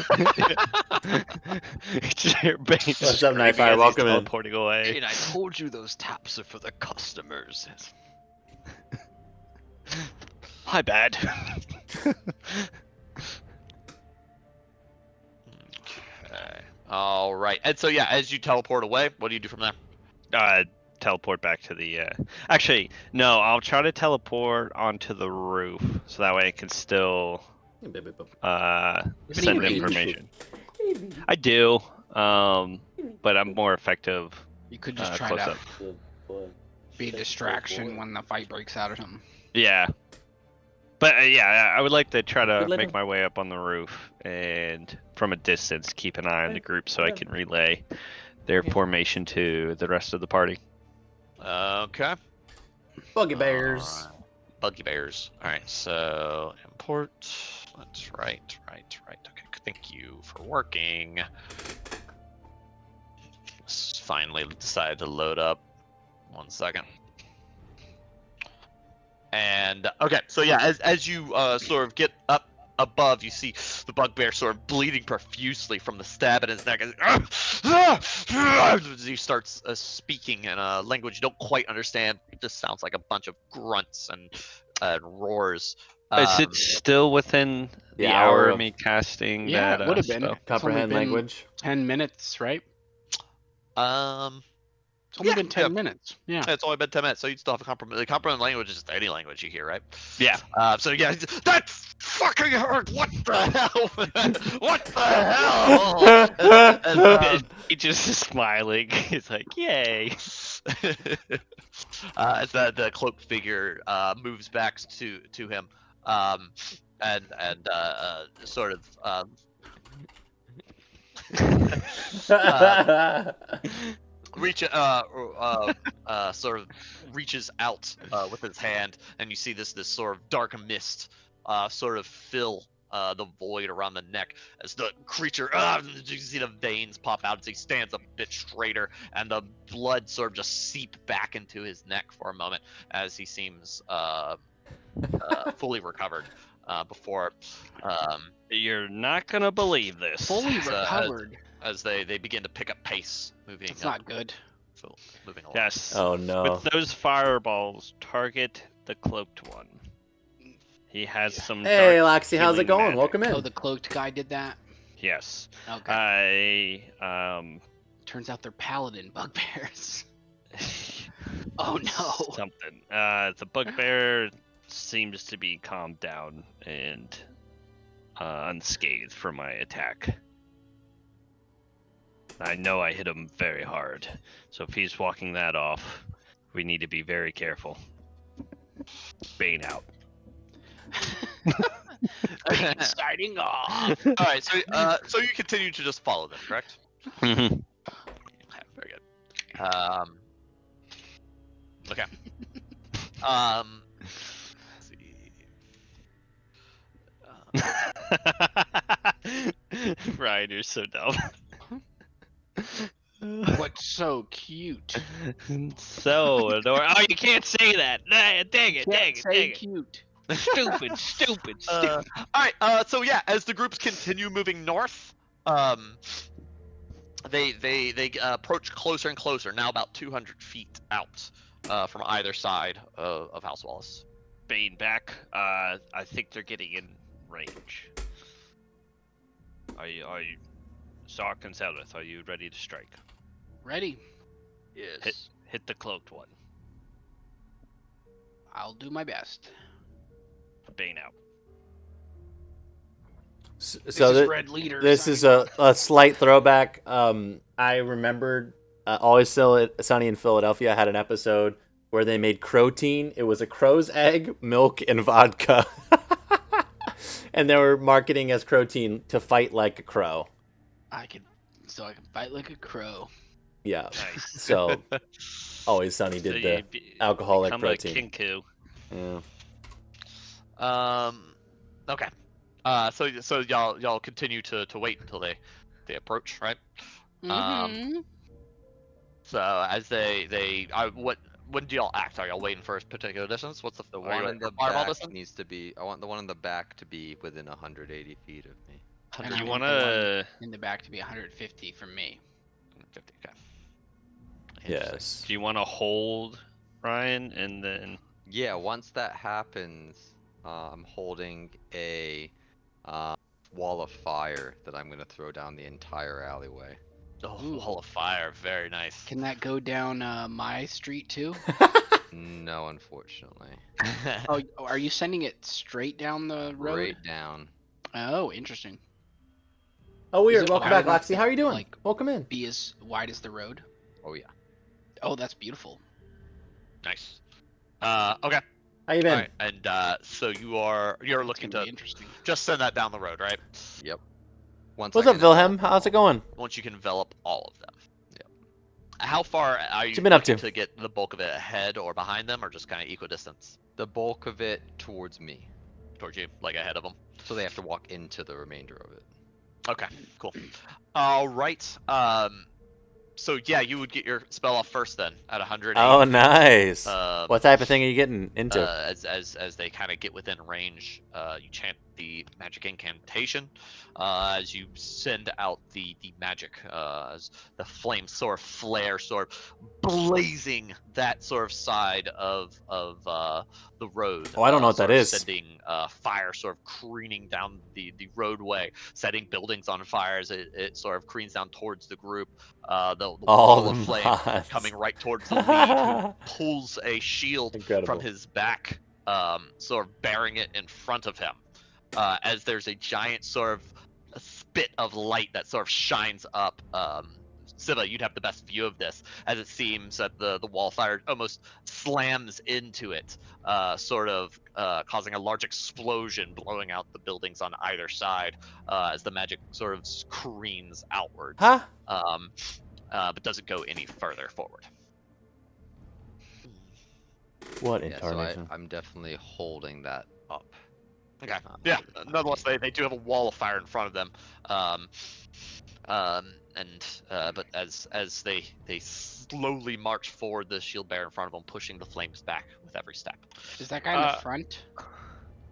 up, Nightfire? Welcome in. Teleporting away. Bane, I told you those taps are for the customers. My bad. Okay. All right. And so yeah, as you teleport away, what do you do from there? Teleport back to the. Actually, no. I'll try to teleport onto the roof, so that way I can still send range? information. I do, but I'm more effective. You could just try close to up. be a distraction when the fight breaks out or something. Yeah. But yeah, I would like to try to Good little- make my way up on the roof and from a distance keep an eye on the group so I can relay their formation to the rest of the party. Okay. Buggy bears. Alright. Buggy bears. All right. So import. That's right. Okay. Thank you for working. Finally decided to load up. 1 second. And okay, so yeah, as you sort of get up above, you see the bugbear sort of bleeding profusely from the stab in his neck as he starts speaking in a language you don't quite understand. It just sounds like a bunch of grunts and roars. Is it still within the Yeah, hour hour of of- me casting Yeah, that it would have been. spell? It's only Comprehend been language. 10 minutes, right? It's It's only been 10 minutes. Yeah. It's only been 10 minutes, so you'd still have a comprehend. The comprehend language is just any language you hear, right? Yeah. So yeah, that fucking hurt. What the hell? What the hell? And, He just is smiling. He's like, "Yay!" as the cloaked figure moves back to him, and sort of sort of reaches out with his hand, and you see this sort of dark mist sort of fill the void around the neck as the creature. You see the veins pop out as he stands a bit straighter, and the blood sort of just seep back into his neck for a moment as he seems fully recovered before. You're not gonna believe this. Fully So, recovered. as they begin to pick up pace, moving. It's not good. Moving along. Yes. Oh no. With those fireballs, target the cloaked one. He has some. Hey, dark Loxy, how's it healing going? magic. Welcome in. Oh, the cloaked guy did that? Yes. Okay. I Turns out they're paladin bugbears. Oh no. something. The bugbear seems to be calmed down and unscathed from my attack. I know I hit him very hard, so if he's walking that off, we need to be very careful. Bane out. Starting off. All right, so you continue to just follow them, correct? Mhm. Okay, very good. Okay. Let's see. Ryan, you're so dumb. What's so cute? So adorable. Oh, you can't say that. Nah, dang it, Can't say dang it. cute. Stupid. All right. So yeah, as the groups continue moving north, they approach closer and closer. Now about 200 feet out from either side of House Wallace. Bane back. I think they're getting in range. Are you Sark and Zelith, are you ready to strike? Ready? Yes. Hit the cloaked one. I'll do my best. Bane out. So This is Red Leader. this is a slight throwback. I remembered Always Sunny in Philadelphia had an episode where they made Croteen. It was a crow's egg, milk, and vodka. And they were marketing as Croteen to fight like a crow. I can fight like a crow. Yeah. Nice. So Always Sunny So did you the alcoholic become protein. a kinku. Yeah. Okay. So y'all continue to wait until they approach, right? Mm-hmm. So as they when do y'all act? Are y'all waiting for a particular distance? What's the The are you one in the fireball back distance? needs to be. I want the one in the back to be within 180 feet of me. And I You want the wanna? in the back to be 150 from me. 50, okay. Yes. Do you wanna hold Ryan and then? Yeah, once that happens, I'm holding a wall of fire that I'm gonna throw down the entire alleyway. Oh, Ooh. wall of fire, very nice. Can that go down my street too? No, unfortunately. Oh, are you sending it straight down the road? Right down. Oh, interesting. Oh, weird. it Welcome wide back, enough Loxy. to, How are you doing? like, Welcome in. Be as wide as the road. Oh yeah. Oh, that's beautiful. Nice. Okay. How you been? All right. And so you're That's looking gonna to be interesting. just send that down the road, right? Yep. Once What's I up, can Wilhelm? envelop How's it them all. going? Once you can envelop all of them. Yep. How far are you you been up looking to? get the bulk of it ahead or behind them, or just kind of equidistance The bulk of it towards me, towards you, like ahead of them? so they have to walk into the remainder of it. Okay, cool. All right. So yeah, you would get your spell off first then at 180. Oh, nice. Um, What type of thing are you getting into? as they kind of get within range, you chant the magic incantation as you send out the magic as the flames sort of flare, sort of blazing that sort of side of the road. Oh, I don't know what that sort of is. Sending fire sort of careening down the roadway, setting buildings on fire as it sort of careens down towards the group. The All wall of the flame mods. coming right towards the lead, who pulls a shield Incredible. from his back, sort of bearing it in front of him, as there's a giant sort of a spit of light that sort of shines up. Siva, you'd have the best view of this, as it seems that the wall fire almost slams into it, sort of causing a large explosion, blowing out the buildings on either side, as the magic sort of careens outwards. Huh? But doesn't go any further forward. What Yeah, so incarnation? I'm definitely holding that up. Okay. Yeah. Nonetheless, they do have a wall of fire in front of them. But as they slowly march forward, the shield bearer in front of them, pushing the flames back with every step. Is that guy in the front?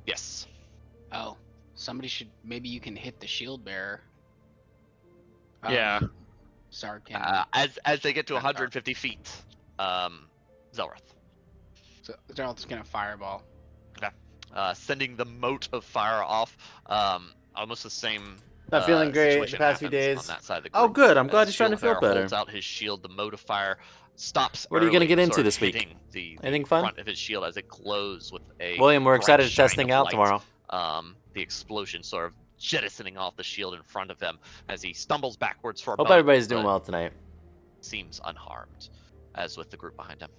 Yes. Oh, somebody should. Maybe you can hit the shield bearer. Yeah. Sark can. As they get to Not 150 feet, Zelrith, So Gerald's gonna fireball. sending the mote of fire off. Almost the same. Not feeling great the situation past few happens days. On that side of the Oh, group, good. I'm as glad he's trying to shield feel bearer better. Holds out his shield. The mote of fire stops. What are you gonna early, get into sort of this week? hitting The Anything fun? front of his shield as it glows with a. William, we're bright excited to test shine thing of out light. tomorrow. The explosion sort of jettisoning off the shield in front of him as he stumbles backwards for a Hope moment, everybody's doing but well tonight. seems unharmed, as with the group behind him.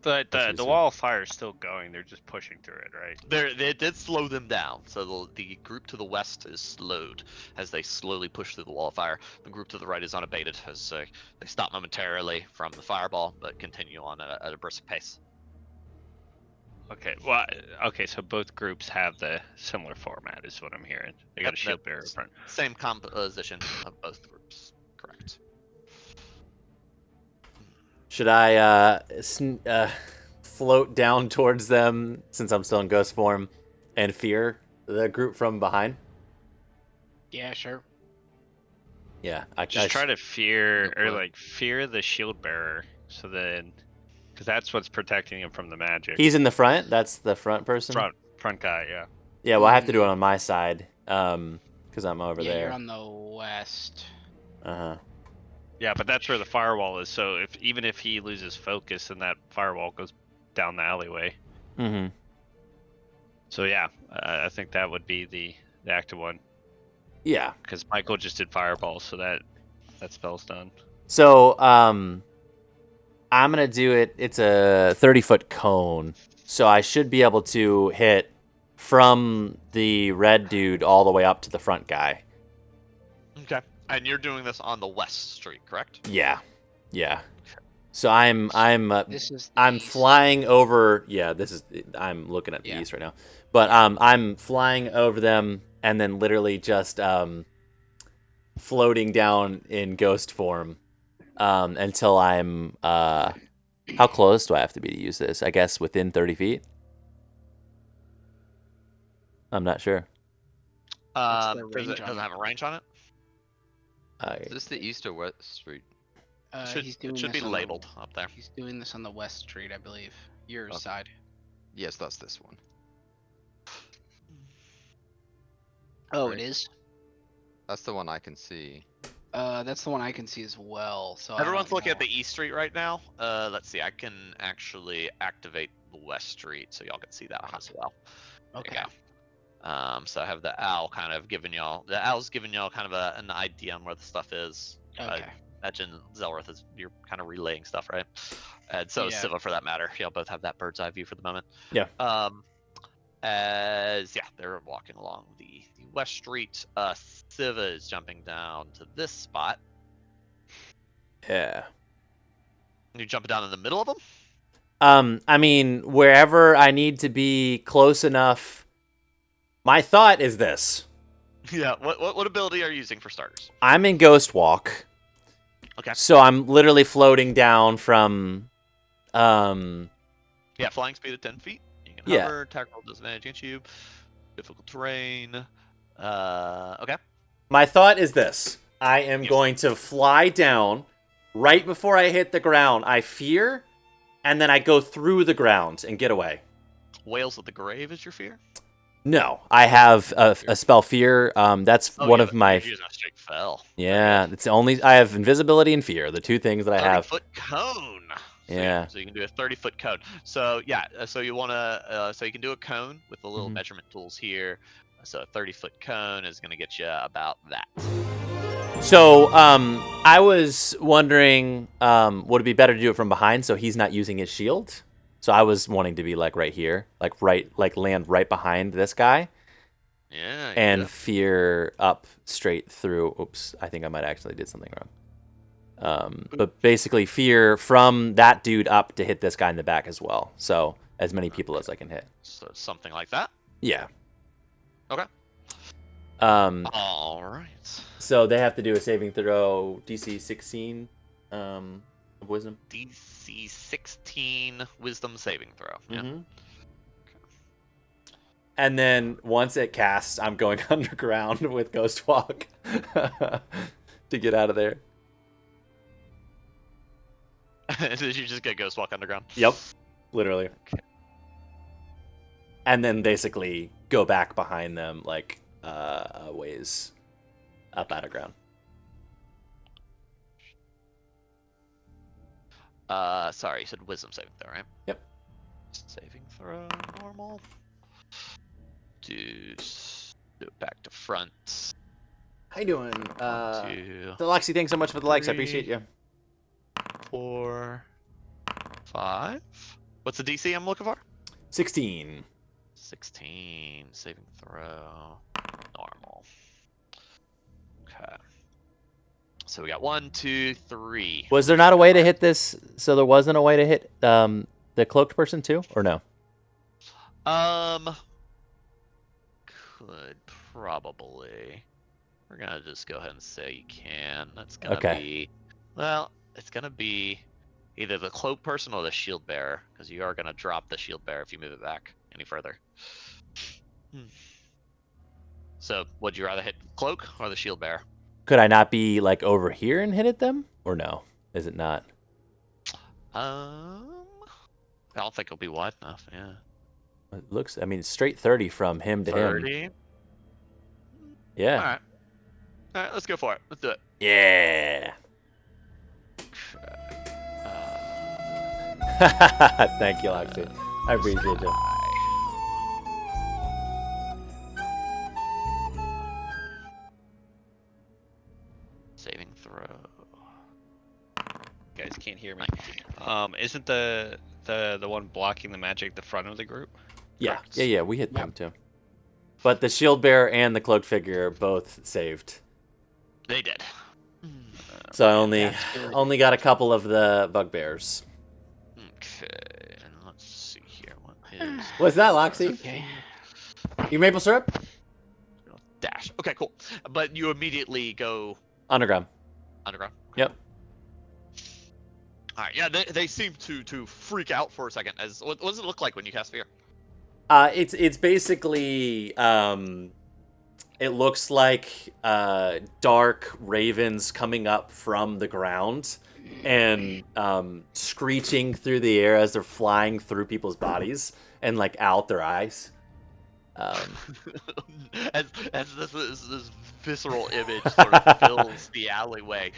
But That's what the you wall of fire is still going. They're just pushing through it, right? They did slow them down, so the group to the west is slowed as they slowly push through the wall of fire. The group to the right is unabated as they stop momentarily from the fireball, but continue on at a brisk pace. Okay. Well, okay. So both groups have the similar format, is what I'm hearing. They got Yep, a shield yep. bearer in front. Same composition of both groups. Correct. Should I float down towards them since I'm still in ghost form and fear the group from behind? Yeah, sure. Yeah, Just try to fear Good or plan. like fear the shield bearer. So then, because that's what's protecting him from the magic. He's in the front. That's the front person. front guy. Yeah. Yeah, well, I have to do it on my side, because I'm over Yeah, there. you're on the west. Uh-huh. Yeah, but that's where the firewall is. So even if he loses focus, then that firewall goes down the alleyway. Mm-hmm. So yeah, I think that would be the active one Yeah. because Michael just did fireball, so that spell's done. So, I'm gonna do it. It's a 30-foot cone, so I should be able to hit from the red dude all the way up to the front guy. Okay. And you're doing this on the west street, correct? Yeah. So I'm This is the I'm east. flying over. Yeah, I'm looking at the Yeah. east right now, but I'm flying over them and then literally just floating down in ghost form until I'm how close do I have to be to use this? I guess within 30 feet. I'm not sure. What's the Does range it on doesn't it? have a range on it? Is this the east or west street? He's doing It should this be on labeled up there. He's doing this on the west street, I believe. Your Okay. side. Yes, that's this one. Oh, Right. it is. That's the one I can see. That's the one I can see as well. So Everyone's I don't looking at know. the east street right now. Let's see. I can actually activate the west street so y'all can see that one as well. There you Okay. go. So I have the owl kind of giving y'all. The owl's giving y'all kind of an idea on where the stuff is. Okay. Imagine Zelrith is you're kind of relaying stuff, right? And so is Yeah. Siva for that matter. Y'all both have that bird's eye view for the moment. Yeah. As they're walking along the west street. Siva is jumping down to this spot. Yeah. You jumping down in the middle of them? I mean, wherever I need to be close enough. My thought is this. Yeah. What ability are you using for starters? I'm in Ghost Walk. Okay. So I'm literally floating down from Yeah, flying speed of 10 feet. You can Yeah. hover, attack roll disadvantage against you. Difficult terrain. Okay. my thought is this. I am Yes. going to fly down right before I hit the ground. I fear, and then I go through the ground and get away. Whales of the Grave is your fear? No, I have a spell fear. That's one of my. You're using a straight fell. Yeah, it's the only. I have invisibility and fear, the two things that I have. 30-foot cone. So, Yeah. So you can do a 30-foot cone. So yeah. So you wanna. So you can do a cone with the little Mhm. measurement tools here. So a 30-foot cone is gonna get you about that. So, I was wondering, would it be better to do it from behind so he's not using his shield? So I was wanting to be like right here, like land right behind this guy, Yeah. you and do. fear up straight through. Oops, I think I might actually did something wrong. But basically fear from that dude up to hit this guy in the back as well. So as many people as I can hit. So something like that. Yeah. Okay. All right. So they have to do a saving throw, DC 16, of wisdom. DC 16 Wisdom saving throw. Yeah. Mhm. And then once it casts, I'm going underground with Ghost Walk to get out of there. Did you just get Ghost Walk underground? Yep, literally. And then basically go back behind them like a ways up out of ground. Sorry, you said Wisdom saving throw, right? Yep. Saving throw, normal. Do it back to front. How you doing? 2, Deluxy, thanks so much for the likes. I appreciate you. 4, 5. What's the DC I'm looking for? 16. 16. Saving throw. Normal. Okay. So we got 1, 2, 3. Was there not a way to hit this? So there wasn't a way to hit the cloaked person too, or no? Could probably. We're gonna just go ahead and say you can. That's gonna Okay. be. Well, it's gonna be either the cloak person or the shield bearer, because you are gonna drop the shield bearer if you move it back any further. So, would you rather hit cloak or the shield bearer? Could I not be like over here and hit at them, or no? Is it not? I don't think it'll be wide enough. Yeah. It looks. I mean, it's straight 30 from him to him. 30. Yeah. All right. All right. Let's go for it. Let's do it. Yeah. Thank you, Loxy. I appreciate you. Saving throw. You guys can't hear me. Isn't the one blocking the magic the front of the group? Yeah, Correct. yeah, we hit them too. But the shield bearer and the cloaked figure both saved. They did. So I only got a couple of the bugbears. Okay, and let's see here. What is What's that, Loxy? Okay. You maple syrup? dash? Okay, cool. But you immediately go Underground. underground. Yep. All right. Yeah, they seem to freak out for a second. As what does it look like when you cast fear? It's basically it looks like dark ravens coming up from the ground and screeching through the air as they're flying through people's bodies and like out their eyes. As this visceral image sort of fills the alleyway,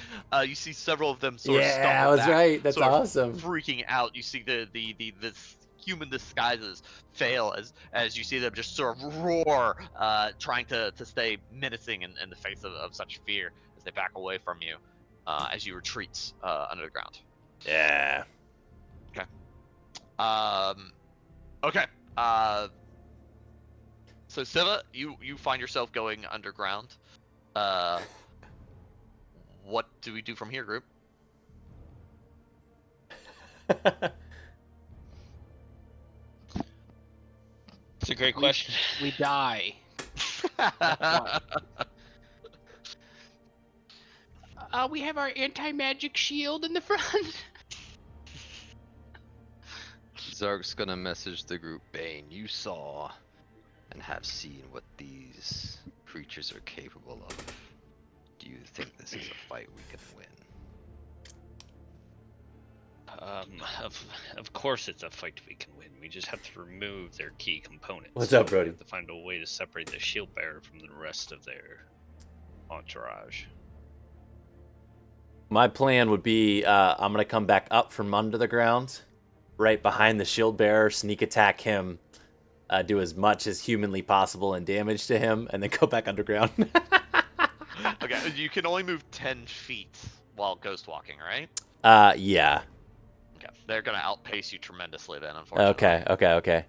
you see several of them sort of Yeah, stumble I was back, right. That's sort of awesome. freaking out. You see the human disguises fail as you see them just sort of roar, trying to stay menacing in the face of such fear as they back away from you, as you retreat under the ground. Yeah. Okay. So Siva, you find yourself going underground. What do we do from here, group? It's a great question. We die. We have our anti-magic shield in the front. Zark's gonna message the group, Bane, you saw and have seen what these creatures are capable of. Do you think this is a fight we can win? Of course it's a fight we can win. We just have to remove their key components. What's up, Brody? We have to find a way to separate the shield bearer from the rest of their entourage. My plan would be I'm gonna come back up from under the ground, right behind the shield bearer, sneak attack him, do as much as humanly possible and damage to him, and then go back underground. Okay, you can only move 10 feet while ghost walking, right? Yeah. Okay, they're gonna outpace you tremendously then, unfortunately. Okay.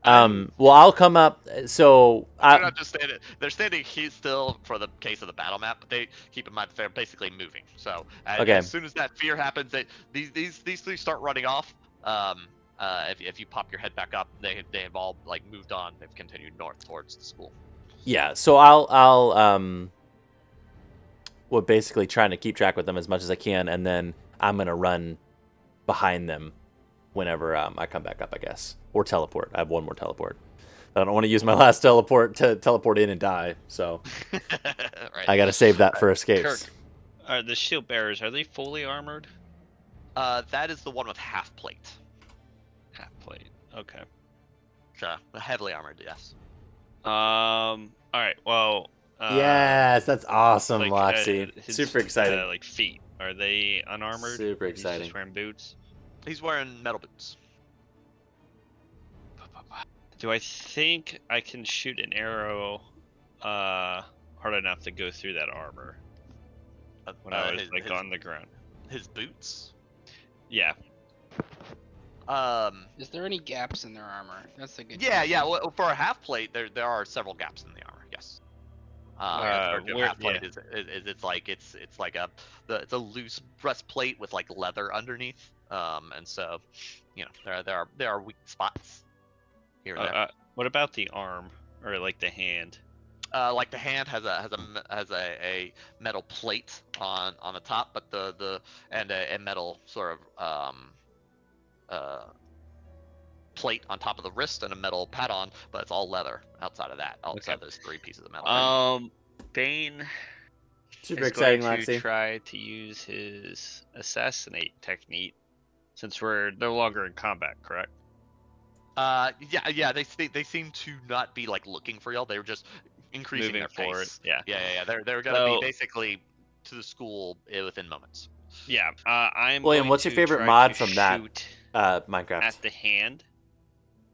Well, I'll come up. So They're not just standing. They're standing still for the case of the battle map, but they keep in mind they're basically moving. So as soon as that fear happens, these three start running off. If you pop your head back up, they have all like moved on. They've continued north towards the school. Yeah. So I'll well, basically trying to keep track with them as much as I can, and then I'm gonna run behind them whenever I come back up, I guess, or teleport. I have one more teleport. I don't want to use my last teleport to teleport in and die, so Right. I gotta save that for escapes. Kirk, are the shield bearers, are they fully armored? That is the one with half plate. Half plate. Okay. Okay. Heavily armored, yes. All right. Well. Yes, that's awesome, like, Loxy. his, Super exciting. Like feet. Are they unarmored? Super He's exciting. just wearing boots. He's wearing metal boots. Do I think I can shoot an arrow hard enough to go through that armor when I was on the ground? His boots. Yeah. Is there any gaps in their armor? That's a good. Yeah. question. Well, for a half plate, there are several gaps in the armor. Yes. Half plate is it's like it's like it's a loose breastplate with like leather underneath. And so, you know, there are weak spots here and there. What about the arm or like the hand? Like the hand has a metal plate on the top, but the metal sort of plate on top of the wrist and a metal pad on, but it's all leather outside of that. Outside those three pieces of metal. Bane Super is exciting, going to Loxy. try to use his assassinate technique since we're no longer in combat, correct? Yeah. They seem to not be like looking for y'all. They were just increasing Moving their forward. pace. Yeah. Yeah. They're gonna be basically to the school within moments. Yeah. I'm. William, going what's your to favorite try mod to from that? shoot Minecraft. at the hand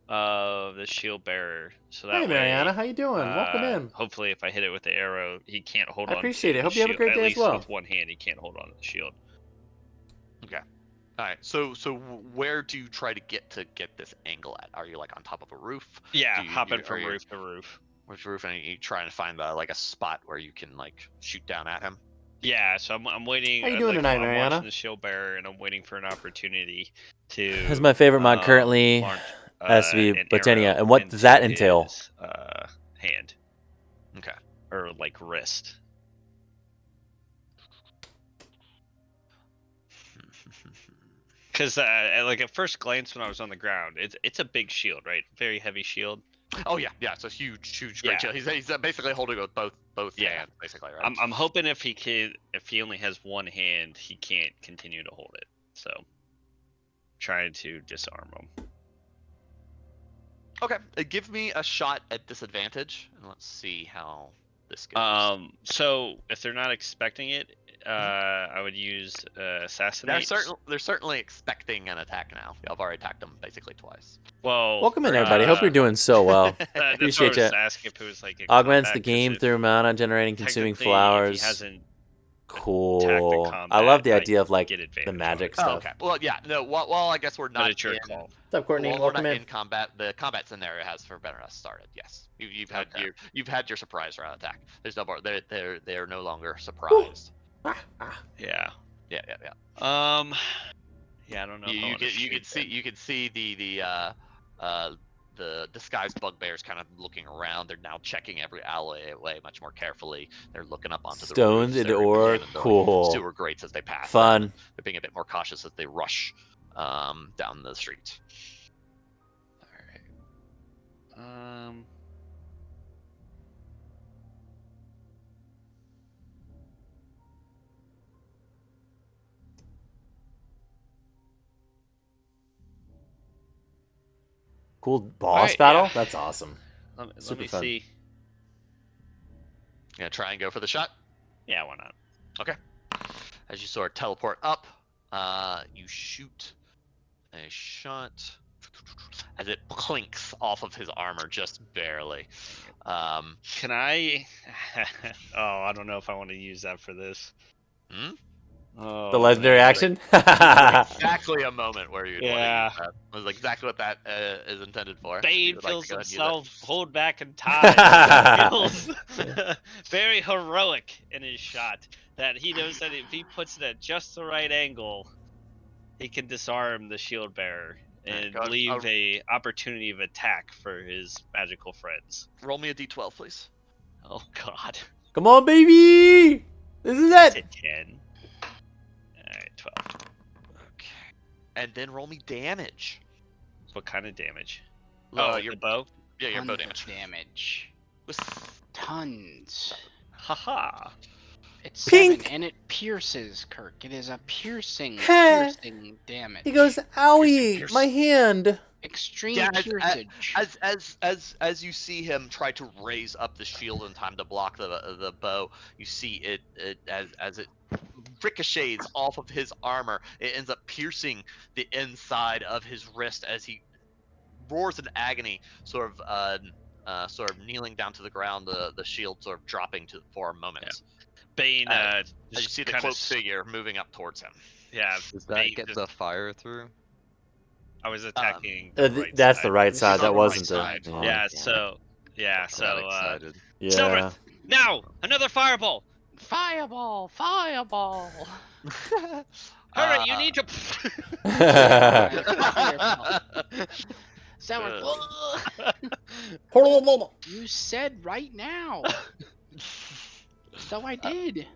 of the shield bearer. So that Hey, Mariana, way, how you doing? Welcome in. hopefully, if I hit it with the arrow, he can't hold I on. appreciate to it. the Hope you have a shield. great At day as least well. with one hand, he can't hold on to the shield. Okay. All right. So where do you try to get this angle at? Are you like on top of a roof? Yeah, Do hopping are from you- roof to roof. Which roof? And you trying to find like a spot where you can like shoot down at him. Yeah, so I'm waiting. How you doing like, tonight, I'm Mariana? watching the shield bearer, and I'm waiting for an opportunity to. That's my favorite mod currently, launch, SV an Botania. arrow And what does that entail? his, hand Okay. or like wrist. Because like at first glance when I was on the ground, it's a big shield, right? Very heavy shield. Oh yeah, yeah. It's a huge great Yeah. shield. He's basically holding it with both Yeah. hands, basically, right? I'm hoping if he only has one hand, he can't continue to hold it. So trying to disarm him. Okay. Give me a shot at disadvantage, and let's see how this goes. So if they're not expecting it, I would use assassinate. They're certainly expecting an attack now. I've already attacked them basically twice. Well, Welcome in, everybody. Hope you're doing so well. that's what I Appreciate was ya. asking if it was like a Augments combat, the 'cause game if- through mana generating, consuming technically, if flowers. he hasn't Cool. I combat, love the I idea of like get the advantage on magic it. stuff. Oh, okay. Well, yeah. No. Well, I guess we're But not it's your in. call. What's up, Courtney? Well, we're Welcome not in. in combat. The combat scenario has for better us started. Yes, you've had Okay. you've had your surprise round attack. There's no more. They're no longer surprised. Ah, ah. Yeah. Yeah. Yeah, I don't know. if I You wanna can shoot them. you can see the disguised bugbears kind of looking around. They're now checking every alleyway much more carefully. They're looking up onto the Stones roofs. into They're ore. examining the Cool. sewer grates as they pass. Fun. They're being a bit more cautious as they rush down the street. All right. Cool boss Alright, battle? yeah. That's awesome. Let Super me fun. see. Gonna try and go for the shot. Yeah, why not? As you sort of teleport up, you shoot a shot as it clinks off of his armor just barely. Can I? Oh, I don't know if I want to use that for this. Hmm? Oh, The legendary man. action? Exactly a moment where you'd Yeah. want to use that. It was exactly what that is intended for. If Bane you would like feels to go ahead and use it. himself hold back and tied. Feels very heroic in his shot. That he knows that if he puts it at just the right angle, he can disarm the shield bearer and go ahead. leave a opportunity of attack for his magical friends. Roll me a d12, please. Oh God. Come on, baby! This is It's it! a 10. Alright, 12. Okay. And then roll me damage. What kind of damage? Your Your bow? yeah, your bow Tons of damage. damage. With Tons. Haha. It's Pink. 7, and it pierces, Kirk. It is a piercing damage. He goes, owie, Pierce. my hand. Extreme Yeah, piercage. as you see him try to raise up the shield in time to block the bow, you see it as it ricochets off of his armor. It ends up piercing the inside of his wrist as he roars in agony, sort of kneeling down to the ground. The shield sort of dropping for a moment. Bane, As you just see the kinda cloaked figure moving up towards him. Yeah, Does that Bane get just- the fire through? I was attacking. the right That's side. the right This side. is That on the wasn't right the. side. Yeah, damn so yeah, Got so excited. Yeah. Silverth, now another fireball. Fireball! Fireball! Hurry, you need to. Sour. You said right now. So I did.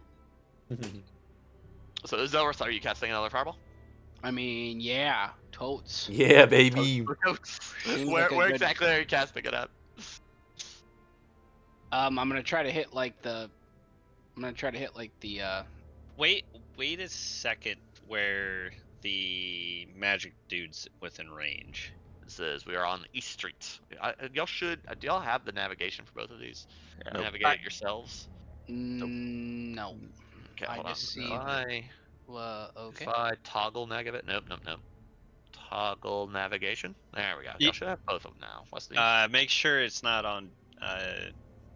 So Zelrith, are you casting another fireball? I mean, yeah, totes. Yeah, baby. Seems Where like a where good- exactly are you casting it at? I'm gonna try to hit like the. Wait a second. Where the magic dude's within range? This is we are on East Street. Y'all should. Do y'all have the navigation for both of these? Yeah. Navigate it yourselves. No. Okay, I hold just on. see- If I, Okay. if I toggle navigate, nope. Toggle navigation. There we go. Y'all should have both of them now. What's the? Make sure it's not on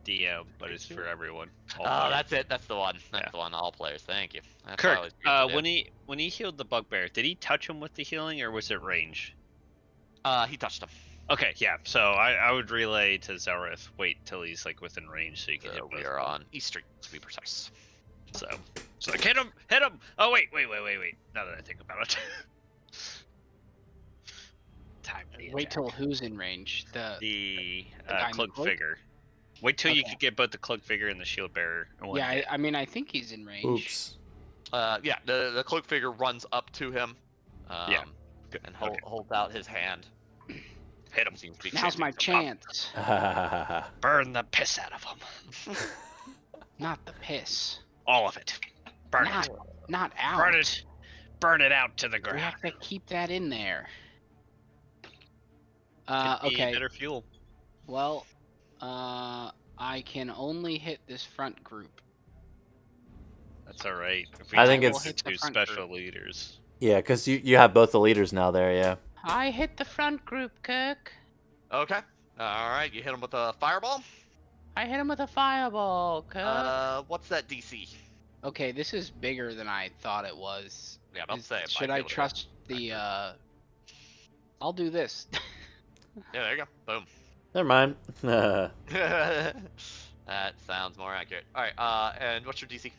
DM, but it's for everyone. all Oh, players. that's it. That's the one. That's Yeah. the one. All players. Thank you. That's what I Kirk, was curious to do. when he healed the bugbear, did he touch him with the healing or was it range? He touched him. Okay, yeah. So I would relay to Zelrith, wait till he's like within range so you can hit both. We are on East Street to be precise. So it's like hit him. Oh wait. Now that I think about it. Time for the Wait attack. till who's in range. the guy in the cloak cloak? figure. Wait till you Okay. can get both the cloak figure and the shield bearer. In one Yeah, hit. I mean, I think he's in range. Oops. Yeah, the cloak figure runs up to him. Yeah. Good. And Okay. holds out his hand. Hit him. Seems to be Now's my chanting some chance. Burn the piss out of him. Not the piss. All of it. Burn Not, it. not out. Burn it. Burn it out to the We ground. have to keep that in there. Could be Okay. Better fuel. Well, I can only hit this front group. That's all right. If I think can it's- get Hit the two front special group. leaders. Yeah, because you have both the leaders now there, yeah. I hit the front group, Kirk. Okay. Alright, you hit him with a fireball. I hit him with a fireball, Kirk. What's that DC? Okay, this is bigger than I thought it was. Yeah, I'm saying. Should I trust the, I'll do this. Yeah, there you go. Boom. Never mind. That sounds more accurate. Alright, and what's your DC?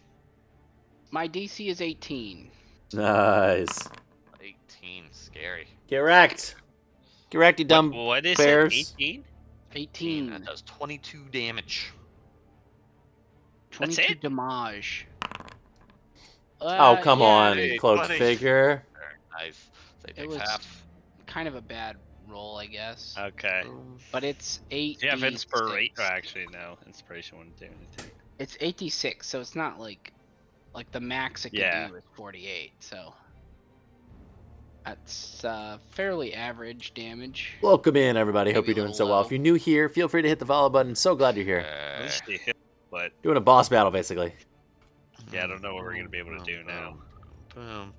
My DC is 18. Nice. 18. Scary. Get wrecked. Get wrecked, you dumb What is bears. it? 18? 18. That does 22 damage. 22 it? damage. Oh, come yeah, on, Hey, cloaked 20. figure. Nice. So he It takes was half. kind of a bad roll, I guess. Okay. Boom. But it's 8. Do you have inspiration? Oh, actually, no. Inspiration wouldn't do anything. It's 86, so it's not like the max it could Yeah. do is 48. So that's fairly average damage. Welcome in, everybody. Hope Maybe you're a doing so little well. low. If you're new here, feel free to hit the follow button. So glad you're here. At least you hit, but Doing a boss battle, basically. yeah, I don't know what we're gonna be able to do now. Boom.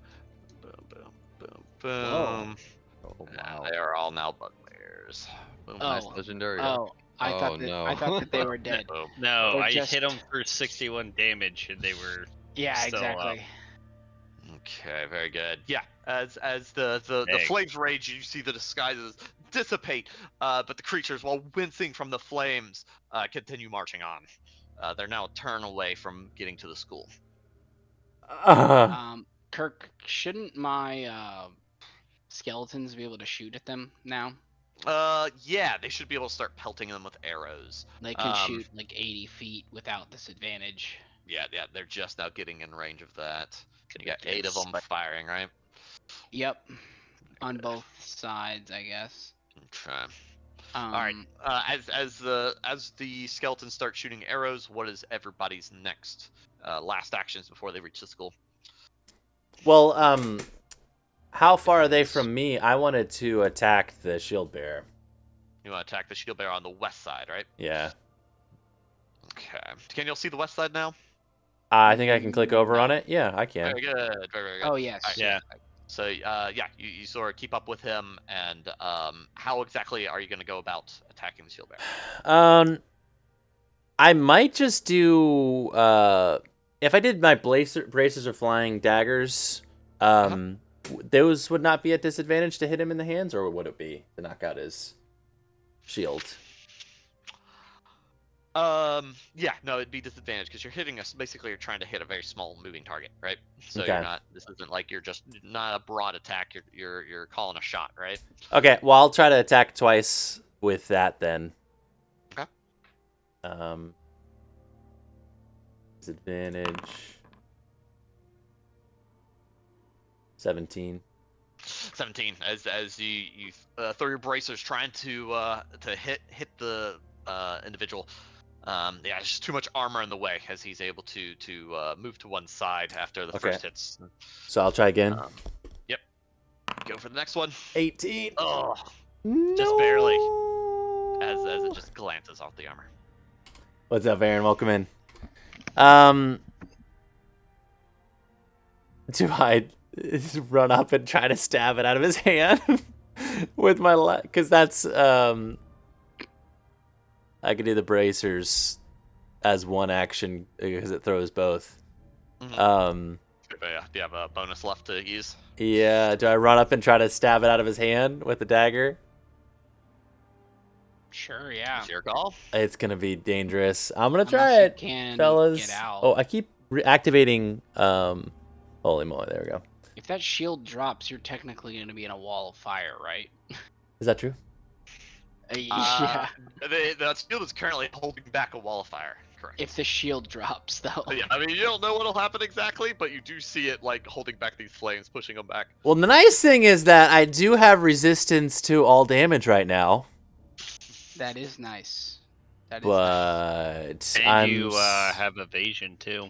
Boom. Boom. Boom. Whoa. Boom. Oh, Yeah, wow. they are all now bugbears. Boom. Oh. Nice legendary. Oh, I Oh, thought that no. I thought that they were dead. Boom. No, They're I just- hit them for 61 damage, and they were. Yeah, Still exactly. Okay, very good. Yeah, as the Dang. flames rage, you see the disguises dissipate, but the creatures, while wincing from the flames, continue marching on. They're now a turn away from getting to the school. Kirk, shouldn't my skeletons be able to shoot at them now? Yeah, they should be able to start pelting them with arrows. They can Um, shoot like 80 feet without disadvantage. Yeah, they're just now getting in range of that. You Could got be 8 of them spike. firing, right? Yep, on both sides, I guess. Okay. Alright, as the skeletons start shooting arrows, what is everybody's next last actions before they reach the school? Well, how far are they from me? I wanted to attack the shield bearer. You want to attack the shield bearer on the west side, right? Yeah. Okay. Can you see the west side now? I think I can click over on it. Yeah, I can. Very good. Very, very good. Oh yes. Alright, Yeah. So, yeah, you sort of keep up with him, and how exactly are you going to go about attacking the shield bearer? I might just do if I did my braces or flying daggers, those would not be at disadvantage to hit him in the hands, or would it be to knock out his shield? Yeah, no, it'd be disadvantage because you're hitting us. Basically, you're trying to hit a very small moving target, right? So Okay. you're not. This isn't like you're just not a broad attack. You're calling a shot, right? Okay, well I'll try to attack twice with that then. Okay. Disadvantage. 17. 17. As you throw your bracers trying to hit the individual. Yeah, there's just too much armor in the way as he's able to move to one side after the Okay. first hits. So I'll try again. Yep. Go for the next one. 18. Oh, No. barely. As it just glances off the armor. What's up, Aaron? Welcome in. just run up and try to stab it out of his hand with my left, because that's I could do the bracers as one action because it throws both. Mhm. Yeah, do you have a bonus left to use? Yeah, do I run up and try to stab it out of his hand with the dagger? Sure, yeah. It's your call. It's gonna be dangerous. I'm gonna Unless try you it, can fellas. get out. Oh, I keep reactivating. Holy moly! There we go. If that shield drops, you're technically going to be in a wall of fire, right? Is that true? Yeah. That shield is currently holding back a wall of fire. Correct. If the shield drops, though. Yeah, I mean, you don't know what'll happen exactly, but you do see it like holding back these flames, pushing them back. Well, the nice thing is that I do have resistance to all damage right now, That is nice. That is nice. but And you have evasion too.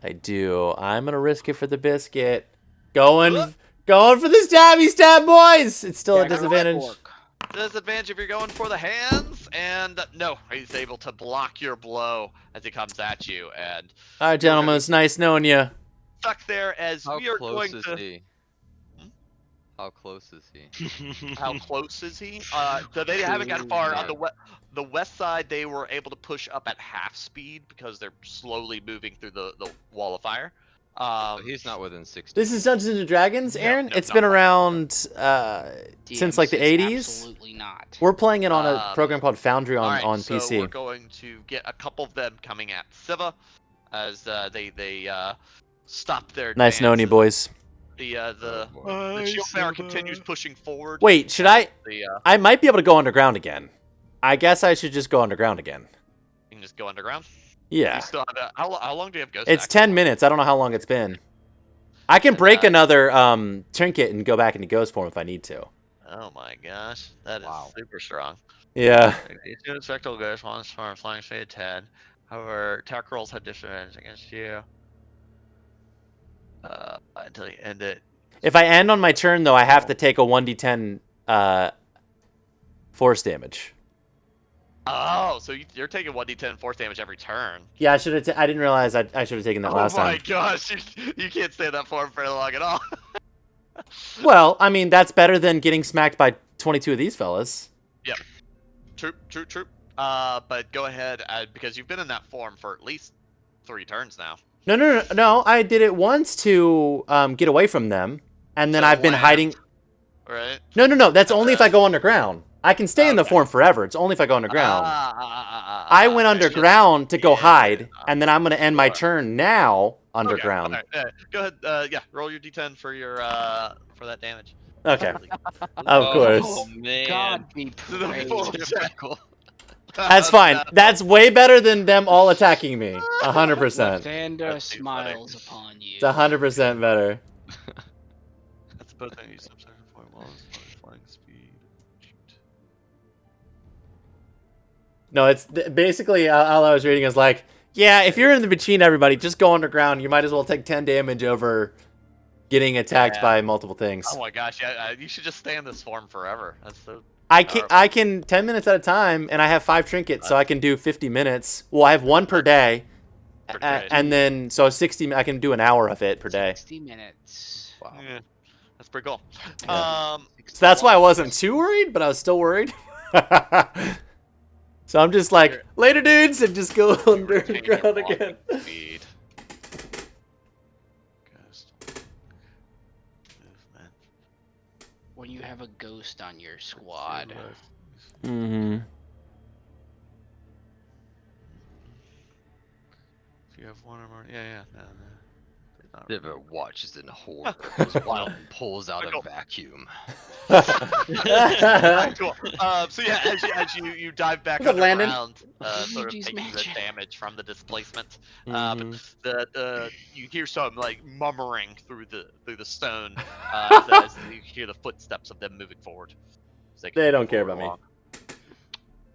I do. I'm gonna risk it for the biscuit. Going for the stabby stab, boys. It's still a Dagger disadvantage. fork. Disadvantage if you're going for the hands, and no, he's able to block your blow as he comes at you, and All right, gentlemen. It's nice knowing you. stuck there as How we are close going is to. he? How close is he? How close is he? So they haven't got far on the west side. They were able to push up at half speed because they're slowly moving through the wall of fire. So he's not within 60. This is Dungeons and Dragons, No, Aaron. no, It's not been quite. around since DM like the says 80s. Absolutely not. We're playing it on a program called Foundry All right, on so PC. we're going to get a couple of them coming at Siva as they stop their. Nice knowing you, advances. boys. The shield bearer continues pushing forward. Wait, should I? The I might be able to go underground again. I guess I should just go underground again. you can just go underground. Yeah. You still have how long do you have ghost? It's action? 10 minutes. I don't know how long it's been. I can break another trinket and go back into ghost form if I need to. Oh my gosh, that is Wow. super strong. Yeah. These two spectral ghosts, one storm flying speed 10. However, attack rolls have disadvantage against you. Until you end it. If I end on my turn, though, I have to take a 1d10 force damage. Oh, so you're taking 1d10 force damage every turn. Yeah, I should have. I didn't realize I should have taken that last Oh my time. gosh, you can't stay in that form for long at all. Well, I mean, that's better than getting smacked by 22 of these fellas. True. But go ahead, because you've been in that form for at least 3 turns now. No. I did it once to get away from them, and then So I've been land. hiding. Right? No. That's only if I go underground. I can stay in the Okay. form forever. It's only if I go underground. I went okay. underground to go Yeah. hide, and then I'm gonna end my Sure. turn now Okay, underground. okay, go ahead. Yeah, roll your d10 for your for that damage. Okay. Of course. Oh man. God be To the full praised. check. That's fine. That's way better than them all attacking me. 100%. Thanda That's too funny. smiles upon you. It's 100% better. That's both things. You subtract 4 walls, flying speed. Shoot. No, it's basically all I was reading is like, yeah, if you're in the between everybody, just go underground. You might as well take 10 damage over getting attacked Yeah. by multiple things. Oh my gosh, yeah, you should just stay in this form forever. That's so. I can 10 minutes at a time, and I have 5 trinkets, so I can do 50 minutes. Well, I have 1 per day, Per day. and then so 60. I can do an hour of it per day. 60 minutes. Wow. Yeah, that's pretty cool. Yeah. So that's why I wasn't too worried, but I was still worried. So I'm just like, later, dudes, and just go underground again. Speed. Ghost. Movement. When you have a ghost on your squad. Mm-hmm. If you have 1 or more, yeah. No. Never watches in horror goes wild and pulls out a Cool. vacuum. Alright, cool. So yeah, as you dive back What's up, Landon? underground, sort of Luigi's taking the Mansion. damage from the displacement. Mm-hmm. The you hear some like murmuring through the stone as you hear the footsteps of them moving forward. As They continue don't care forward about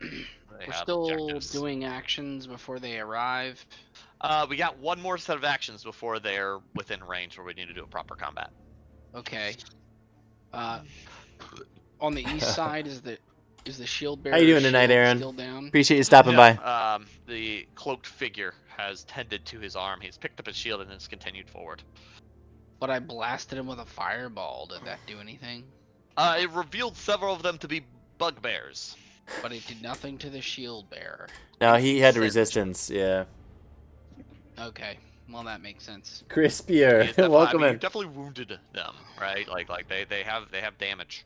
me. along. They We're have still objectives. doing actions before they arrive. We got one more set of actions before they're within range where we need to do a proper combat. Okay. On the east side is the shield bearer. How you doing tonight, shield Aaron? Still down. Appreciate you stopping by. The cloaked figure has tended to his arm. He's picked up his shield and has continued forward. But I blasted him with a fireball. Did that do anything? It revealed several of them to be bugbears. But it did nothing to the shield bearer. No, he had Singed. resistance. Yeah. Okay, well that makes sense. Crispier, It's definitely- welcome I mean, in. you definitely wounded them, right? Like they have damage.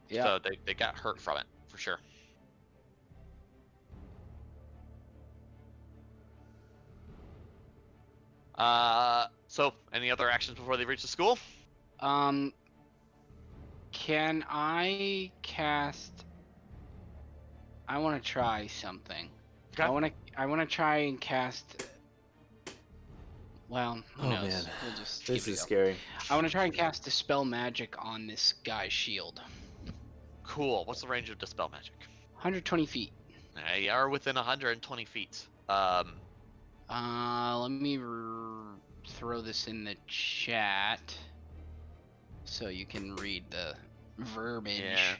Yeah. So they got hurt from it for sure. So any other actions before they reach the school? Can I cast? I want to try something. Okay. I want to try and cast. Well, who Oh, knows? man. We'll just This keep it is up. scary. I want to try and cast Dispel Magic on this guy's shield. Cool. What's the range of Dispel Magic? 120 feet. You are within 120 feet. Let me throw this in the chat so you can read the verbiage. Yeah.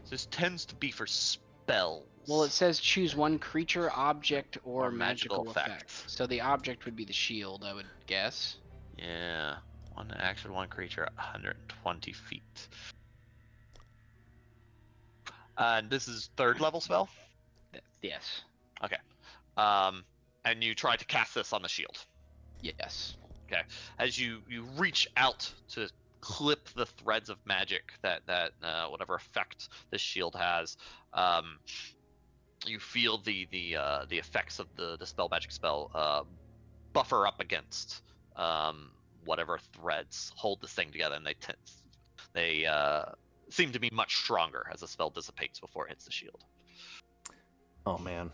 This tends to be for spells. Well, it says choose one creature, object, or, Or magical magical effect. effect. So the object would be the shield, I would guess. Yeah. One action, one creature, 120 feet. And this is third level spell? Yes. And you try to cast this on the shield. Yes. As you reach out to clip the threads of magic that whatever effect this shield has, you feel the effects of the spell magic spell buffer up against whatever threads hold this thing together, and they seem to be much stronger as the spell dissipates before it hits the shield. Oh man.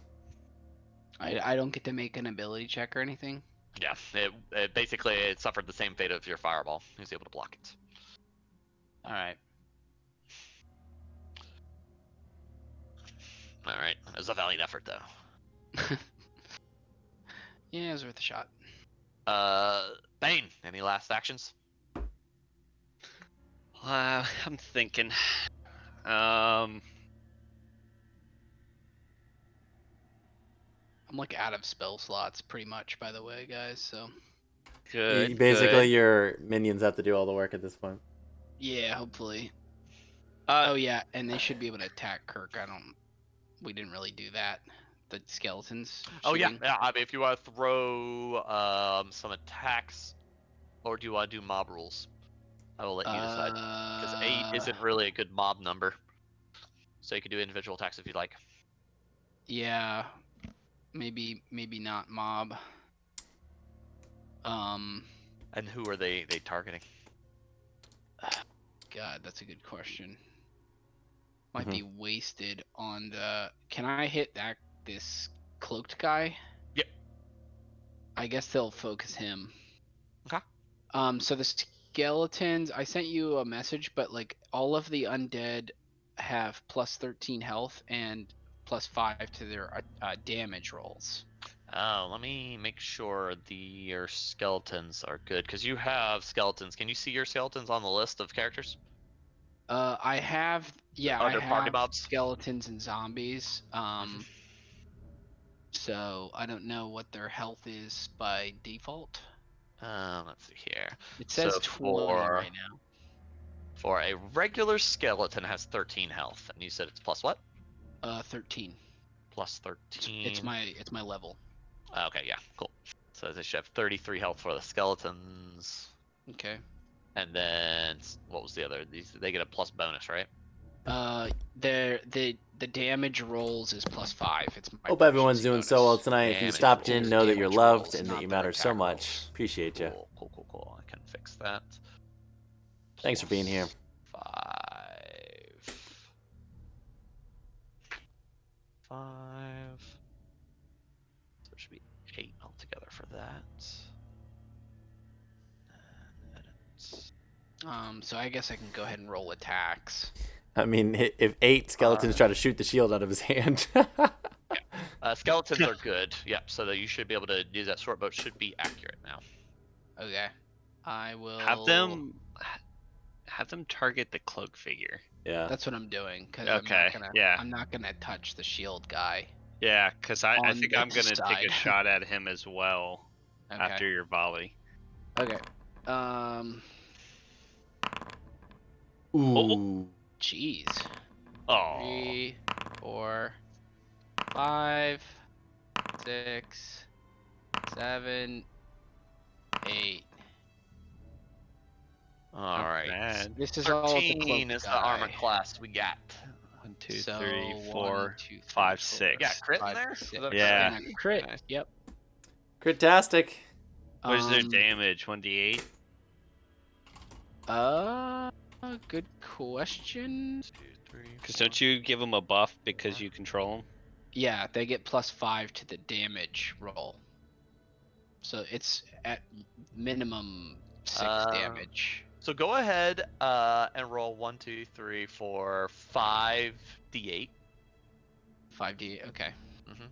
I don't get to make an ability check or anything. Yeah, it basically it suffered the same fate of your fireball. He was able to block it. All right. All right, it was a valiant effort though. Yeah, it was worth a shot. Bane, any last actions? I'm thinking. I'm like out of spell slots pretty much, by the way, guys. So Good. Basically, good. your minions have to do all the work at this point. yeah, hopefully. Uh, Oh yeah, and they should be able to attack Kirk. We didn't really do that. The skeletons. Oh yeah, shooting. yeah. I mean, if you want to throw some attacks, or do you want to do mob rules? I will let you decide. Because 8 isn't really a good mob number, so you can do individual attacks if you'd like. Yeah, maybe not mob. And who are they targeting? God, that's a good question. Might be wasted on the. Can I hit this cloaked guy? Yep. I guess they'll focus him. Okay. So the skeletons, I sent you a message, but like all of the undead have plus 13 health and plus 5 to their damage rolls. Oh, let me make sure your skeletons are good, because you have skeletons. Can you see your skeletons on the list of characters? I have, yeah, I Other party have mobs? skeletons and zombies. So I don't know what their health is by default. Let's see here. It says So 20 right now. For a regular skeleton has 13 health, and you said it's plus what? 13. Plus 13. It's my level. Okay, yeah, cool. So they should have 33 health for the skeletons. Okay. And then what was the other? They get a plus bonus, right? The damage rolls is plus 5. It's my Hope everyone's proficiency doing bonus. so well tonight. If you Damage stopped in, rolls, know that you're damage loved rolls, and that not you their matter so attack much. rolls. Appreciate you. Cool. I can fix that. Thanks for being here. 5. So it should be 8 altogether for that. And edit. So I guess I can go ahead and roll attacks. I mean, if 8 skeletons try to shoot the shield out of his hand. Skeletons are good. Yep. So that you should be able to use that short bow. Should be accurate now. Okay. I will have them target the cloak figure. Yeah. That's what I'm doing. Cause Okay, yeah. I'm not gonna touch the shield guy. Yeah, because I On think I'm this gonna take side. a shot at him as well Okay. after your volley. Okay. Ooh. Jeez. Oh. 3, 4, 5, 6, 7, 8. All right. Bad. This is all with the 13 cloak is the armor guy. class we got. 1, 2, So 3, 1, 4, 2, 3, 5, 4, 6. You got crit in 5, there? 6. Was that a Yeah. And a crit. Nice. Yep. Critastic. What is their damage? 1d8? Good question. 2, 3, Because 4. don't you give them a buff because you control them? Yeah, they get +5 to the damage roll. So it's at minimum 6 damage. So go ahead and roll 1, 2, 3, 4, 5 d8. 5d8. Okay. Mhm.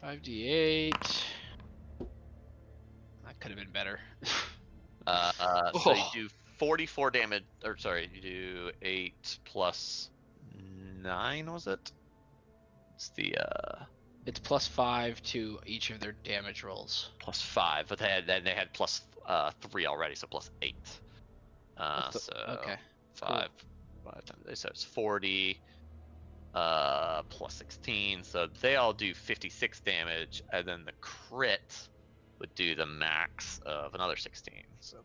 5d8. That could have been better. So you do 44 damage, or sorry, you do 8 plus 9, was it? It's the It's +5 to each of their damage rolls. plus 5, but they had plus 3 already, so plus 8. So Okay. 5 times, so it's 40 plus 16, so they all do 56 damage, and then the crit would do the max of another 16, so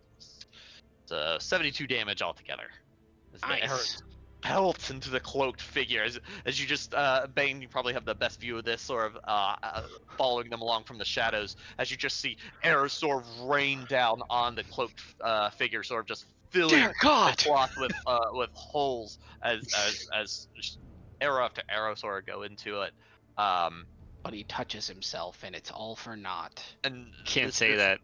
72 damage altogether. As the arrow Nice. pelts into the cloaked figure, as you just Bane, you probably have the best view of this, sort of following them along from the shadows, as you just see arrows sort of rain down on the cloaked figure, sort of just filling Dear the God! cloth with holes as just arrow after arrow sort of go into it. But he touches himself, and it's all for naught. And Can't say that.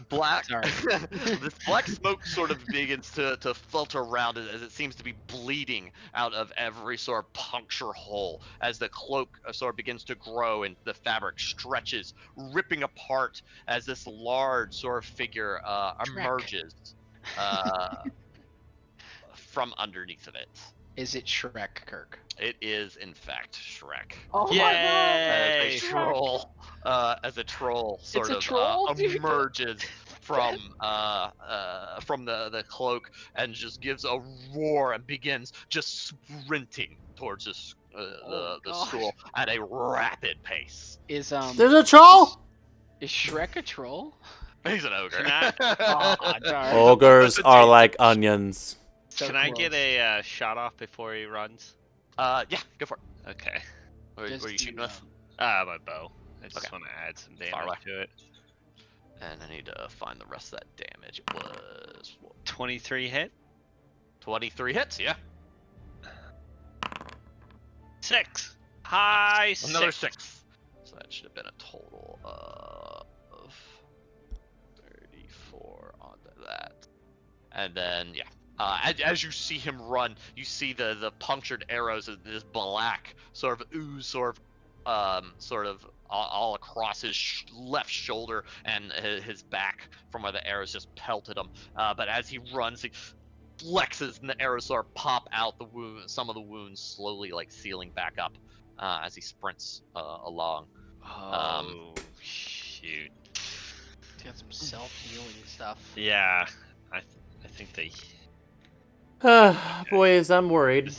black Sorry. this black smoke sort of begins to filter around it, as it seems to be bleeding out of every sort of puncture hole, as the cloak sort of begins to grow and the fabric stretches, ripping apart as this large sort of figure emerges from underneath of it. Is it Shrek, Kirk? It is in fact Shrek. Oh Yay! As a troll sort a of troll, dude. emerges from the cloak and just gives a roar and begins just sprinting towards this, the God. school at a rapid pace. Is There's a troll. Is Shrek a troll? He's an ogre. Can Aw, darn. Ogres are like onions. So Can I close. get a shot off before he runs? Yeah, go for it. Okay. What are you Just, shooting with? My bow. I just Okay. want to add some Far away. damage to it. And I need to find the rest of that damage. It was 23 hit. 23 hits. Yeah. 6. High Another 6. 6. So that should have been a total of 34 onto that. And then, yeah. As you see him run, you see the punctured arrows of this black sort of ooze, sort of all across his left shoulder and his back from where the arrows just pelted him. But as he runs, he flexes and the arrows sort of pop out the wound. Some of the wounds slowly like sealing back up as he sprints along. Oh, shoot. Got some self-healing stuff. Yeah. I think they... Boys, I'm worried.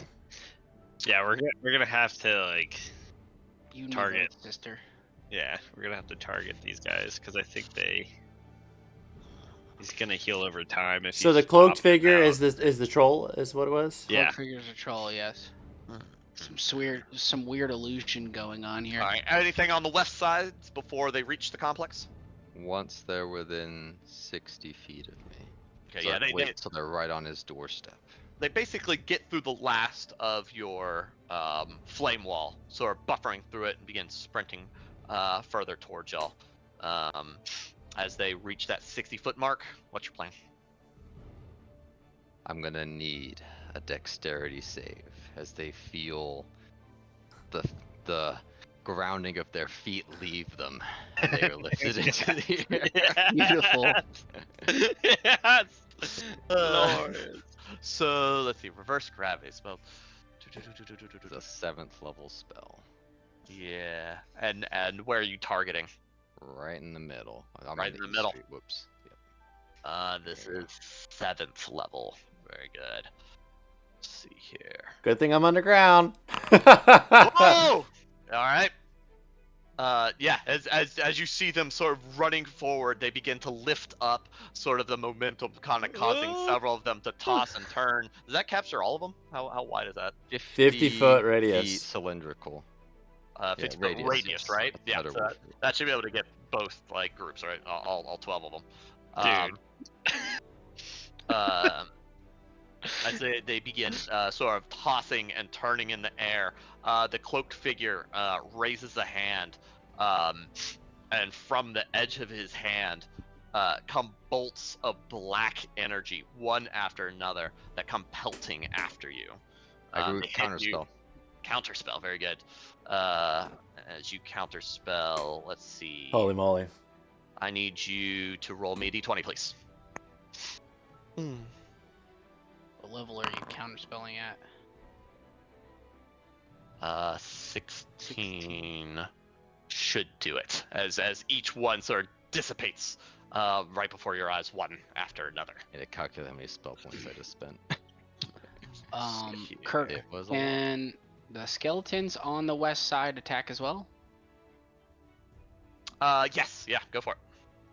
Yeah, we're gonna have to, like... You need Target. it, sister. Yeah, we're gonna have to target these guys, because I think they... He's gonna heal over time if So you the cloaked swap them figure out. is the troll, is what it was? Yeah. Cloak figure's a troll, yes. Some weird illusion going on here. All right. Anything on the west side before they reach the complex? Once they're within 60 feet of me. Okay. So Yeah. I wait till they're right on his doorstep. They basically get through the last of your flame wall, sort of buffering through it, and begin sprinting further towards y'all. As they reach that 60-foot mark, what's your plan? I'm gonna need a dexterity save as they feel the grounding of their feet leave them. And they are lifted into the air. Beautiful. Yes! Lord. So let's see, reverse gravity spell. It's a 7th level spell. Yeah, and where are you targeting? Right in the middle. I'm Right on in the east middle. street. Whoops. Yep. This is 7th level. Very good. Let's see here. Good thing I'm underground. Whoa! All right. Yeah, as you see them sort of running forward, they begin to lift up, sort of the momentum, kind of causing several of them to toss and turn. Does that capture all of them? How wide is that? 50-foot feet radius. cylindrical. 50 foot radius, radius, yes. right? That's Yeah, better so word. that should be able to get both like groups, right? All 12 of them. Dude. As they begin sort of tossing and turning in the air, the cloaked figure raises a hand, and from the edge of his hand come bolts of black energy, one after another, that come pelting after you. I do They hit you. counterspell. Counterspell, very good. As you counterspell, let's see. Holy moly. I need you to roll me a d20, please. What level are you counterspelling at? 16 should do it, as each one sort of dissipates right before your eyes, one after another. I had to calculate how many spell points I just spent. Kirk, It was a lot. can the skeletons on the west side attack as well? Yes, yeah, go for it.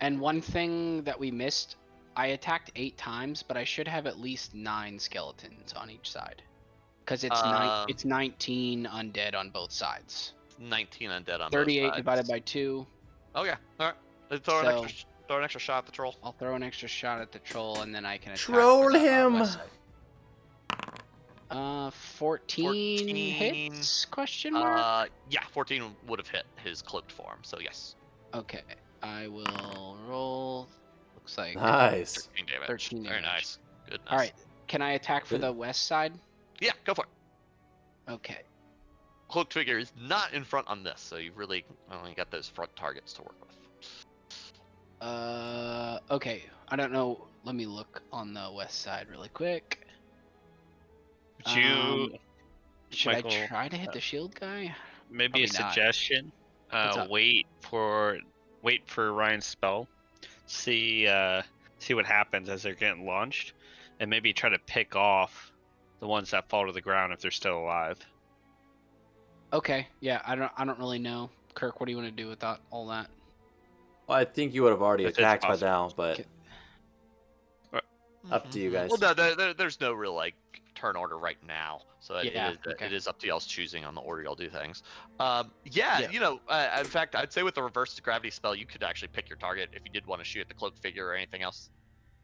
And one thing that we missed, I attacked 8 times, but I should have at least 9 skeletons on each side. Because it's 19 undead on both sides. 19 undead on 38 both sides. divided by 2. Oh yeah, all right. Throw an extra shot at the troll. I'll throw an extra shot at the troll, and then I can attack Troll for the, him! west side. 14 hits? Question mark? Yeah, 14 would have hit his cloaked form, so yes. Okay, I will roll. Looks like Nice. 13 damage. 13 Very damage. nice. Goodness. All right. Can I attack for Good. the west side? Yeah, go for it. Okay. Cloaked figure is not in front on this, so you really only got those front targets to work with. Okay. I don't know. Let me look on the west side really quick. Would you Should Michael, I try to hit the shield guy? maybe a Probably not. suggestion? What's up? Wait for Ryan's spell. See what happens as they're getting launched, and maybe try to pick off the ones that fall to the ground if they're still alive. Okay. Yeah. I don't really know. Kirk, what do you want to do with all that? Well, I think you would have already If it's attacked by possible. now, but up to you guys. Well, no, there's no real like turn order right now, so Yeah, it okay. is up to y'all's choosing on the order y'all do things. Yeah. You know, in fact, I'd say with the reverse gravity spell, you could actually pick your target if you did want to shoot at the cloaked figure or anything else.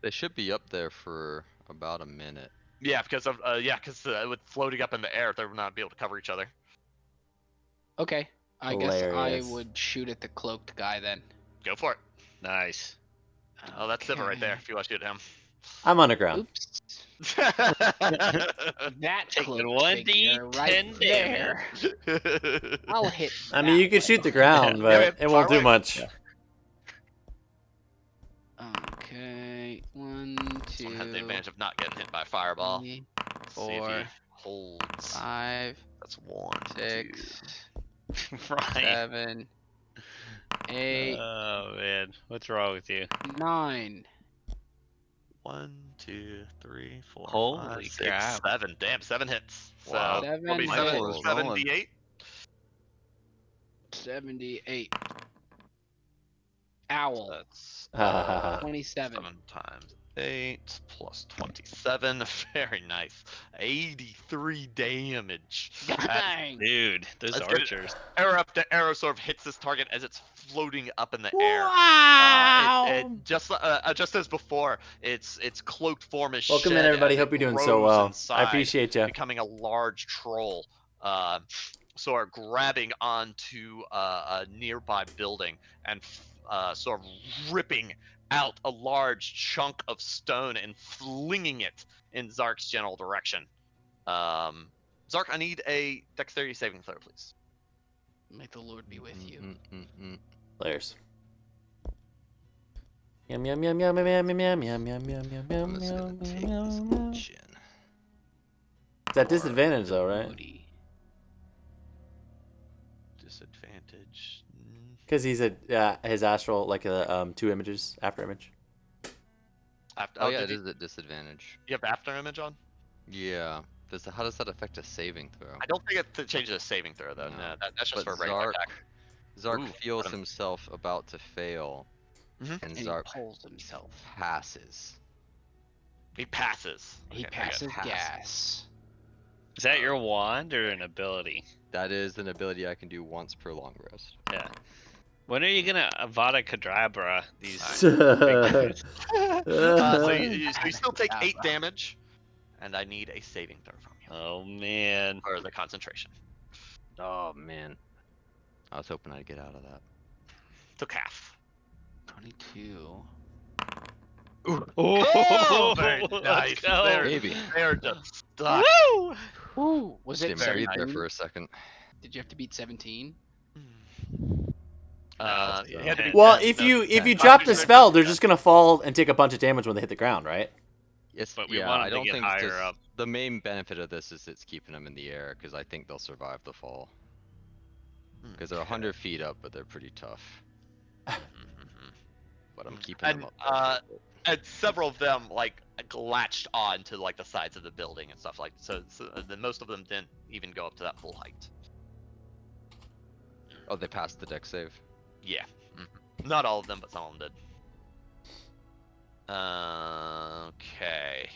They should be up there for about a minute. Yeah, because with floating up in the air, they would not be able to cover each other. Okay. I Hilarious. guess I would shoot at the cloaked guy then. Go for it. Nice. Oh, that's Siva right there. Okay. If you want to shoot at him. I'm underground. Oops. That Taking cloaked 1d10 figure right there. I'll hit. I mean, you that could shoot the one. ground, but Yeah, it won't fire do away. much. Okay. 1, 2, Someone has the advantage of not getting hit by a fireball. 3, Let's see if 4, he holds. 5, That's 1, 6, Ryan. 7, 8, Oh man, what's wrong with you? 9. 1, 2, 3, 4, Holy 5, 6, crap. 7. Damn, 7 hits. So Wow. probably Seven seven, hits. 78. 78. Owl. That's 27. 7 times 8 plus 27. Very nice. 83 damage. Dang. Dude, those That's good. archers. Arrow up the arrow sort of hits this target as it's floating up in the air. Wow! It just as before, its cloaked form is Welcome shed in, everybody. as Hope it you're doing so grows well. inside, I appreciate you. becoming a large troll. Sort of grabbing onto a nearby building and sort of ripping out a large chunk of stone and flinging it in Zark's general direction. Zark, I need a dexterity saving throw, please. May the Lord be with you. Players. Yum yum yum yum yum yum yum yum yum yum yum I'm yum just gonna yum take yum this yum. chin. It's at disadvantage though, right? Moody. Disadvantage. Because he's his astral like a 2 images after image. After, Oh yeah, did it you, is at disadvantage. you have the after image on? Yeah. How does that affect a saving throw? I don't think it changes a saving throw though. No, No. that's just But for a regular Zark, attack. Zark Ooh, feels got him. himself about to fail, Mhm. and And he Zark pulls himself. passes. He passes. He Okay, very good. passes Pass. gas. Is that your wand or an ability? That is an ability I can do once per long rest. Yeah. When are you gonna Avada Kedavra these? So you still take 8 damage, and I need a saving throw from you Oh man. for the concentration. Oh man. I was hoping I'd get out of that. Took half. 22. Oh, very Let's nice. go. Baby. They're just stuck. Woo! Ooh, was it Didn't very breathe there 17? for a second. Did you have to beat 17? It had to be Well, 10, if no, you 10. drop the Obviously, spell, it's they're 10. just gonna fall and take a bunch of damage when they hit the ground, right? Yes, But we yeah, want I him to don't get think higher just, up. the main benefit of this is it's keeping them in the air because I think they'll survive the fall. Because they're 100 feet up, but they're pretty tough. Mhm. But I'm keeping them And up. there for a bit. and several of them like latched on to like the sides of the building and stuff like so then most of them didn't even go up to that full height. Oh, they passed the deck save. Yeah. Not all of them, but some of them did. Okay.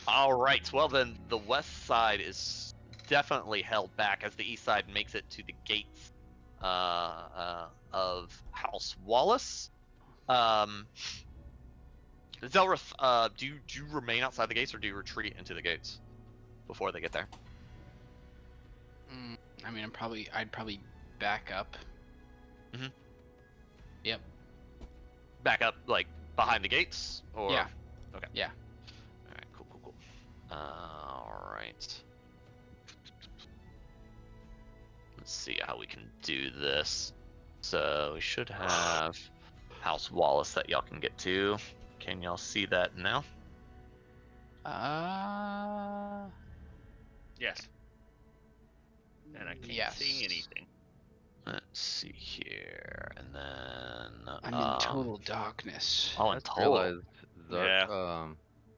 All right. Well, then the west side is definitely held back as the east side makes it to the gates of House Wallace. Zelrith, do you remain outside the gates or do you retreat into the gates before they get there? I mean, I'd probably back up. Yep. Back up, like behind the gates, or Yeah. Okay. Yeah. All right. Cool. All right. Let's see how we can do this. So we should have House Wallace that y'all can get to. Can y'all see that now? Yes. And I can't Yes. see anything. Let's see here, and then I'm in total darkness. Oh, I in just total. realized Zark, Yeah.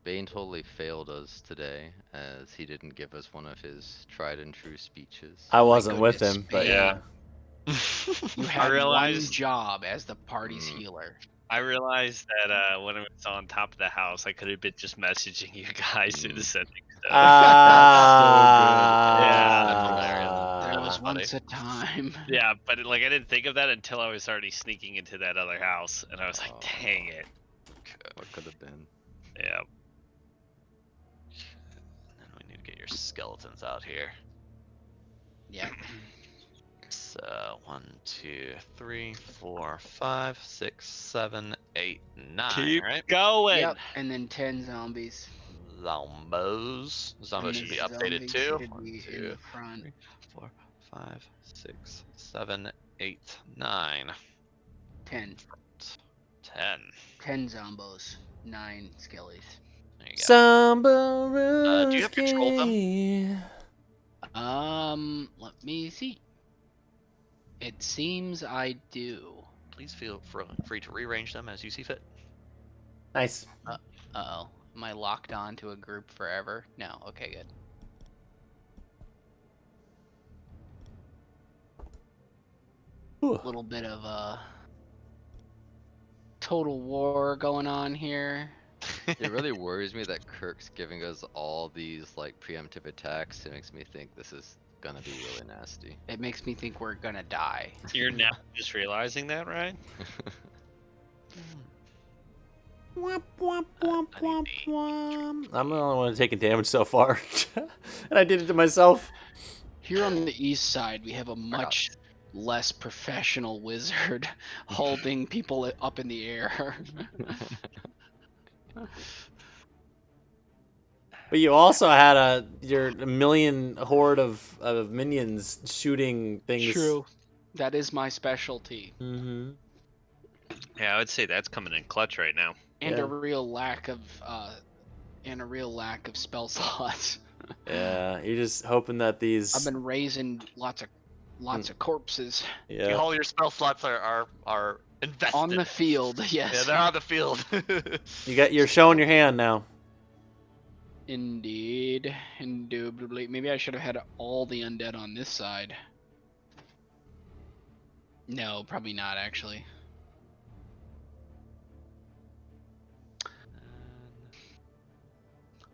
Bane totally failed us today, as he didn't give us one of his tried and true speeches. I wasn't with goodness, him, but yeah. You had realized- one job as the party's healer. I realized that when I was on top of the house, I could have been just messaging you guys through the settings. So. There was That's funny. once a time. Yeah, but like I didn't think of that until I was already sneaking into that other house, and I was like, "Dang it!" What could have been? Yeah. And we need to get your skeletons out here. Yeah. So 1, 2, 3, 4, 5, 6, 7, 8, 9. Keep Right? going. Yep. And then 10 zombies. Zombos. Zombos And should be the updated zombies too. should 1, be in 2, the front. 3, 4, 5, 6, 7, 8, 9. 10. 10. 10 zombos. 9 skellies. There you go. Do do you have control of them? Let me see. It seems I do. Please feel free to rearrange them as you see fit. Nice. Uh-oh. Am I locked on to a group forever? No. Okay, good. Whew. Little bit of total war going on here. It really worries me that Kirk's giving us all these like preemptive attacks. It makes me think this is gonna be really nasty. It makes me think we're gonna die. You're now just realizing that, right? Womp, womp, womp, womp, womp. I'm the only one taking damage so far, and I did it to myself. Here on the east side, we have a much less professional wizard holding people up in the air. But you also had your million horde of minions shooting things. True. That is my specialty. Mm-hmm. Yeah, I would say that's coming in clutch right now. And Yeah. a real lack of spell slots. Yeah, you're just hoping that these. I've been raising lots of corpses. Yeah. Yeah. All your spell slots are invested. On the field, yes. Yeah, they're on the field. You're showing your hand now. Indeed. Indubitably. Maybe I should have had all the undead on this side. No, probably not, actually.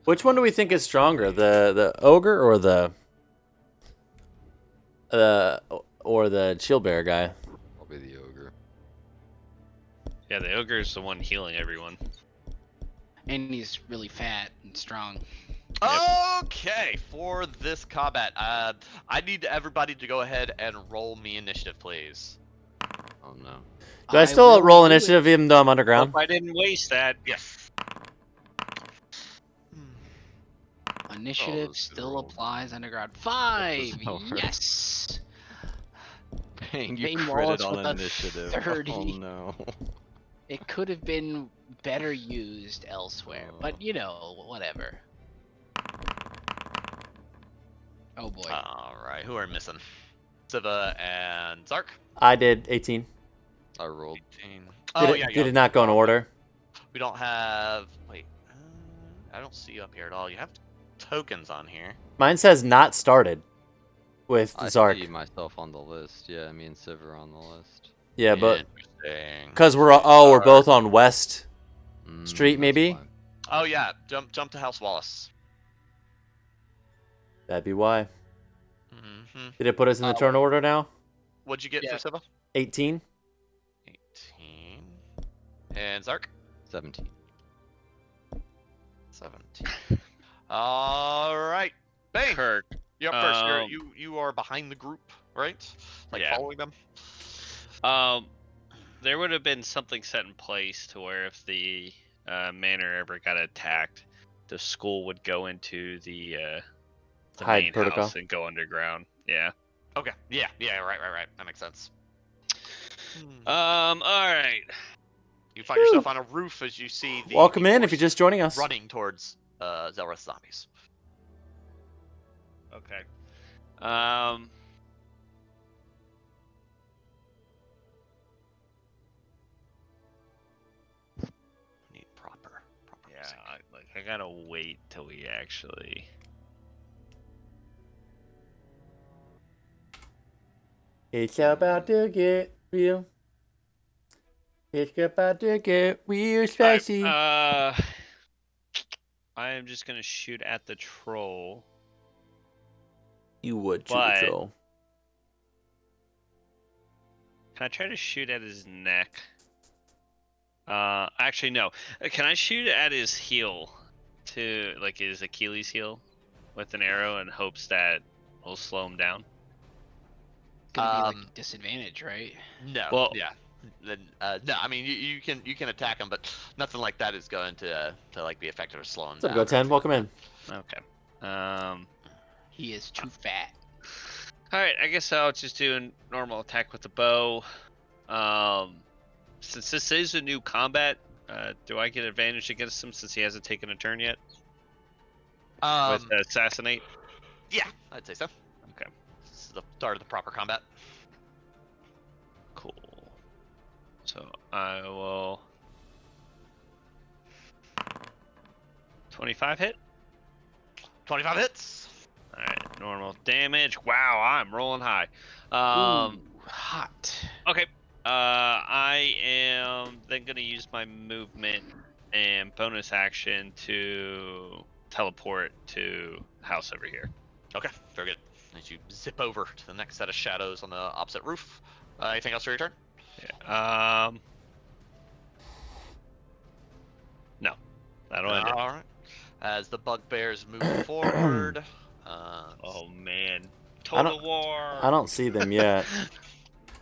Which one do we think is stronger, the ogre or the shield bearer guy? Probably the ogre. Yeah, the ogre is the one healing everyone. And he's really fat and strong. Okay, for this combat, I need everybody to go ahead and roll me initiative, please. Oh no. Do I still will roll do it. initiative even though I'm underground? Hope I didn't waste that. Yes. Initiative this is still rolled. applies underground. 5! so hard. Yes! Dang, you Bane critted Wallace on with a initiative. 30. Oh no. It could have been better used elsewhere, but you know, whatever. Oh boy. All right, who are missing? Siva and Zark. I did 18. I rolled. 18. Did it not go in order? We don't have. Wait, I don't see you up here at all. You have tokens on here. Mine says not started with I Zark. see myself on the list. Yeah, me and Civ are on the list. Yeah, but Interesting. because we're Zark. both on West Street, That's maybe? why. Oh yeah, jump to House Wallace. That'd be why. Mm-hmm. Did it put us in the turn order now? What'd you get Yeah. for Siva? 18. 18. And Zark. 17. 17. All right, Bane. Kirk. You're up first. Um, You are behind the group, right? Like Yeah. following them. There would have been something set in place to where if the manor ever got attacked, the school would go into the Hide main protocol. house and go underground. Yeah. Okay. Yeah. Right. That makes sense. All right. You find yourself on a roof as you see the Welcome in if you're force just joining us. running towards Zelrith zombies. Okay. Need proper Yeah. music. I gotta wait till we actually. It's about to get real. It's about to get real spicy. I am just gonna shoot at the troll. You would, but- Chucho. Can I try to shoot at his neck? Actually no. Can I shoot at his heel, to like his Achilles heel, with an arrow in hopes that will slow him down? It's gonna be like a disadvantage, right? No. Well- yeah. Then no. I mean, you can attack him, but nothing like that is going to like be effective at slowing What's up, down. Go10? Welcome in. Okay. He is too fat. All right. I guess I'll just do a normal attack with the bow. Since this is a new combat, do I get advantage against him since he hasn't taken a turn yet with assassinate? Yeah, I'd say so. Okay. This is the start of the proper combat. Cool. So I will 25 hit. 25 hits. All right, normal damage. Wow, I'm rolling high. Ooh, hot. Okay. I am then gonna use my movement and bonus action to teleport to house over here. Okay, very good. As you zip over to the next set of shadows on the opposite roof. Anything else for your turn? Yeah. No, that'll end it. All right. As the bugbears move forward. Oh man, I total war. I don't see them yet.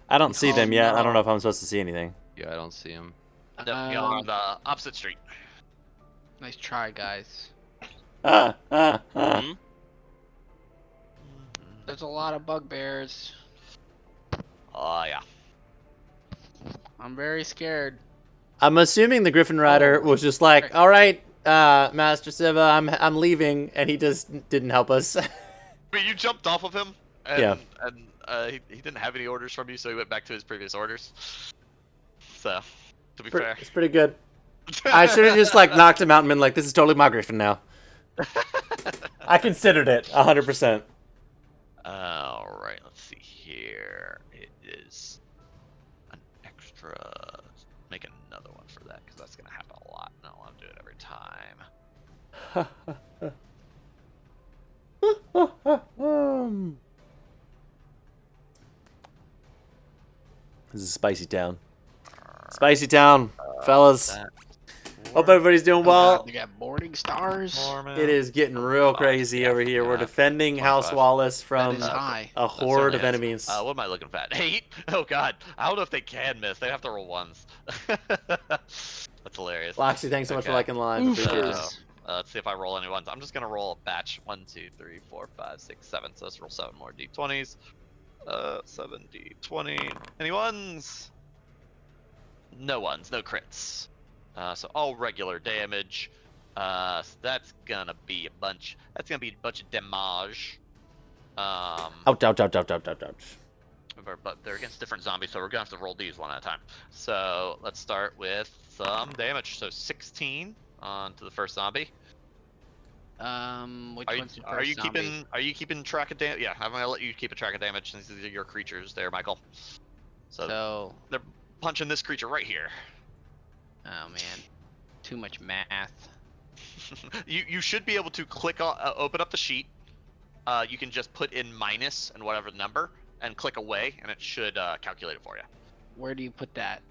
I don't see them yet. I don't know if I'm supposed to see anything. Yeah, I don't see him. Yep, you're on the opposite street. Nice try, guys. Hmm? There's a lot of bugbears. Oh yeah. I'm very scared. I'm assuming the Griffin Rider was just like, all right, Master Siva, I'm leaving, and he just didn't help us. But you jumped off of him, and, Yeah. and he didn't have any orders from you, so he went back to his previous orders. So, to be Pre- fair. It's pretty good. I should have just like knocked him out and been like, "This is totally my Griffin now." I considered it 100%. All right, let's see here. It is an extra. Make another one for that because that's gonna happen a lot. And I don't want to do it every time. This is Spicy Town. Spicy Town, fellas. that- Hope everybody's doing well. They got boarding stars. It is getting real crazy over here. We're defending House 25. Wallace That from is high. a horde certainly of is. enemies. What am I looking for? 8? Oh god. I don't know if they can miss. They have to roll ones. That's hilarious. Loxy, thanks so much for Okay. liking live. Oof. Appreciate it. So, let's see if I roll any ones. I'm just gonna roll a batch. 1, 2, 3, 4, 5, 6, 7. So let's roll 7 more d20s. 7 d20. Any ones? No ones. No crits. So all regular damage. So that's gonna be a bunch. That's gonna be a bunch of damage. Ouch, ouch, ouch, ouch, ouch, ouch, ouch. But they're against different zombies, so we're gonna have to roll these one at a time. So let's start with some damage. So 16 onto the first zombie. Which Are you, one's the are first you zombie? keeping are you keeping track of damage? Yeah, I'm gonna let you keep a track of damage since these are your creatures there, Michael. So So, they're punching this creature right here. oh man, too much math. You should be able to click on open up the sheet. You can just put in minus and whatever number and click away, and it should calculate it for you Where do you put that?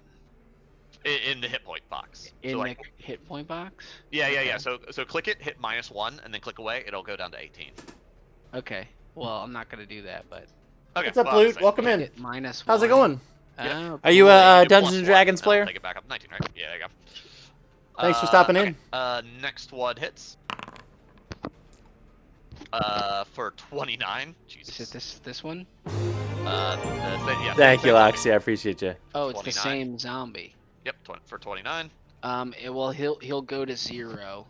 in the hit point box. In so like, the hit point box? yeah. Okay. So click it, hit -1, and then click away. It'll go down to 18. Okay. Well, I'm not gonna do that, but Okay. What's up, well, I was Loot? saying- Welcome in. hit -1. How's it going? Oh, Are you cool. a You do Dungeons and +1, Dragons and I'll player? Take it back up 19, right? Yeah, there you go. Thanks for stopping in. Next one hits. For 29. Jesus. Is it this one? Yeah, Thank same you, zombie. Loxy. I appreciate you. Oh, it's the 29. same zombie. Yep, for 29. He'll go to 0.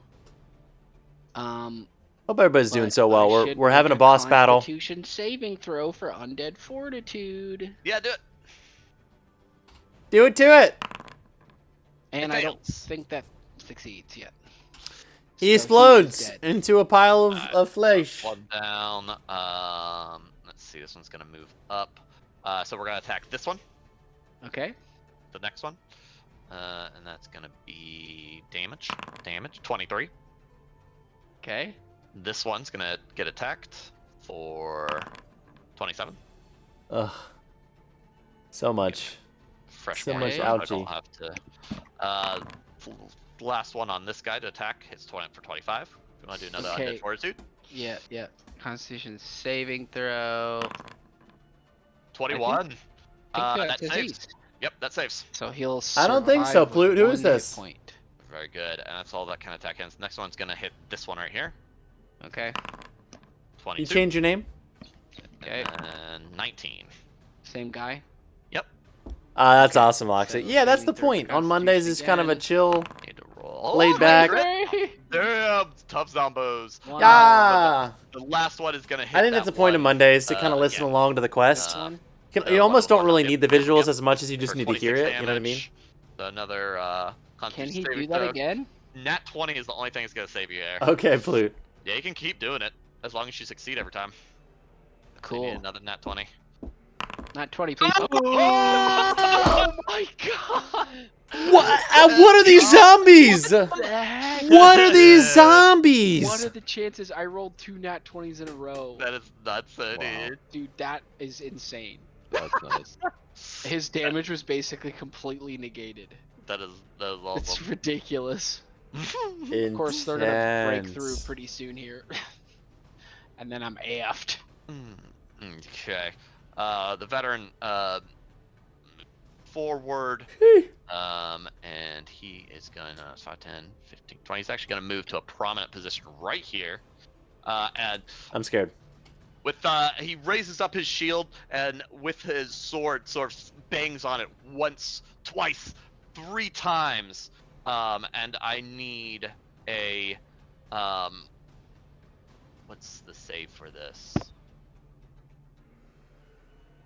Hope everybody's doing but so well. I We're should having a make boss battle. Constitution saving throw for undead fortitude, Yeah, do it. Do it to it. and It I don't fails. think that succeeds yet. He So explodes dead. into a pile of flesh. One down. Let's see. This one's gonna move up. So we're gonna attack this one, Okay. the next one, and that's gonna be damage. 23. Okay. This one's gonna get attacked for 27. Ugh. So much. Fresh So one, much so I ouchie. don't have to. Last one on this guy to attack hits 20 for 25. If you want to do another Okay. undead fortitude. Yeah. Yeah. Constitution saving throw. 21. I think That saves. succeeds. Yep, that saves. So he'll. I don't think so, survive with Plute. Who is 1 hit this? Point. Very good, and that's all that kind of attack ends. Next one's gonna hit this one right here. Okay. 22. You change your name? Okay. And 19. Same guy. That's Okay. awesome, Loxy. So Yeah, that's the saving throw point. for On Mondays, Constitution it's kind of a again. chill. Need to roll. Laid back. Damn, tough zombos. One. Yeah. The last one is gonna hit. I think that that's the point of one. Mondays to kind of listen yeah. along to the quest. This one. You almost don't really Yep, need the visuals yep. as much as you just For need to hear 26 it. You know what I mean? damage. Another Can Constitution he saving do that throw. again? Nat 20 is the only thing that's gonna save you there. Okay, Plute. Yeah, you can keep doing it as long as you succeed every time. So you Cool. need another Nat 20. Not 20, please. Oh! Oh my god! What are these zombies? What the heck? What are these Yeah. zombies? What are the chances I rolled 2 nat 20s in a row? That is nuts, dude. Dude, that is insane. That's nice. His damage was basically completely negated. That is It's awesome. ridiculous. Of course, they're gonna break through Intense. pretty soon here. And then I'm AF'd. Okay. The veteran forward. And he is gonna 5, 10, 15, 20. He's actually gonna move to a prominent position right here. And I'm scared. with he raises up his shield and with his sword sort of bangs on it once, twice, 3 times. And I need a what's the save for this?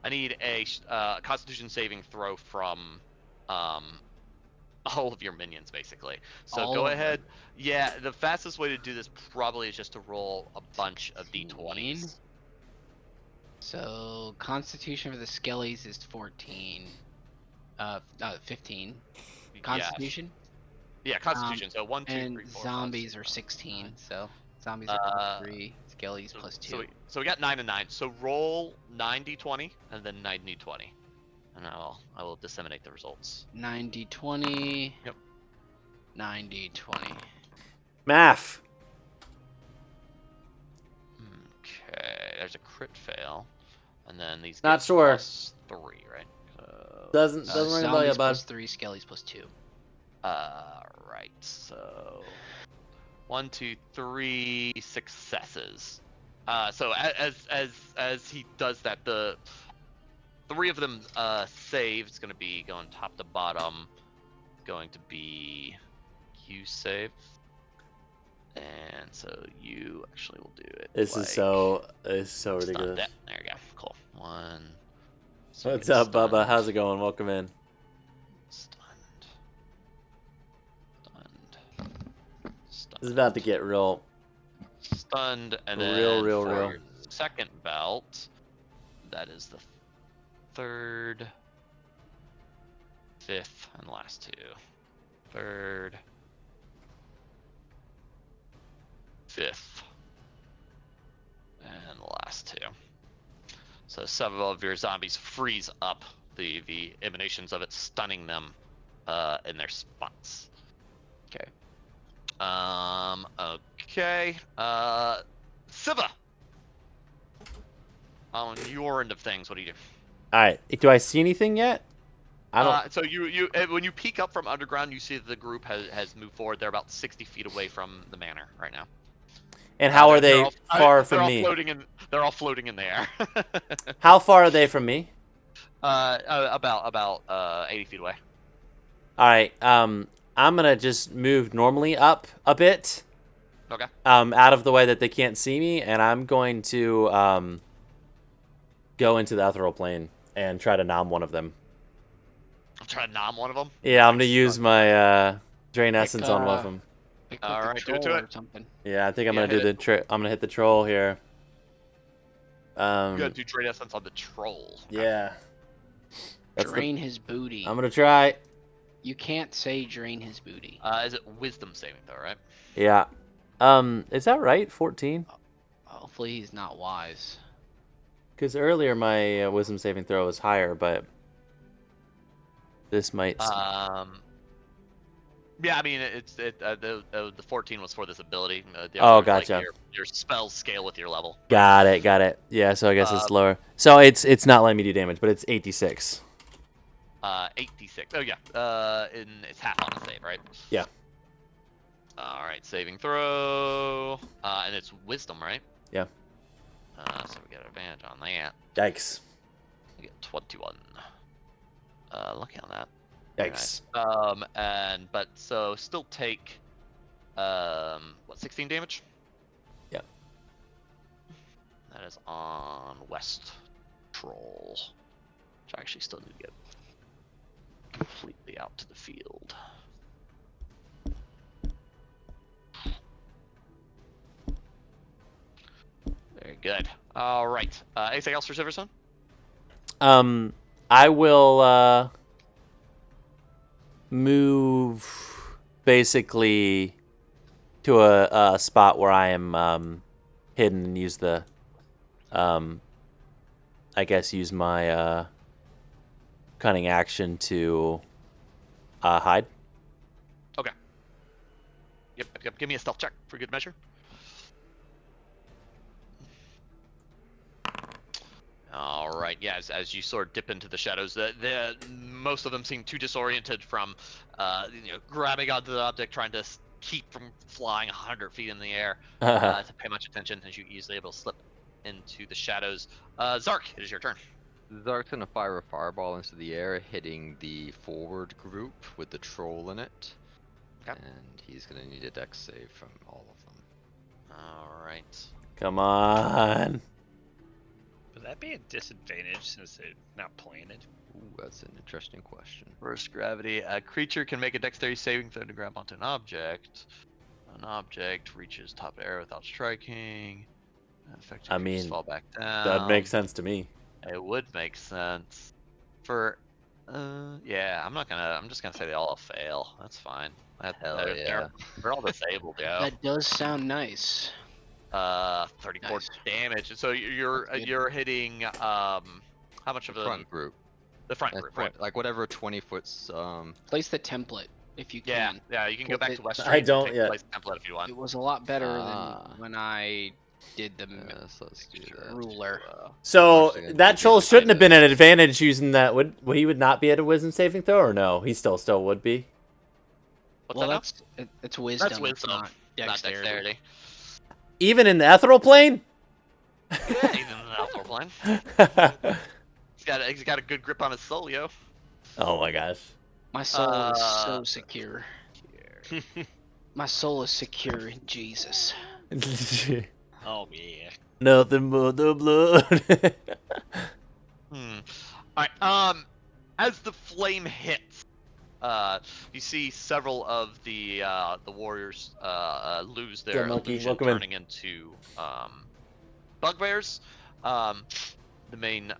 I need a Constitution saving throw from all of your minions, basically. So All go of ahead. Yeah, the fastest way to do this probably is just to roll a bunch of 16. d20s. So Constitution for the Skellies is 14. 15. Constitution. Yeah, Constitution. So 1, 2, And 3, 4, 5, zombies 6, are 7, 16. 9. So zombies are plus 3. Skellies plus 2. So we got 9 and 9. So roll 9d20 and then 9d20, and I will disseminate the results. 9d20. Yep. 9d20. Math. Okay, there's a crit fail, and then these. Not get sure. Plus 3, right? Doesn't ring a bell Zombies yet, bud. plus 3. Skellies plus 2. Right. So 1, 2, 3 successes. So as he does that, the 3 of them save. It's going to be going top to bottom. Going to be you save, and so you actually will do it. This is so stunned ridiculous. it. There you go. Cool. 1. So What's you get up, Bubba? stunned. How's it going? Welcome in. Stunned. This is about to get real. Stunned, and then Real. for your second belt, that is the 3rd, 5th, and last 2. 3rd, 5th, and the last 2. So several of your zombies freeze up, the emanations of it stunning them in their spots. Okay. Okay. Siva! On your end of things, what do you do? All right. Do I see anything yet? I don't. So you when you peek up from underground, you see that the group has moved forward. They're about 60 feet away from the manor right now. And how are They're they all- far they're from all me? They're all floating in the air. How far are they from me? About 80 feet away. All right. I'm gonna just move normally up a bit. Okay. Out of the way that they can't see me, and I'm going to go into the ethereal plane and try to nom one of them. I'll try to nom one of them. Yeah, I'm gonna use my drain essence on one of them. Pick All like the right, do it to troll it. or something. Yeah, I think I'm Yeah, gonna do hit the I'm gonna hit the troll here. You gotta do trade essence on the troll. Yeah. Drain his booty. I'm gonna try. You can't say drain his booty. Is it wisdom saving though, right? Yeah. Is that right? 14? Hopefully he's not wise. Because earlier my wisdom saving throw was higher, but this might. Yeah, I mean the 14 was for this ability. The Oh, other, like, gotcha. your spells scale with your level. Got it. Yeah, so I guess it's lower. So it's not letting me do damage, but it's 86. 8d6. Oh yeah. It's half on a save, right? Yeah. All right, saving throw. And it's wisdom, right? Yeah. So we get advantage on that. Yikes. We get 21. Lucky on that. Yikes. But so still take 16 damage? Yep. That is on West Troll. Which I actually still need to get completely out to the field. Very good. All right. Anything else for Silverstone? I will move basically to a spot where I am hidden and use the I guess use my cunning action to hide. Okay. Yep. Give me a stealth check for good measure. All right. Yeah. As you sort of dip into the shadows, the most of them seem too disoriented from, grabbing onto the object, trying to keep from flying 100 feet in the air to pay much attention, as you easily able to slip into the shadows. Zark, it is your turn. Zark's gonna fire a fireball into the air, hitting the forward group with the troll in it. Okay. And he's gonna need a dex save from all of them. All right. Come on. Would that be a disadvantage since they're not planted? That's an interesting question. Reverse gravity. A creature can make a dexterity saving throw to grab onto an object. An object reaches top of the air without striking. Affected I creatures mean, fall back down. That makes sense to me. It would make sense. For, yeah, I'm just gonna say they all fail. That's fine. Hell yeah. They're all disabled, yo. That does sound nice. 34 Nice. damage. So That's good. you're hitting how much of The the front group. The front Like, group, right? like whatever 20 foot's Place the template if you Yeah, can. yeah. You can go With back it- to West I Street. don't- And take yeah. the place template if you want. It was a lot better Ah. than when I did the so let's do that. ruler. So Actually, that it's troll good shouldn't have been an guidance. advantage using that. Would he would not be at a wisdom saving throw or no? He still would be. What's Well, that now? it's wisdom. That's wisdom, not not dexterity. Even in the ethereal plane. Yeah, he's in the alpha plane. He's got a good grip on his soul, yo. Oh my gosh. My soul is so Uh, secure. My soul is secure in Jesus. Oh yeah. Nothing but the blood. Alright, as the flame hits, you see several of the warriors lose Yeah, their monkey, illusion, welcome in. turning into bugbears. The main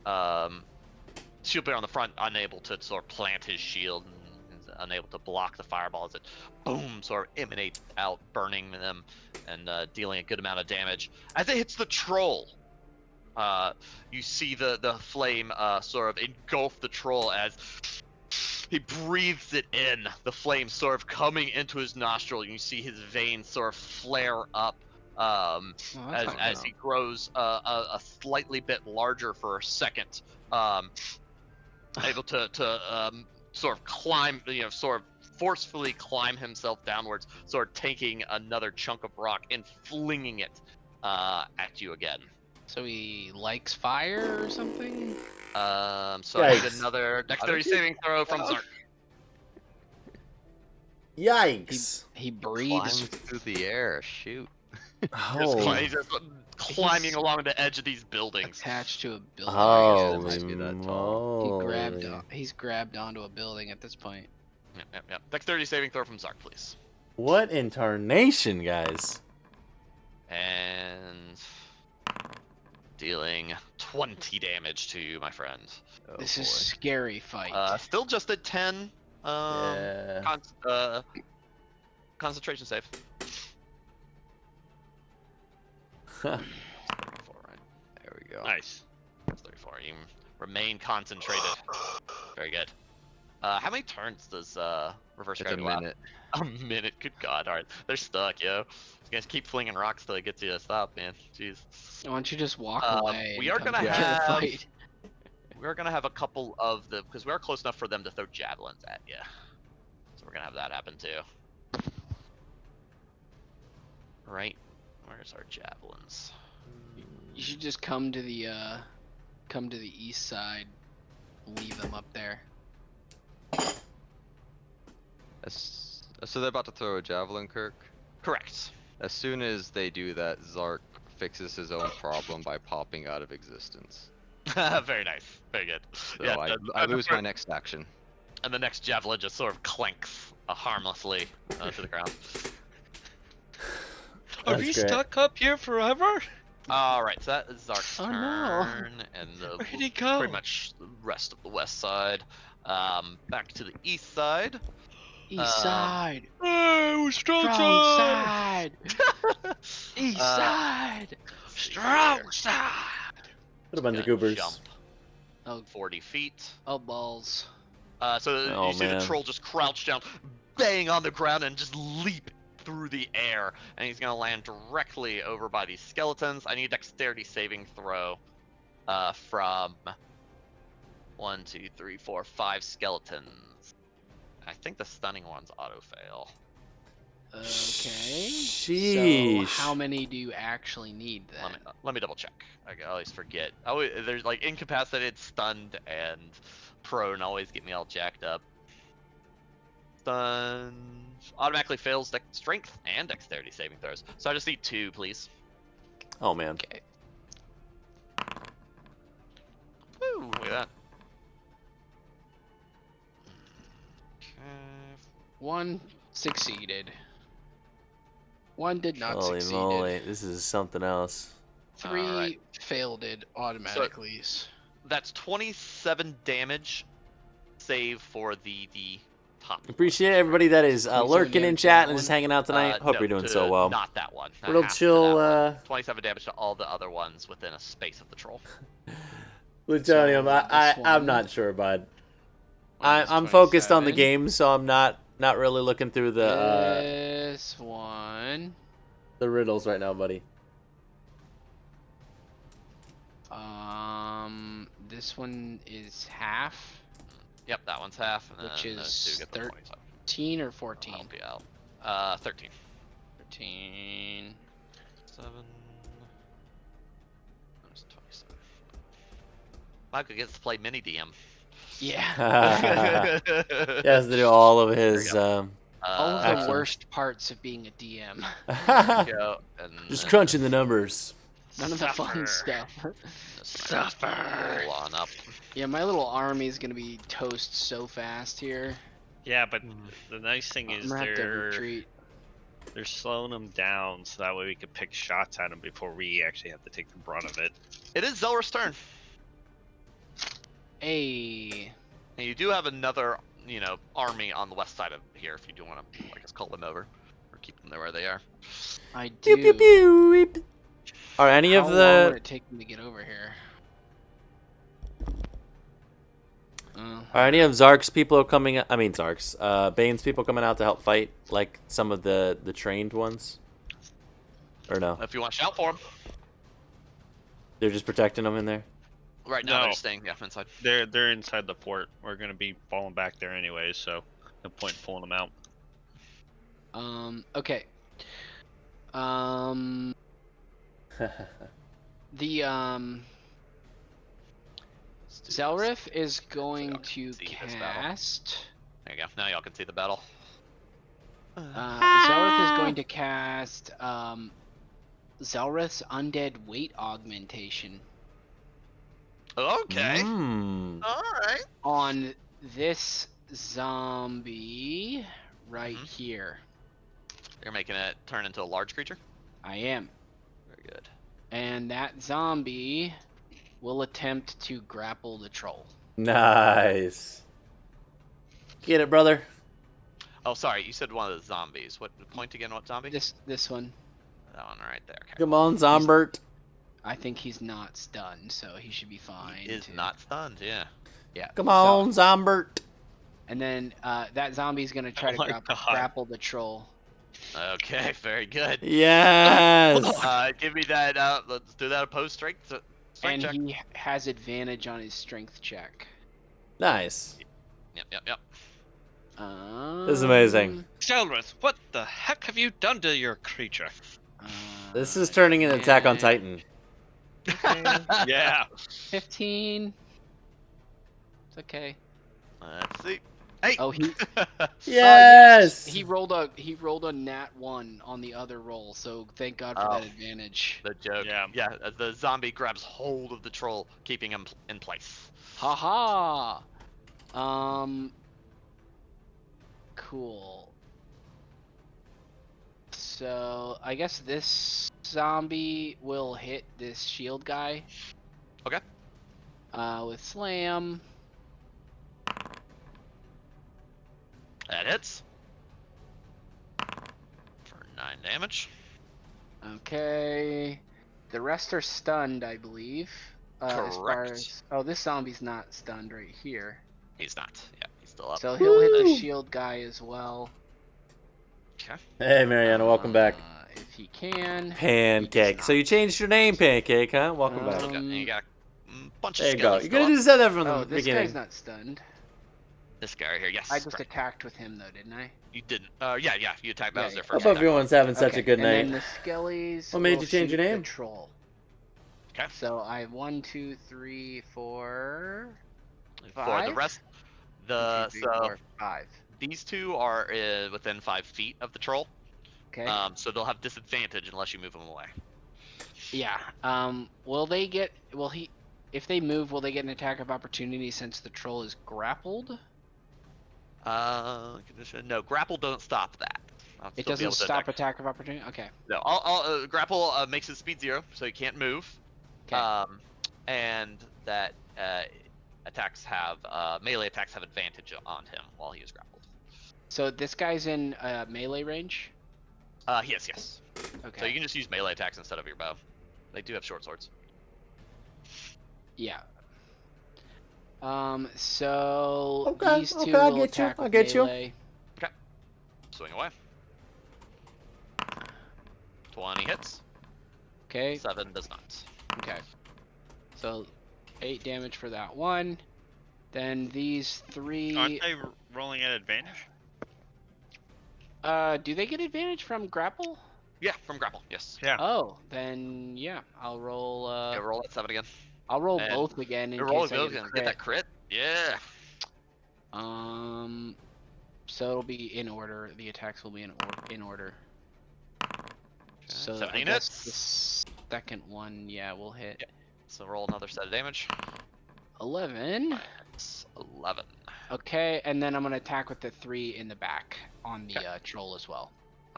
shield bearer on the front, unable to sort of plant his shield, and is unable to block the fireballs that boom sort of emanate out, burning them and dealing a good amount of damage. As it hits the troll, you see the flame sort of engulf the troll as he breathes it in, the flame sort of coming into his nostril. You see his veins sort of flare up Oh, that's not as he grows a slightly bit larger for a second, able to sort of climb, sort of forcefully climb himself downwards, sort of taking another chunk of rock and flinging it at you again. So he likes fire or something? So I need Yikes. another dexterity saving throw from Zark. Yikes. He Climbs breathes. through the air. Shoot. He's just climbing along the edge of these buildings. Attached to a building. Oh, Holy might be that tall. He's grabbed onto a building at this point. Yep. Dexterity saving throw from Zark, please. What in tarnation, guys? And dealing 20 damage to you, my friend. Oh, This is boy. scary fight. Still just a 10. Yeah. Concentration save. 34, right? There we go. Nice. That's 34. You remain concentrated. Very good. How many turns does reverse It's a gravity last? minute. A minute. Good God. All right, they're stuck, yo. You guys keep flinging rocks till it gets you to stop, man. Jeez. Why don't you just walk away? we and are come gonna back to the have- fight? We're gonna have a couple of the because we are close enough for them to throw javelins at you. So we're gonna have that happen too. Right. Where's our javelins? You should just come to the east side. Leave them up there. So they're about to throw a javelin, Kirk. Correct. As soon as they do that, Zark fixes his own problem by popping out of existence. Very nice. Very good. So Yeah, I lose my next action. And the next javelin just sort of clanks harmlessly to the ground. Are That's we great. stuck up here forever? All right, so that is Zark's Oh, no. turn, and Where'd he go? pretty much the rest of the west side. Back to the east side. East side. Oh, strong Strong side. side. East side. Strong side. What a bunch of Gonna goobers. Jump Oh, 40 feet. oh balls. So Oh, you see man. the troll just crouch down, bang on the ground, and just leap through the air. And he's gonna land directly over by these skeletons. I need a dexterity saving throw from 1, 2, 3, 4, 5 skeletons. I think the stunning ones auto fail. Okay. Sheesh. So how many do you actually need then? Let me double check. I always forget. There's like incapacitated, stunned, and prone always get me all jacked up. Stunned automatically fails strength and dexterity saving throws. So I just need 2, please. Oh man. Okay. Woo! Look at that. One succeeded. One did not Holy succeed. moly, this is something else. 3 Alright. failed it automatically. That's 27 damage, save for the top. Appreciate everybody that is 27 lurking in damage chat to and just one? hanging out tonight. Hope No, you're doing to so well. Not that one. Little half to chill, that one. 27 damage to all the other ones within a space of the troll. Plutonium, So, I'm this one- not sure, bud. Minus I'm focused on the 27. game, so I'm not really looking through This one. the riddles right now, buddy. This one is half. Yep, that one's half, and Which then is those two get the 27. 13 or 14? Help you out. 13. 13. 7. That's 27. Michael gets to play mini DM. Yeah. He has to do all of his. All of the Excellent. worst parts of being a DM. Go, and Just then crunching the numbers. None of the fun stuff. just roll on up. Yeah, my little army is gonna be toast so fast here. Yeah, but the nice thing I'm is gonna have to they're retreat. slowing them down, so that way we can pick shots at them before we actually have to take the brunt of it. It is Zelra's turn. Hey. And you do have another, army on the west side of here if you do want to, I guess, call them over. Or keep them there where they are. I Pew, do. pew, pew, pew. Are any How of long would the it take me to get over here? Zark's people coming? I mean Zark's, Bane's people coming out to help fight, like some of the trained ones, or no? If you want to shout for them. They're just protecting them in there. Right now they're No. just staying inside. They're inside the fort. We're gonna be falling back there anyways, so no point in pulling them out. Okay. The Zelrith is going y'all to can see this battle. cast. There you go. Now y'all can see the battle. Zelrith is going to cast Zelrith's undead weight augmentation Okay. Mm. Alright. on this zombie right Mhm. here. You're making it turn into a large creature? I am. Very good. And that zombie will attempt to grapple the troll. Nice. Get it, brother. Oh, sorry. You said one of the zombies. What point again? What zombie? This one. That one right there. Okay. Come on, Zombert. I think he's not stunned, so he should be fine. He is to- not stunned. Yeah. Yeah. Come so- on, Zombert. And then that zombie's gonna try Oh to my God. grapple the troll. Okay. Very good. Yes. Give me that. Let's do that opposed strength. Strength And check. he has advantage on his strength check. Nice. Yep. This is amazing. Zelrith, what the heck have you done to your creature? This is turning an Attack on and Titan. Yeah. 15. It's okay. Let's see. Hey. Oh, he Yes. he rolled a nat 1 on the other roll, so thank God for that Oh. advantage. The joke. Yeah. Yeah. The zombie grabs hold of the troll, keeping him in place. Haha. Cool. So I guess this zombie will hit this shield guy. Okay. With slam. That hits. For 9 damage. Okay. The rest are stunned, I believe. As far Correct. as, oh, this zombie's not stunned right here. He's not. Yeah, he's still up. So he'll hit the Woo! shield guy as well. Okay. Hey, Mariana, welcome back. If he can. Pancake. So you changed your name, Pancake, huh? Welcome back. And you got a bunch of There you go. skellies You still could have up. just said that from Oh, the this beginning. guy's not stunned. This guy right here, yes. I just correct. attacked with him though, didn't I? You didn't. Yeah, you attacked. That Yeah, was their yeah. first Hope attack. everyone's having such a Okay, good and night. then the skellies. What made will you change your shoot the name? Troll. Okay. So I have 1, 2, 3, 4. For the 5? rest, 1, 2, 3, 4, 5. these two are within 5 feet of the troll. Okay. So they'll have disadvantage unless you move them away. Yeah. Will they get? Will he? If they move, will they get an attack of opportunity since the troll is grappled? Condition. No, grapple doesn't stop that. I'll It still be able doesn't to stop attack. attack of opportunity. Okay. No, grapple makes his speed 0, so he can't move. Okay. And that melee attacks have advantage on him while he is grappled. So this guy's in melee range. Yes. Okay. So you can just use melee attacks instead of your bow. They do have short swords. Yeah. So Okay, these two okay, I'll will get you, attack I'll with get you. melee. Swing away. 20 hits. Okay. 7 does not. Okay. So 8 damage for that one. Then these 3. Aren't they rolling at advantage? Do they get advantage from grapple? Yeah, from grapple. Yes. Yeah. Oh, then yeah, I'll roll. Yeah, roll that 7 again. I'll roll and both again in You roll case I both get a and crit. get that crit. Yeah. So it'll be in order. The attacks will be in order. So I 17 guess hits. the second one, yeah, will hit. So roll another set of damage. 11. It's 11. Okay, and then I'm gonna attack with the 3 in the back on the troll as well.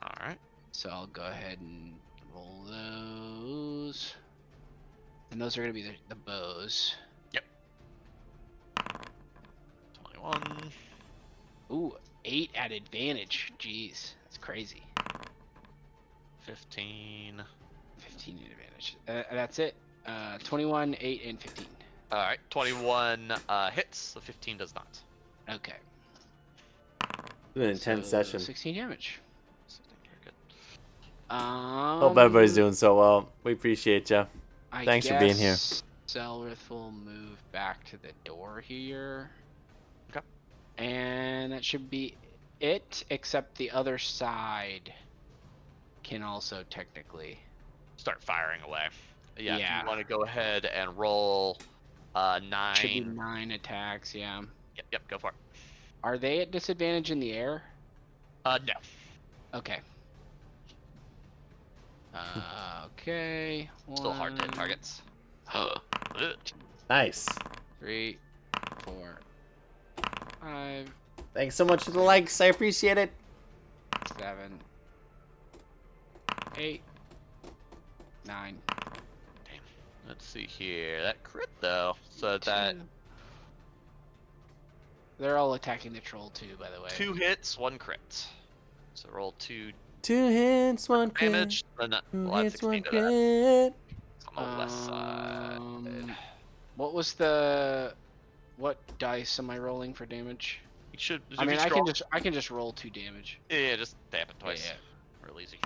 All right. So I'll go ahead and roll those. And those are gonna be the bows. 21. Ooh, 8 at advantage. Jeez, that's crazy. 15. 15 at advantage. That's it. 21, 8, and 15. All right. 21 hits. So 15 does not. Okay. It's been an intense So, session. 16 damage. Very good. Hope everybody's doing so well. We appreciate you. I Thanks for being here. guess Zelrith will move back to the door here. Okay. And that should be it, except the other side can also technically. Start firing away. Yeah. If Yeah. you want to go ahead and roll 9. Should be 9 attacks, yeah. Yep. Go for it. Are they at disadvantage in the air? No. Okay. Okay. Still hard to hit 1, targets. 2, Nice. 3, 4, 5, Thanks so much for the likes. I appreciate it. 7, 8, 9. Let's see here. That crit though. So that 2. They're all attacking the troll too, by the way. 2 hits, 1 crit. So roll 2 2 hits, 1 crit. damage. Then Two we'll add hits, 16 1 to that. crit. It's on the west side. What was what dice am I rolling for damage? You should. I mean, if you I can just roll 2 damage. Yeah, just tap it twice. Yeah. Real easy.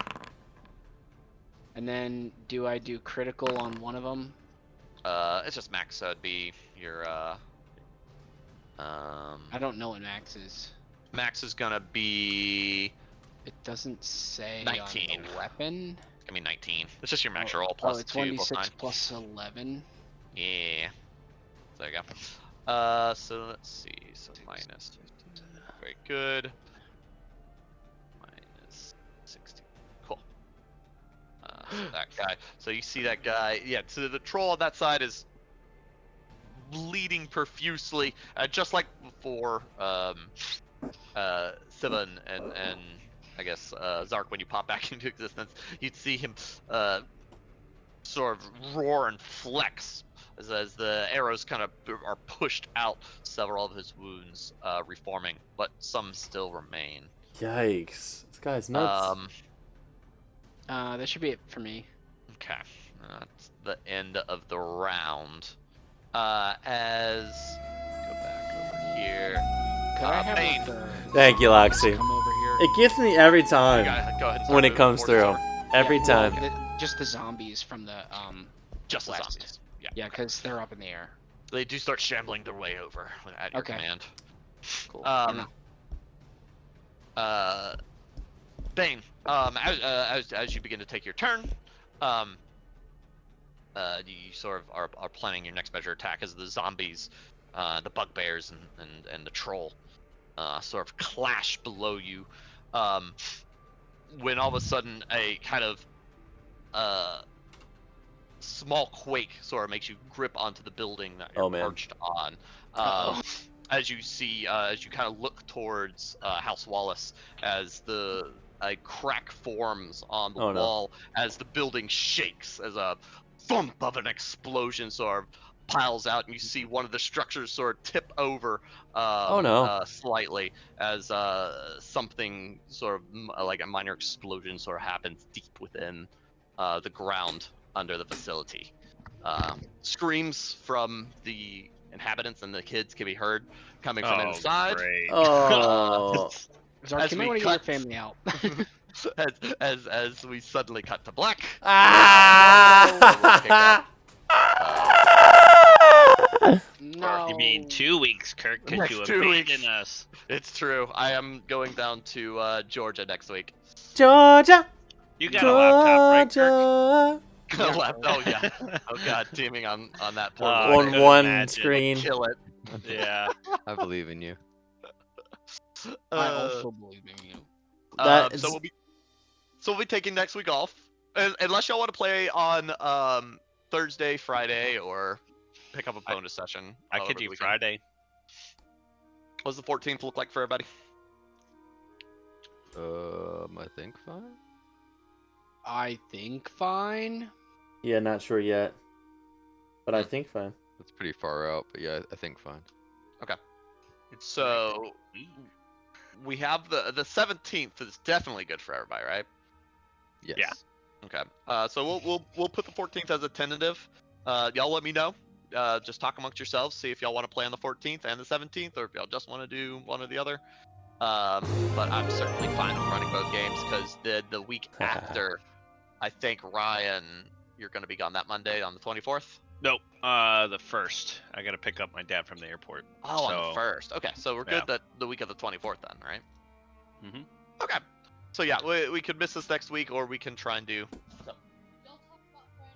And then do I do critical on one of them? It's just max, so it'd be your I don't know what max is. max is gonna be It doesn't say 19. on the weapon. it's gonna be 19. It's just your max Oh, roll plus it's 2 plus 9. 1d6 plus 11. Yeah. There you go. So let's see. So minus 15. Very good. Minus 16. Cool. So that guy. So you see that guy. Yeah. So the troll on that side is bleeding profusely, just like before. Siva and I guess Zark, when you pop back into existence, you'd see him sort of roar and flex as the arrows kind of are pushed out, several of his wounds reforming, but some still remain. Yikes. This guy's nuts. That should be it for me. Okay, that's the end of the round. As go back over here. Could I have Bane. the Thank you, Loxy. come over here? It gets me every You time gotta go ahead and start when it moving comes towards through. the door. Every Yeah, time. well, just the zombies from the Just the west. zombies. Yeah. Yeah, because they're up in the air. They do start shambling their way over at your Okay. command. Cool. Bane, as you begin to take your turn, you sort of are planning your next measure attack as the zombies, the bugbears and the troll, sort of clash below you. When all of a sudden a kind of small quake sort of makes you grip onto the building that you're Oh, man. perched on. Uh-oh. as you see, as you kind of look towards House Wallace, as a crack forms on the Oh, no. wall, as the building shakes, as a thump of an explosion sort of piles out, and you see one of the structures sort of tip over Oh, no. slightly, as something sort of like a minor explosion sort of happens deep within the ground under the facility. Screams from the inhabitants and the kids can be heard coming from inside. Great. Oh. As Zark, you may we want to get your cut- family out. as we suddenly cut to black. Ah! No. You mean 2 weeks, Kirk? Could Next you 2 weeks. abandon us? It's true. I am going down to Georgia next week. Georgia, You got a laptop, right, Kirk? Georgia. Oh yeah. Oh god, teaming on that poor I boy. On couldn't one imagine. screen. Kill it. Yeah. I believe in you. I also believe in you. That so is- we'll be taking next week off, unless y'all want to play on Thursday, Friday, or pick up a bonus session. I over could the do weekend. Friday. What does the 14th look like for everybody? I think fine. I think fine. Yeah, not sure yet. But I think fine. That's pretty far out, but yeah, I think fine. So we have the 17th is definitely good for everybody, right? Yes. Yeah. Okay. So we'll put the 14th as a tentative. Y'all let me know. Just talk amongst yourselves, see if y'all want to play on the 14th and the 17th, or if y'all just want to do one or the other. But I'm certainly fine with running both games because the week after, I think Ryan, you're going to be gone that Monday on the 24th. Nope. The 1st. I gotta pick up my dad from the airport. Oh, on So- the 1st. Okay, so we're good Yeah. that the week of the 24th then, right? Mhm. Okay. So yeah, we could miss this next week, or we can try and do. Y'all talk about Friday.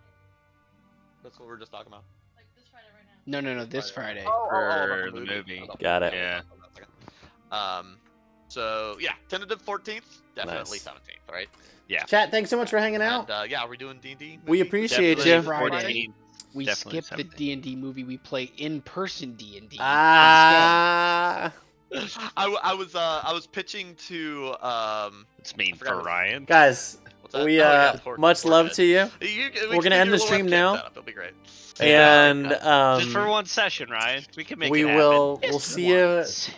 That's what we're just talking about. Like this Friday right now. No, this Friday. For the movie. Got it. Yeah. So yeah, tentative 14th, definitely Nice. 17th, right? Chat, thanks so much for hanging out. And yeah, we're doing D&D. We movie? appreciate Definitely you. Friday. 14. We Definitely skip the 17. D&D movie. We play in-person D&D. Ah. I was pitching to It's mean I forgot for what- Ryan. Guys, what's that? we Oh, yeah, for- much for love it. to you. We We're can gonna do end the your stream webcam now. setup, it'll be great. And Just for one session, Ryan. We can make we it will happen. we'll see you Just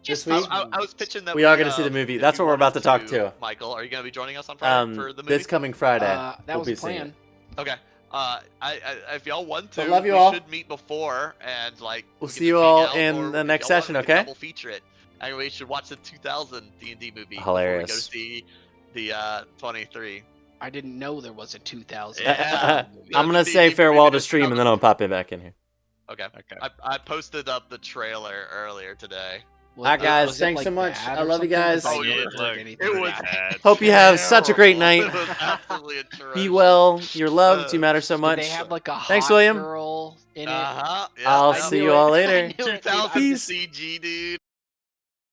this week. I was pitching that We are gonna see the movie. if That's you what we're about wanted to talk to. Michael, are you gonna be joining us on Friday for the movie? this coming Friday. That we'll was be the seeing plan. it. Okay. If y'all want to, But love you we all. should meet before and like. We'll we can see you just hang all out, in or the if next y'all want, session, we can okay? Double feature it. And we should watch the 2000 D&D movie Hilarious. before we go see the 23. I didn't know there was a 2000. Yeah. I'm gonna D&D say movie farewell to that's stream and then coming. I'll pop it back in here. Okay. Okay. I posted up the trailer earlier today. Alright, guys, Was it, thanks so much. bad I or love you something? guys. I Oh, yeah, never heard look, anything it about was that. Hope you have such a great Terrible. night. It was absolutely atrocious. Be well. You're loved. You matter so Did much. they have like a Thanks, hot William. girl in it? Uh-huh. I'll yeah. see you all later. I knew it, dude. 2000 Peace. CG, dude.